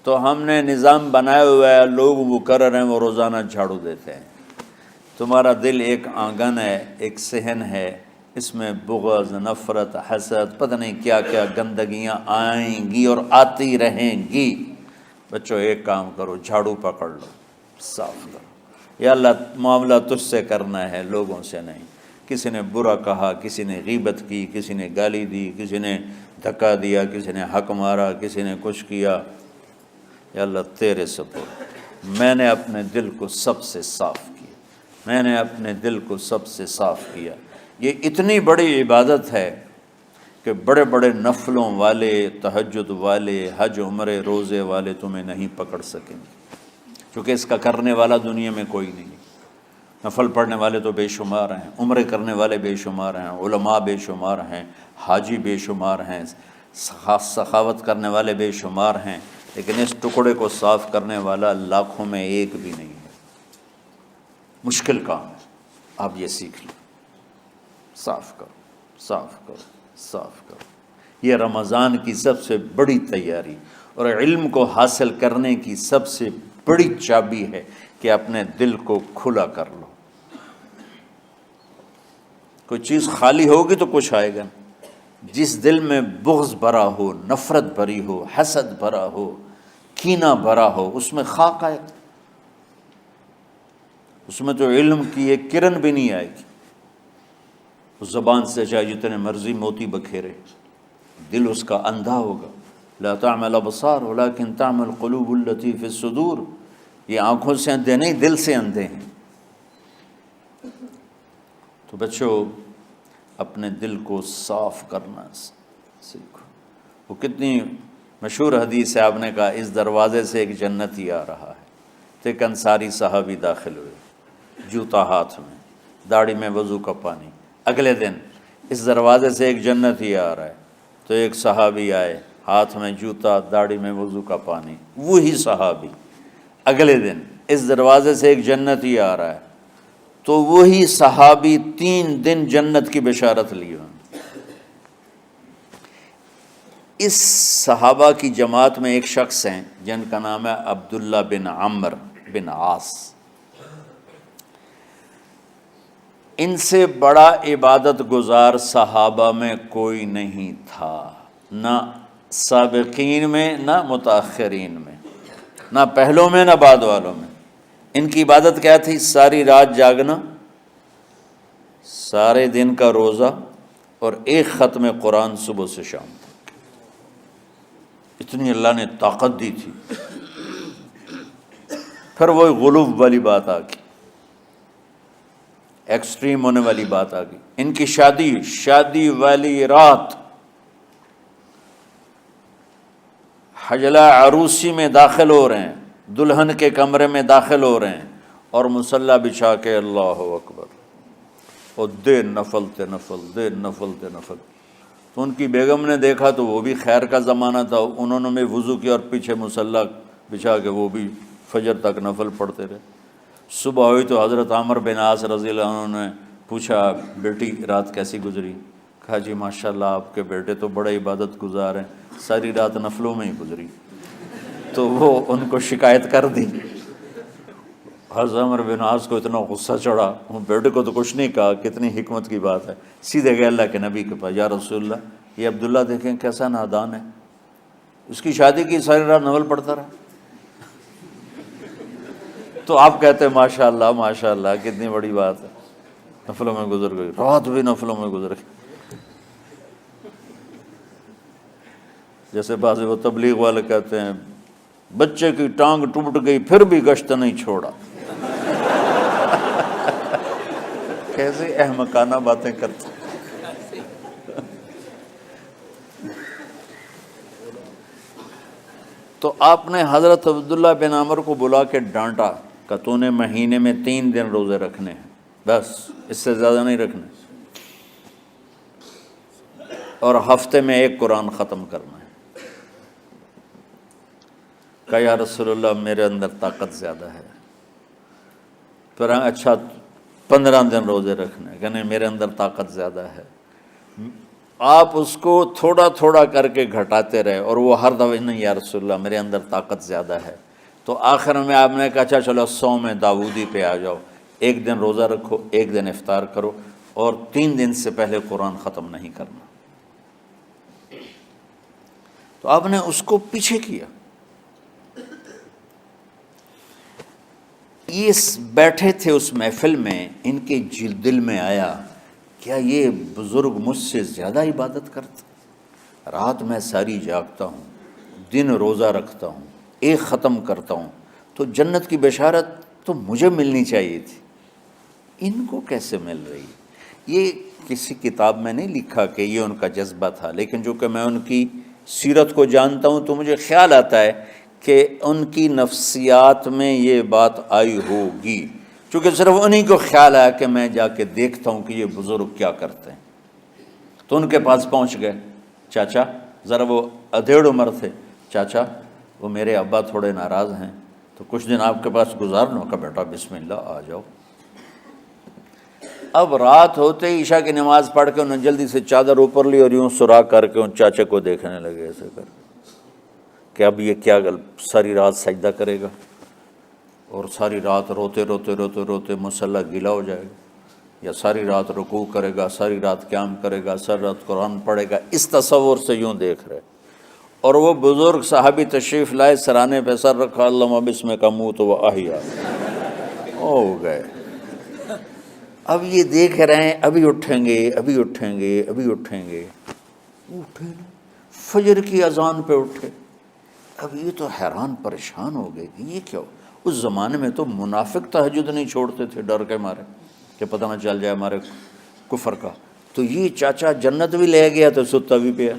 S1: تو ہم نے نظام بنایا ہوا ہے، لوگ مقرر ہیں وہ روزانہ جھاڑو دیتے ہیں. تمہارا دل ایک آنگن ہے، ایک صحن ہے، اس میں بغض، نفرت، حسد، پتہ نہیں کیا کیا گندگیاں آئیں گی اور آتی رہیں گی. بچوں ایک کام کرو، جھاڑو پکڑ لو، صاف کرو. یا اللہ معاملہ تجھ سے کرنا ہے، لوگوں سے نہیں. کسی نے برا کہا، کسی نے غیبت کی، کسی نے گالی دی، کسی نے دھکا دیا، کسی نے حق مارا، کسی نے کچھ کیا. یا اللہ تیرے سپرد میں نے اپنے دل کو سب سے صاف کیا. میں نے اپنے دل کو سب سے صاف کیا۔ یہ اتنی بڑی عبادت ہے کہ بڑے بڑے نفلوں والے، تہجد والے، حج عمرے روزے والے تمہیں نہیں پکڑ سکیں گے، کیونکہ اس کا کرنے والا دنیا میں کوئی نہیں۔ نفل پڑھنے والے تو بے شمار ہیں، عمرے کرنے والے بے شمار ہیں، علماء بے شمار ہیں، حاجی بے شمار ہیں، سخاوت کرنے والے بے شمار ہیں، لیکن اس ٹکڑے کو صاف کرنے والا لاکھوں میں ایک بھی نہیں ہے۔ مشکل کام ہے، آپ یہ سیکھ لیں، صاف کرو، صاف کرو، صاف کرو۔ یہ رمضان کی سب سے بڑی تیاری اور علم کو حاصل کرنے کی سب سے بڑی چابی ہے کہ اپنے دل کو کھلا کر لو۔ کوئی چیز خالی ہوگی تو کچھ آئے گا۔ جس دل میں بغض بھرا ہو، نفرت بھری ہو، حسد بھرا ہو، کینہ بھرا ہو، اس میں خاک آئے گا، اس میں تو علم کی ایک کرن بھی نہیں آئے گی۔ اس زبان سے چاہے جتنے مرضی موتی بکھیرے، دل اس کا اندھا ہوگا۔ لا تعمى الابصار ولكن تعمى القلوب التي في الصدور۔ یہ آنکھوں سے اندھے نہیں، دل سے اندھے ہیں۔ تو بچوں، اپنے دل کو صاف کرنا سیکھو۔ وہ کتنی مشہور حدیث ہے، آپ نے کہا اس دروازے سے ایک جنتی آ رہا ہے۔ تو ایک انصاری صحابی داخل ہوئے، جوتا ہاتھ میں، داڑھی میں وضو کا پانی۔ اگلے دن اس دروازے سے ایک جنتی آ رہا ہے، تو ایک صحابی آئے، ہاتھ میں جوتا، داڑھی میں وضو کا پانی۔ وہی صحابی اگلے دن اس دروازے سے ایک جنتی آ رہا ہے، تو وہی صحابی 3 دن جنت کی بشارت لی۔ اس صحابہ کی جماعت میں ایک شخص ہیں جن کا نام ہے عبداللہ بن عمرو بن عاص۔ ان سے بڑا عبادت گزار صحابہ میں کوئی نہیں تھا، نہ سابقین میں نہ متاخرین میں، نہ پہلوں میں نہ بعد والوں میں۔ ان کی عبادت کیا تھی؟ ساری رات جاگنا، سارے دن کا روزہ، اور ایک ختم قرآن صبح سے شام تک۔ اتنی اللہ نے طاقت دی تھی۔ پھر وہ غلوب والی بات آ گئی، ایکسٹریم ہونے والی بات آ گئی۔ ان کی شادی والی رات حجلہ عروسی میں داخل ہو رہے ہیں، دلہن کے کمرے میں داخل ہو رہے ہیں، اور مصلی بچھا کے اللہ اکبر، اور دے نفل تے نفل، دے نفل تے نفل۔ تو ان کی بیگم نے دیکھا تو وہ بھی خیر کا زمانہ تھا، انہوں نے بھی وضو کیا اور پیچھے مصلی بچھا کے وہ بھی فجر تک نفل پڑھتے رہے۔ صبح ہوئی تو حضرت عمرو بن عاص رضی اللہ عنہ نے پوچھا، بیٹی رات کیسی گزری؟ کہا جی ماشاءاللہ آپ کے بیٹے تو بڑے عبادت گزار ہیں، ساری رات نفلوں میں ہی گزری۔ تو وہ ان کو شکایت کر دی۔ حضرت عمرو بن عاص کو اتنا غصہ چڑھا، وہ بیٹے کو تو کچھ نہیں کہا، کتنی حکمت کی بات ہے، سیدھے گئے اللہ کے نبی کے پاس، یا رسول اللہ یہ عبداللہ دیکھیں کیسا نادان ہے، اس کی شادی کی ساری رات نفل پڑھتا رہا۔ تو آپ کہتے ہیں ماشاءاللہ ماشاءاللہ کتنی بڑی بات ہے، نفلوں میں گزر گئی، رات بھی نفلوں میں گزر گئی۔ جیسے بعض وہ تبلیغ والے کہتے ہیں بچے کی ٹانگ ٹوٹ گئی پھر بھی گشت نہیں چھوڑا۔ کیسے احمقانہ باتیں کرتے۔ تو آپ نے حضرت عبداللہ بن عمرو کو بلا کے ڈانٹا کہ تو نے مہینے میں 3 دن روزے رکھنے ہیں، بس اس سے زیادہ نہیں رکھنے، اور ہفتے میں 1 قرآن ختم کرنا ہے۔ کہا یا رسول اللہ میرے اندر طاقت زیادہ ہے۔ پھر اچھا 15 دن روزے رکھنے، کہنے میرے اندر طاقت زیادہ ہے۔ آپ اس کو تھوڑا تھوڑا کر کے گھٹاتے رہے، اور وہ ہر دفعہ نہیں یا رسول اللہ میرے اندر طاقت زیادہ ہے۔ تو آخر میں آپ نے کہا اچھا چلو صوم داؤدی پہ آ جاؤ، 1 دن روزہ رکھو، 1 دن افطار کرو، اور 3 دن سے پہلے قرآن ختم نہیں کرنا۔ تو آپ نے اس کو پیچھے کیا۔ یہ بیٹھے تھے اس محفل میں، ان کے دل میں آیا کیا یہ بزرگ مجھ سے زیادہ عبادت کرتا؟ رات میں ساری جاگتا ہوں، دن روزہ رکھتا ہوں، 1 ختم کرتا ہوں، تو جنت کی بشارت تو مجھے ملنی چاہیے تھی۔ ان کو کیسے مل رہی؟ یہ کسی کتاب میں نہیں لکھا کہ یہ ان کا جذبہ تھا، لیکن جو کہ میں ان کی سیرت کو جانتا ہوں تو مجھے خیال آتا ہے کہ ان کی نفسیات میں یہ بات آئی ہوگی، چونکہ صرف انہی کو خیال آیا کہ میں جا کے دیکھتا ہوں کہ یہ بزرگ کیا کرتے ہیں، تو ان کے پاس پہنچ گئے۔ چاچا، ذرا وہ ادھیڑ عمر تھے، چاچا وہ میرے ابا تھوڑے ناراض ہیں تو کچھ دن آپ کے پاس گزارنا کا، بیٹا بسم اللہ آ جاؤ۔ اب رات ہوتے ہی عشاء کی نماز پڑھ کے انہوں نے جلدی سے چادر اوپر لی اور یوں سراغ کر کے ان چاچا کو دیکھنے لگے ایسے کر کہ اب یہ کیا ساری رات سجدہ کرے گا اور ساری رات روتے روتے روتے روتے مصلی گیلا ہو جائے گا، یا ساری رات رکوع کرے گا، ساری رات قیام کرے گا، ساری رات قرآن پڑھے گا، اس تصور سے یوں دیکھ رہے۔ اور وہ بزرگ صحابی تشریف لائے، سرانے پہ سر رکھا، اللہم بسمک اموت و احیا، ہو گئے۔ اب یہ دیکھ رہے ہیں ابھی اٹھیں گے، ابھی اٹھیں گے، ابھی اٹھیں گے، اٹھے نا، فجر کی اذان پہ اٹھے۔ اب یہ تو حیران پریشان ہو گئے کہ یہ کیا ہو؟ اس زمانے میں تو منافق تہجد نہیں چھوڑتے تھے ڈر کے مارے کہ پتہ نہ چل جائے ہمارے کفر کا، تو یہ چاچا جنت بھی لے گیا تو ستا بھی پیا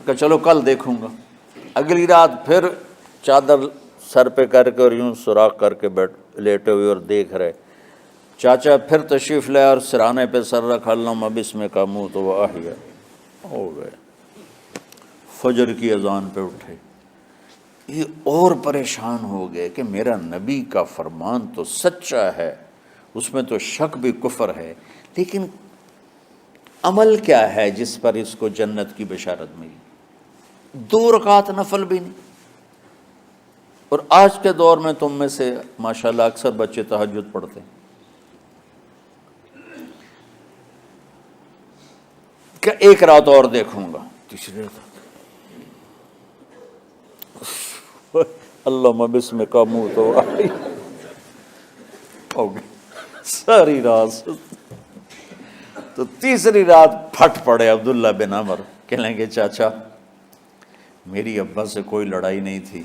S1: کہ چلو کل دیکھوں گا۔ اگلی رات پھر چادر سر پہ کر کے اور یوں سوراخ کر کے لیٹے ہوئے اور دیکھ رہے۔ چاچا پھر تشریف لائے اور سرانے پہ سر رکھا، اللہم بسمک اموت و احیا، ہو گئے۔ فجر کی اذان پہ اٹھے، یہ اور پریشان ہو گئے کہ میرا نبی کا فرمان تو سچا ہے، اس میں تو شک بھی کفر ہے، لیکن عمل کیا ہے جس پر اس کو جنت کی بشارت ملی؟ 2 رکعت نفل بھی نہیں۔ اور آج کے دور میں تم میں سے ماشاءاللہ اکثر بچے تہجد پڑھتے ہیں کہ ایک رات اور دیکھوں گا، تیسری رات اللہم بسمک اموت و احیا، ہو گئی ساری رات۔ تو تیسری رات پھٹ پڑے عبداللہ بن عمر، کہنے لگے چاچا میری ابا سے کوئی لڑائی نہیں تھی،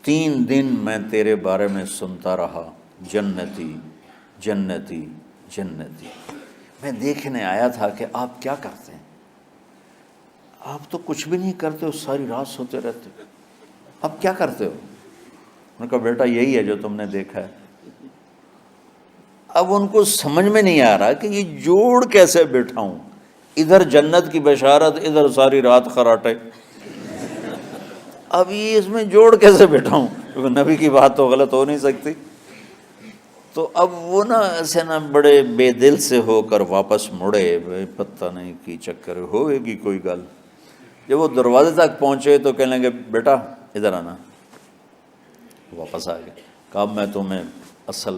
S1: 3 دن میں تیرے بارے میں سنتا رہا، جنتی جنتی جنتی۔ میں دیکھنے آیا تھا کہ آپ کیا کرتے ہیں، آپ تو کچھ بھی نہیں کرتے ہو، ساری رات سوتے رہتے ہو، اب کیا کرتے ہو؟ انہوں نے کہا بیٹا یہی ہے جو تم نے دیکھا ہے۔ اب ان کو سمجھ میں نہیں آ رہا کہ یہ جوڑ کیسے بٹھاؤں، ادھر جنت کی بشارت، ادھر ساری رات خراٹے، اب یہ اس میں جوڑ کیسے بٹھاؤں، کیونکہ نبی کی بات تو غلط ہو نہیں سکتی۔ تو اب وہ نا ایسے نا بڑے بے دل سے ہو کر واپس مڑے، پتہ نہیں کی چکر ہوئے گی کوئی گل۔ جب وہ دروازے تک پہنچے تو کہنے لگے بیٹا ادھر آنا، واپس آ گئے۔ کہا میں تمہیں اصل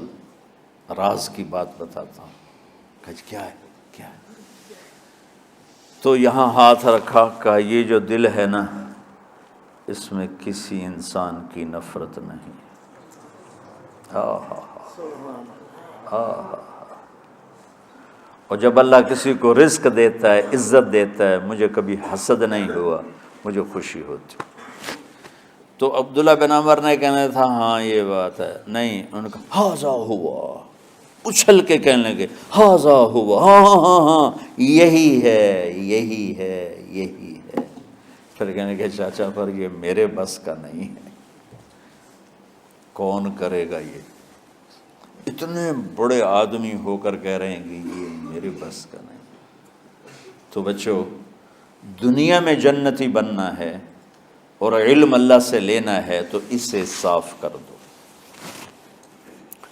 S1: راز کی بات بتاتا ہوں۔ کہا کیا ہے کیا ہے؟ تو یہاں ہاتھ رکھا، کہا یہ جو دل ہے نا اس میں کسی انسان کی نفرت نہیں۔ ہاں ہاں ہاں، اور جب اللہ کسی کو رزق دیتا ہے، عزت دیتا ہے، مجھے کبھی حسد نہیں ہوا، مجھے خوشی ہوتی۔ تو عبداللہ بن عمر نے کہنا تھا ہاں یہ بات ہے، نہیں، انہوں نے کہا ہاذا ہوا، اچھل کے کہنے لگے ہاذا ہوا، ہاں ہاں ہاں ہاں یہی ہے یہی ہے یہی ہے۔ پھر کہنے لگے چاچا پر یہ میرے بس کا نہیں ہے، کون کرے گا یہ؟ اتنے بڑے آدمی ہو کر کہہ رہے ہیں کہ یہ میرے بس کا نہیں۔ تو بچوں، دنیا میں جنتی بننا ہے اور علم اللہ سے لینا ہے تو اسے صاف کر دو،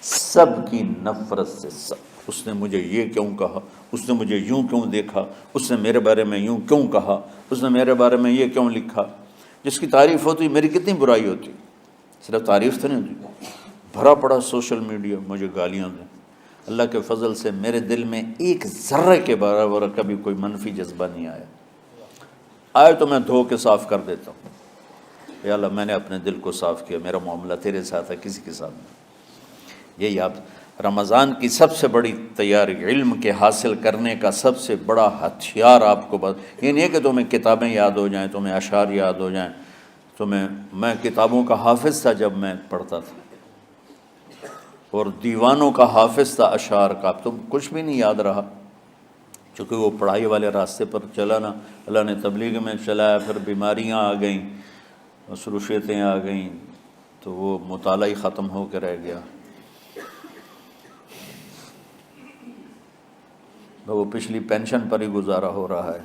S1: سب کی نفرت سے۔ سب، اس نے مجھے یہ کیوں کہا، اس نے مجھے یوں کیوں دیکھا، اس نے میرے بارے میں یوں کیوں کہا، اس نے میرے بارے میں یہ کیوں لکھا۔ جس کی تعریف ہوتی میری کتنی برائی ہوتی، صرف تعریف تو نہیں ہوتی، بھرا پڑا سوشل میڈیا مجھے گالیاں دیں۔ اللہ کے فضل سے میرے دل میں ایک ذرے کے برابر کبھی کوئی منفی جذبہ نہیں آیا، آئے تو میں دھو کے صاف کر دیتا ہوں، یا اللہ میں نے اپنے دل کو صاف کیا، میرا معاملہ تیرے ساتھ ہے، کسی کے ساتھ نہیں۔ یہی آپ رمضان کی سب سے بڑی تیاری، علم کے حاصل کرنے کا سب سے بڑا ہتھیار آپ کو یہ نہیں ہے کہ تمہیں کتابیں یاد ہو جائیں، تمہیں اشعار یاد ہو جائیں، میں کتابوں کا حافظ تھا جب میں پڑھتا تھا، اور دیوانوں کا حافظ تھا اشعار کا، اب تو کچھ بھی نہیں یاد رہا، چونکہ وہ پڑھائی والے راستے پر چلا نا، اللہ نے تبلیغ میں چلایا، پھر بیماریاں آ گئیں، مصروفیتیں آ گئیں، تو وہ مطالعہ ہی ختم ہو کے رہ گیا۔ وہ پچھلی پینشن پر ہی گزارا ہو رہا ہے۔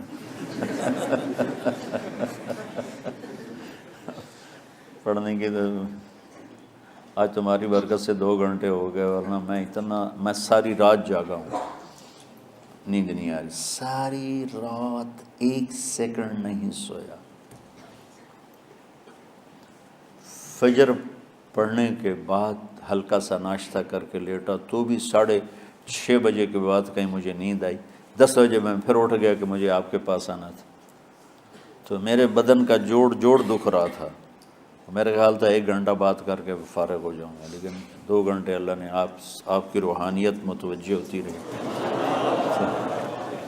S1: پڑھنے کی تو آج تمہاری برکت سے 2 گھنٹے ہو گئے، ورنہ میں ساری رات جاگا ہوں، نیند نہیں آ رہی، ساری رات 1 سیکنڈ نہیں سویا۔ فجر پڑھنے کے بعد ہلکا سا ناشتہ کر کے لیٹا تو بھی 6:30 بجے کے بعد کہیں مجھے نیند آئی، 10 بجے میں پھر اٹھ گیا کہ مجھے آپ کے پاس آنا تھا، تو میرے بدن کا جوڑ دکھ رہا تھا، میرا خیال تھا 1 گھنٹہ بات کر کے فارغ ہو جاؤں گا، لیکن 2 گھنٹے اللہ نے آپ کی روحانیت متوجہ ہوتی رہی،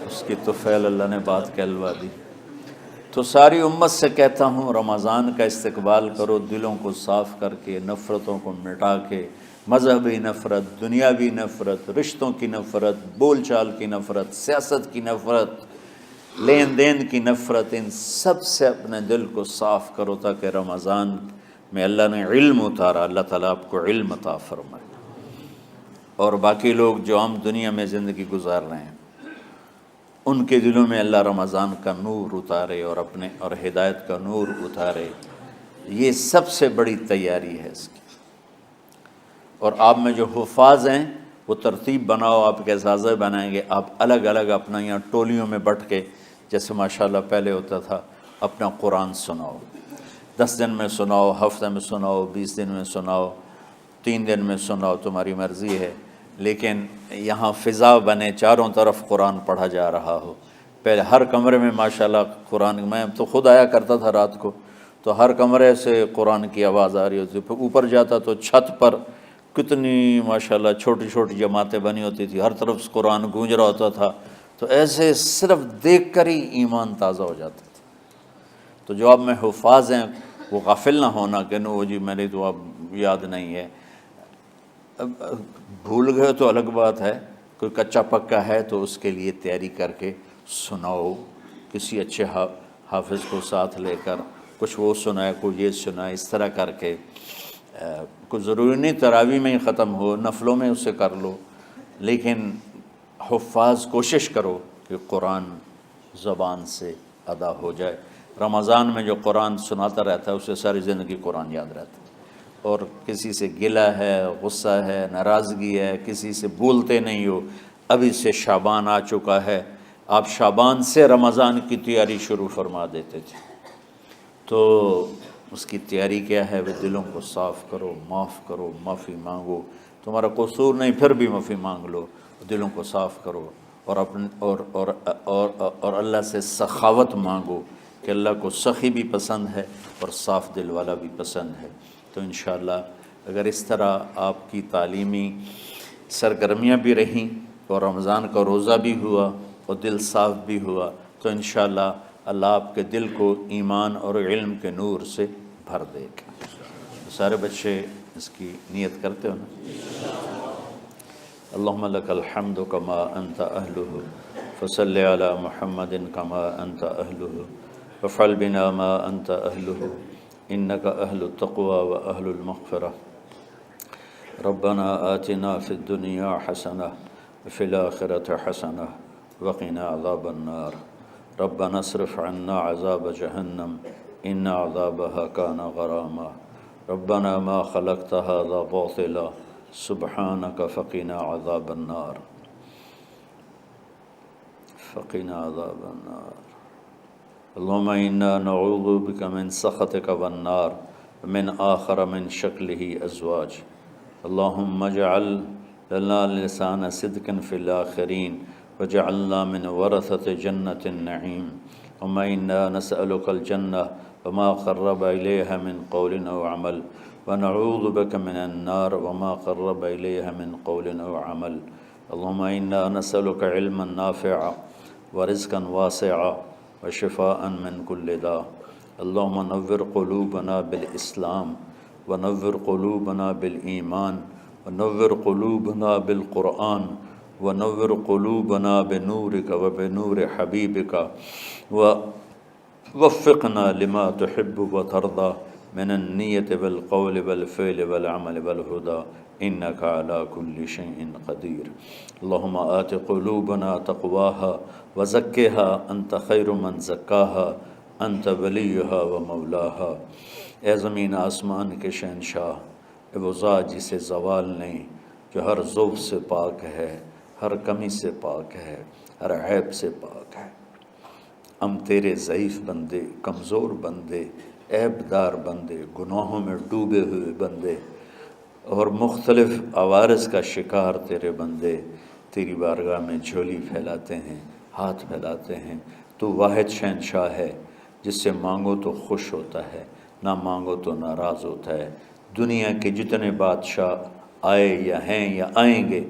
S1: اس کی طفیل اللہ نے بات کہلوا دی۔ تو ساری امت سے کہتا ہوں، رمضان کا استقبال کرو، دلوں کو صاف کر کے، نفرتوں کو مٹا کے، مذہبی نفرت، دنیاوی نفرت، رشتوں کی نفرت، بول چال کی نفرت، سیاست کی نفرت، لین دین کی نفرت، ان سب سے اپنے دل کو صاف کرو، تاکہ رمضان میں اللہ نے علم اتارا، اللہ تعالیٰ آپ کو علم عطا فرمائے، اور باقی لوگ جو عام دنیا میں زندگی گزار رہے ہیں ان کے دلوں میں اللہ رمضان کا نور اتارے، اور ہدایت کا نور اتارے، یہ سب سے بڑی تیاری ہے اس کی۔ اور آپ میں جو حفاظ ہیں وہ ترتیب بناؤ، آپ کے اعزازے بنائیں گے، آپ الگ الگ اپنا یہاں ٹولیوں میں بٹ کے، جیسے ماشاءاللہ پہلے ہوتا تھا، اپنا قرآن سناؤ، 10 دن میں سناؤ، ہفتہ میں سناؤ، 20 دن میں سناؤ، 3 دن میں سناؤ، تمہاری مرضی ہے، لیکن یہاں فضا بنے، چاروں طرف قرآن پڑھا جا رہا ہو۔ پہلے ہر کمرے میں ماشاءاللہ قرآن، میں تو خود آیا کرتا تھا رات کو، تو ہر کمرے سے قرآن کی آواز آ رہی ہوتی، پھر اوپر جاتا تو چھت پر کتنی ماشاءاللہ چھوٹی چھوٹی جماعتیں بنی ہوتی تھی، ہر طرف سے قرآن گونج رہا ہوتا تھا، تو ایسے صرف دیکھ کر ہی ایمان تازہ ہو جاتا تھا۔ تو جو آپ میں حفاظ ہیں وہ غافل نہ ہونا کہ نو جی میرے تو اب یاد نہیں ہے، بھول گئے تو الگ بات ہے، کوئی کچا پکا ہے تو اس کے لیے تیاری کر کے سناؤ، کسی اچھے حافظ کو ساتھ لے کر، کچھ وہ سنائے، کوئی یہ سنائے، اس طرح کر کے، کوئی ضروری نہیں تراویح میں ہی ختم ہو، نفلوں میں اسے کر لو، لیکن حفاظ کوشش کرو کہ قرآن زبان سے ادا ہو جائے۔ رمضان میں جو قرآن سناتا رہتا ہے اسے ساری زندگی قرآن یاد رہتا ہے، اور کسی سے گلہ ہے، غصہ ہے، ناراضگی ہے، کسی سے بولتے نہیں ہو، ابھی سے شعبان آ چکا ہے، آپ شعبان سے رمضان کی تیاری شروع فرما دیتے تھے، تو اس کی تیاری کیا ہے؟ وہ دلوں کو صاف کرو، معاف کرو، معافی مانگو، تمہارا قصور نہیں پھر بھی معافی مانگ لو، دلوں کو صاف کرو، اور اللہ سے سخاوت مانگو کہ اللہ کو سخی بھی پسند ہے اور صاف دل والا بھی پسند ہے۔ تو انشاءاللہ اگر اس طرح آپ کی تعلیمی سرگرمیاں بھی رہیں اور رمضان کا روزہ بھی ہوا اور دل صاف بھی ہوا، تو انشاءاللہ اللہ آپ کے دل کو ایمان اور علم کے نور سے بھر دے گا۔ سارے بچے اس کی نیت کرتے ہو نا؟ اللہم لک الحمد کما انت اہلہ فصلی علی محمد کما انت اہلہ وافعل بنا ما انت اہلہ انک اہل التقوی و اہل المغفرہ۔ ربنا آتنا فی الدنیا حسنہ وفی الآخرۃ حسنہ وقنا عذاب النار۔ ربنا اصرف عنا عذاب جہنم ان عذابها كان غراما۔ ربنا ما خلقت هذا باطلا سبحانك فقنا عذاب النار، فقنا عذاب النار۔ اللهم إنا نعوذ بك من سخطك والنار ومن آخر من شكله أزواج۔ اللهم اجعل لنا لسان صدق في الآخرين وجعلنا من ورثة جنة النعيم۔ اللهم إنا نسألك الجنة وما قرب إليها من قول أو عمل، ونعوذ بك من النار وما قرب إليها من قول أو عمل۔ اللهم إنا نسألك علما نافعا ورزقا واسعا وشفاء من كل داء۔ اللهم نور قلوبنا بالإسلام ونور قلوبنا بالإيمان ونور قلوبنا بالقرآن ونور قلوبنا بنورك وبنور حبيبك ووفقنا لما تحب وترضى من النية والقول والفعل والعمل والهدى إنك على كل شيء قدير اللهم آت قلوبنا تقواها وزكها أنت خير من زكاها أنت وليها ومولاها۔ اے زمین آسمان کے شہنشاہ، اے وہ ذات جسے زوال نہیں، جو ہر ضعف سے پاک ہے، ہر کمی سے پاک ہے، ہر عیب سے پاک ہے۔ ہم تیرے ضعیف بندے، کمزور بندے، عیب دار بندے، گناہوں میں ڈوبے ہوئے بندے اور مختلف عوارض کا شکار تیرے بندے تیری بارگاہ میں جھولی پھیلاتے ہیں، ہاتھ پھیلاتے ہیں۔ تو واحد شہنشاہ ہے جس سے مانگو تو خوش ہوتا ہے، نہ مانگو تو ناراض ہوتا ہے۔ دنیا کے جتنے بادشاہ آئے یا ہیں یا آئیں گے،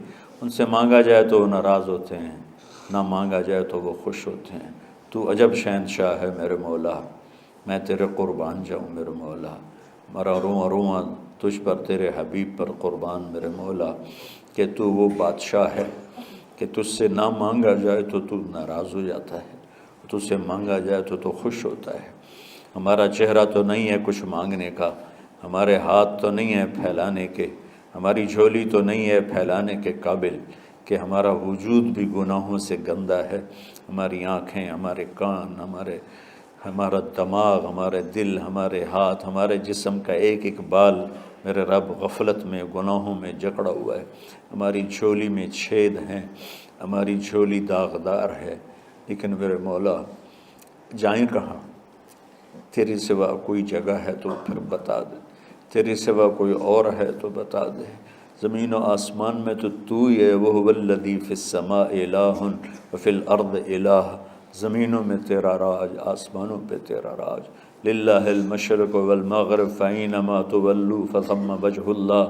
S1: ان سے مانگا جائے تو وہ ناراض ہوتے ہیں، نہ مانگا جائے تو وہ خوش ہوتے ہیں۔ تو عجب شہنشاہ ہے میرے مولا، میں تیرے قربان جاؤں میرے مولا، مرا رواں رواں تجھ پر تیرے حبیب پر قربان میرے مولا، کہ تو وہ بادشاہ ہے کہ تجھ سے نہ مانگا جائے تو تو ناراض ہو جاتا ہے، تجھ سے مانگا جائے تو تو خوش ہوتا ہے۔ ہمارا چہرہ تو نہیں ہے کچھ مانگنے کا، ہمارے ہاتھ تو نہیں ہے پھیلانے کے، ہماری جھولی تو نہیں ہے پھیلانے کے قابل، کہ ہمارا وجود بھی گناہوں سے گندا ہے، ہماری آنکھیں، ہمارے کان، ہمارا دماغ، ہمارے دل، ہمارے ہاتھ، ہمارے جسم کا ایک ایک بال میرے رب غفلت میں، گناہوں میں جکڑا ہوا ہے۔ ہماری جھولی میں چھید ہیں، ہماری جھولی داغدار ہے، لیکن میرے مولا جائیں کہاں؟ تیری سوا کوئی جگہ ہے تو پھر بتا دے، تیری سوا کوئی اور ہے تو بتا دے۔ زمین و آسمان میں تو ہی ہے، وَهُوَ الَّذِي فِي السَّمَاءِ إِلَٰهٌ وَفِي الْأَرْضِ إِلَٰهٌ۔ زمینوں میں تیرا راج، آسمانوں پہ تیرا راج۔ لِلَّهِ الْمَشْرِقُ وَالْمَغْرِبُ فَأَيْنَمَا تُوَلُّوا فَثَمَّ وَجْهُ اللَّهِ۔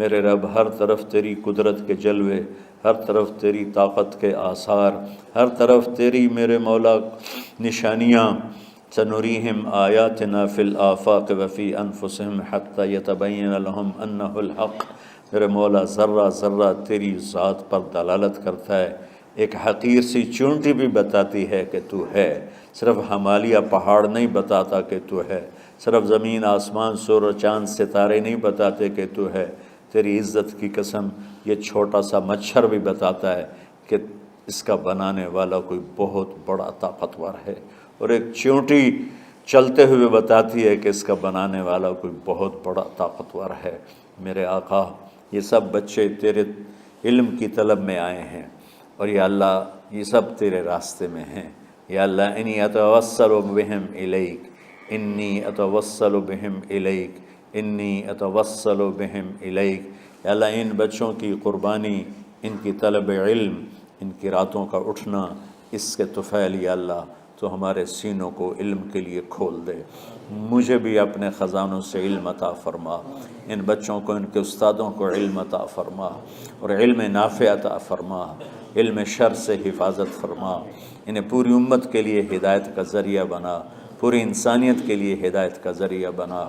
S1: میرے رب ہر طرف تیری قدرت کے جلوے، ہر طرف تیری طاقت کے آثار، ہر طرف تیری میرے مولا نشانیاں۔ سَنُرِيهِمْ آيَاتِنَا فِي الْآفَاقِ وَفِي أَنفُسِهِمْ حَتَّى يَتَبَيَّنَ لَهُمْ أَنَّهُ الْحَقُّ۔ میرے مولا ذرہ ذرہ تیری ذات پر دلالت کرتا ہے، ایک حقیر سی چونٹی بھی بتاتی ہے کہ تو ہے۔ صرف ہمالیہ پہاڑ نہیں بتاتا کہ تو ہے، صرف زمین آسمان سورج چاند ستارے نہیں بتاتے کہ تو ہے۔ تیری عزت کی قسم یہ چھوٹا سا مچھر بھی بتاتا ہے کہ اس کا بنانے والا کوئی بہت بڑا طاقتور ہے، اور ایک چونٹی چلتے ہوئے بتاتی ہے کہ اس کا بنانے والا کوئی بہت بڑا طاقتور ہے۔ میرے آقا، یہ سب بچے تیرے علم کی طلب میں آئے ہیں، اور یا اللہ یہ سب تیرے راستے میں ہیں۔ یا اللہ انی اتوسل بہم الیک، انی اتوسل بہم الیک، انی اتوسل بہم الیک۔ یا اللہ ان بچوں کی قربانی، ان کی طلب علم، ان کی راتوں کا اٹھنا، اس کے طفیل یا اللہ تو ہمارے سینوں کو علم کے لیے کھول دے۔ مجھے بھی اپنے خزانوں سے علم عطا فرما، ان بچوں کو، ان کے استادوں کو علم عطا فرما، اور علم نافع عطا فرما، علم شر سے حفاظت فرما۔ انہیں پوری امت کے لیے ہدایت کا ذریعہ بنا، پوری انسانیت کے لیے ہدایت کا ذریعہ بنا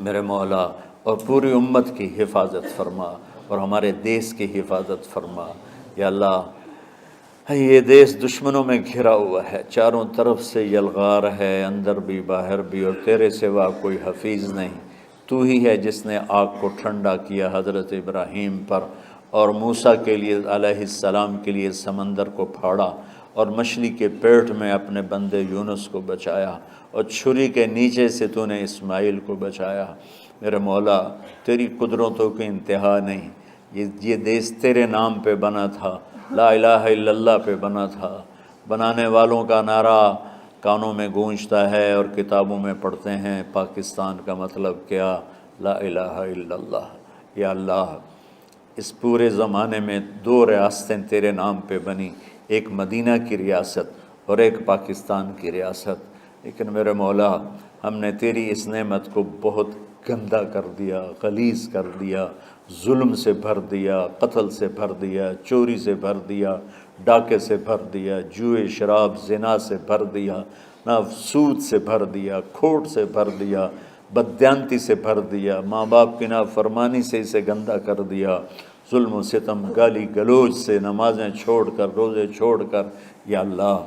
S1: میرے مولا، اور پوری امت کی حفاظت فرما، اور ہمارے دیس کی حفاظت فرما۔ یا اللہ یہ دیس دشمنوں میں گھرا ہوا ہے، چاروں طرف سے یلغار ہے، اندر بھی باہر بھی، اور تیرے سوا کوئی حفیظ نہیں۔ تو ہی ہے جس نے آگ کو ٹھنڈا کیا حضرت ابراہیم پر، اور موسیٰ کے لیے علیہ السلام کے لیے سمندر کو پھاڑا، اور مچھلی کے پیٹ میں اپنے بندے یونس کو بچایا، اور چھری کے نیچے سے تو نے اسماعیل کو بچایا۔ میرے مولا تیری قدرتوں کی انتہا نہیں۔ یہ دیس تیرے نام پہ بنا تھا، لا الہ الا اللہ پہ بنا تھا۔ بنانے والوں کا نعرہ کانوں میں گونجتا ہے اور کتابوں میں پڑھتے ہیں، پاکستان کا مطلب کیا؟ لا الہ الا اللہ۔ یا اللہ اس پورے زمانے میں 2 ریاستیں تیرے نام پہ بنی، ایک مدینہ کی ریاست اور ایک پاکستان کی ریاست، لیکن میرے مولا ہم نے تیری اس نعمت کو بہت گندا کر دیا، غلیظ کر دیا، ظلم سے بھر دیا، قتل سے بھر دیا، چوری سے بھر دیا، ڈاکے سے بھر دیا، جوئے شراب زنا سے بھر دیا، نہ سود سے بھر دیا، کھوٹ سے بھر دیا، بددیانتی سے بھر دیا، ماں باپ کی نافرمانی سے اسے گندا کر دیا، ظلم و ستم، گالی گلوچ سے، نمازیں چھوڑ کر، روزے چھوڑ کر، یا اللہ۔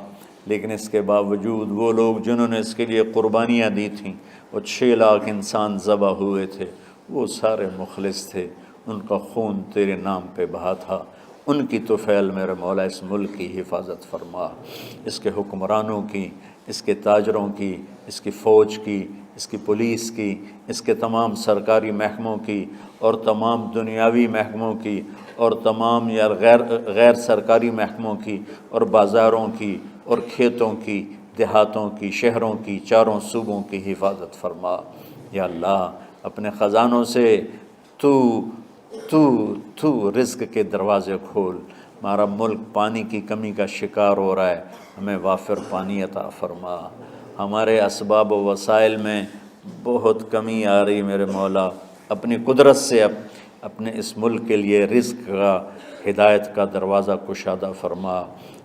S1: لیکن اس کے باوجود وہ لوگ جنہوں نے اس کے لیے قربانیاں دی تھیں، وہ 6 لاکھ انسان ذبح ہوئے تھے، وہ سارے مخلص تھے، ان کا خون تیرے نام پہ بہا تھا، ان کی طفیل میرے مولا اس ملک کی حفاظت فرما، اس کے حکمرانوں کی، اس کے تاجروں کی، اس کی فوج کی، اس کی پولیس کی، اس کے تمام سرکاری محکموں کی اور تمام دنیاوی محکموں کی اور تمام یا غیر سرکاری محکموں کی اور بازاروں کی اور کھیتوں کی، دیہاتوں کی، شہروں کی، چاروں صوبوں کی حفاظت فرما۔ یا اللہ اپنے خزانوں سے تو رزق کے دروازے کھول۔ ہمارا ملک پانی کی کمی کا شکار ہو رہا ہے، ہمیں وافر پانی عطا فرما۔ ہمارے اسباب و وسائل میں بہت کمی آ رہی میرے مولا، اپنی قدرت سے اپنے اس ملک کے لیے رزق کا، ہدایت کا دروازہ کشادہ فرما۔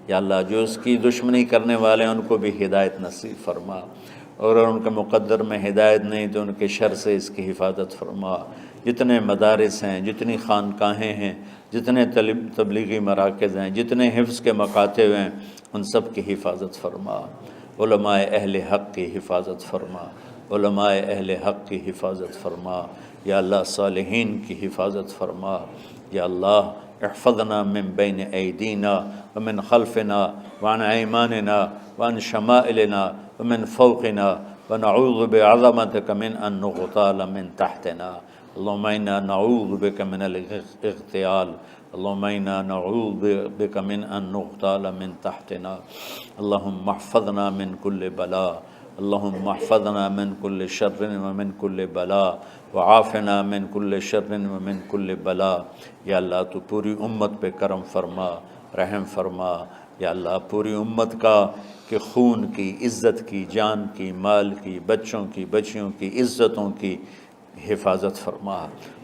S1: یا اللہ جو اس کی دشمنی کرنے والے ہیں ان کو بھی ہدایت نصیب فرما، اور اگر ان کے مقدر میں ہدایت نہیں تو ان کے شر سے اس کی حفاظت فرما۔ جتنے مدارس ہیں، جتنی خانقاہیں ہیں، جتنے تبلیغی مراکز ہیں، جتنے حفظ کے مکاتب ہیں، ان سب کی حفاظت فرما۔ علماء اہل حق کی حفاظت فرما، علماء اہل حق کی حفاظت فرما۔ یا اللہ صالحین کی حفاظت فرما۔ یا اللہ احفظنا من بین ایدینا ومن خلفنا وعن ایماننا وعن شمائلنا ومن فوقنا ونعوذ بعظمتك من ان نغتال من تحتنا۔ اللهم انا نعوذ بك من الاغتيال، اللهم انا نعوذ بك من ان نغتال من تحتنا۔ اللهم احفظنا من كل بلاء، اللهم احفظنا من كل شر ومن كل بلاء وعافنا من كل شر ومن كل بلاء۔ یا اللہ تو پوری امت پہ کرم فرما، رحم فرما۔ یا اللہ پوری امت کا کہ خون کی، عزت کی، جان کی، مال کی، بچوں کی، بچیوں کی، عزتوں کی حفاظت فرما۔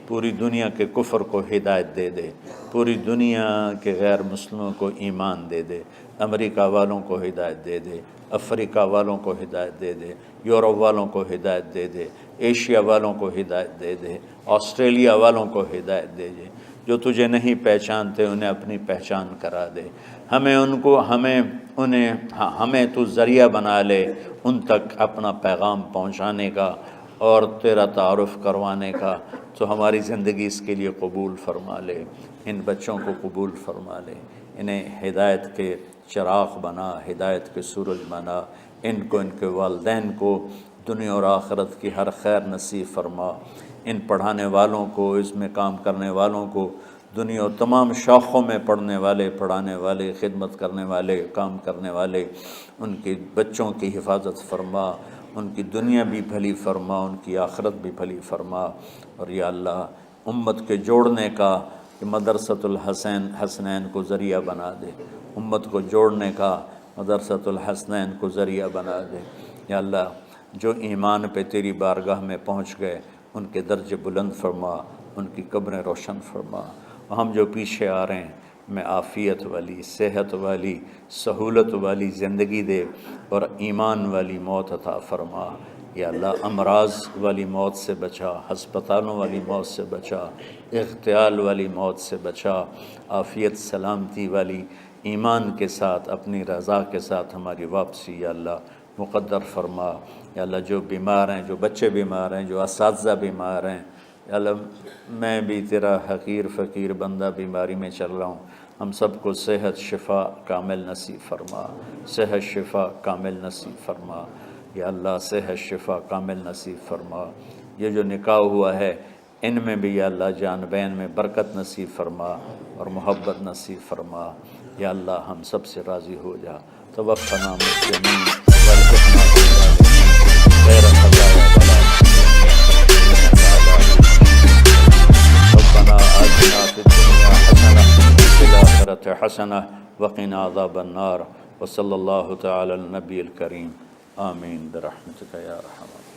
S1: پوری دنیا کے کفر کو ہدایت دے دے، پوری دنیا کے غیر مسلموں کو ایمان دے دے، امریکہ والوں کو ہدایت دے دے، افریقہ والوں کو ہدایت دے دے، یورپ والوں کو ہدایت دے دے، ایشیا والوں کو ہدایت دے دے، آسٹریلیا والوں کو ہدایت دے دے۔ جو تجھے نہیں پہچانتے انہیں اپنی پہچان کرا دے، ہمیں تو ذریعہ بنا لے ان تک اپنا پیغام پہنچانے کا اور تیرا تعارف کروانے کا۔ تو ہماری زندگی اس کے لیے قبول فرما لے، ان بچوں کو قبول فرما لے، انہیں ہدایت کے چراغ بنا، ہدایت کے سورج بنا، ان کو، ان کے والدین کو دنیا اور آخرت کی ہر خیر نصیب فرما۔ ان پڑھانے والوں کو، اس میں کام کرنے والوں کو، دنیا اور تمام شاخوں میں پڑھنے والے، پڑھانے والے، خدمت کرنے والے، کام کرنے والے، ان کے بچوں کی حفاظت فرما، ان کی دنیا بھی بھلی فرما، ان کی آخرت بھی بھلی فرما۔ اور یا اللہ امت کے جوڑنے کا مدرسۃ الحسنین کو ذریعہ بنا دے، امت کو جوڑنے کا مدرسۃ الحسنین کو ذریعہ بنا دے۔ یا اللہ جو ایمان پہ تیری بارگاہ میں پہنچ گئے ان کے درجے بلند فرما، ان کی قبریں روشن فرما۔ ہم جو پیچھے آ رہے ہیں میں عافیت والی، صحت والی، سہولت والی زندگی دے اور ایمان والی موت عطا فرما۔ یا اللہ امراض والی موت سے بچا، ہسپتالوں والی موت سے بچا، اغتیال والی موت سے بچا، عافیت سلامتی والی ایمان کے ساتھ، اپنی رضا کے ساتھ ہماری واپسی یا اللہ مقدر فرما۔ یا اللہ جو بیمار ہیں، جو بچے بیمار ہیں، جو اساتذہ بیمار ہیں، یا اللہ میں بھی تیرا حقیر فقیر بندہ بیماری میں چل رہا ہوں، ہم سب کو صحت شفا کامل نصیب فرما، صحت شفا کامل نصیب فرما۔ یا اللہ صحت شفا کامل نصیب فرما۔ یہ جو نکاح ہوا ہے ان میں بھی یا اللہ جان بین میں برکت نصیب فرما اور محبت نصیب فرما۔ یا اللہ ہم سب سے راضی ہو جا۔ توفنا مسلمین والحقنا بالصالحین غیر خزایا ولا ربنا آتنا فی الدنیا حسنہ وفی الآخرۃ حسنہ وقنا عذاب النار۔ وصلی اللہ تعالی علی النبی الکریم، آمین برحمتک یا ارحم الراحمین۔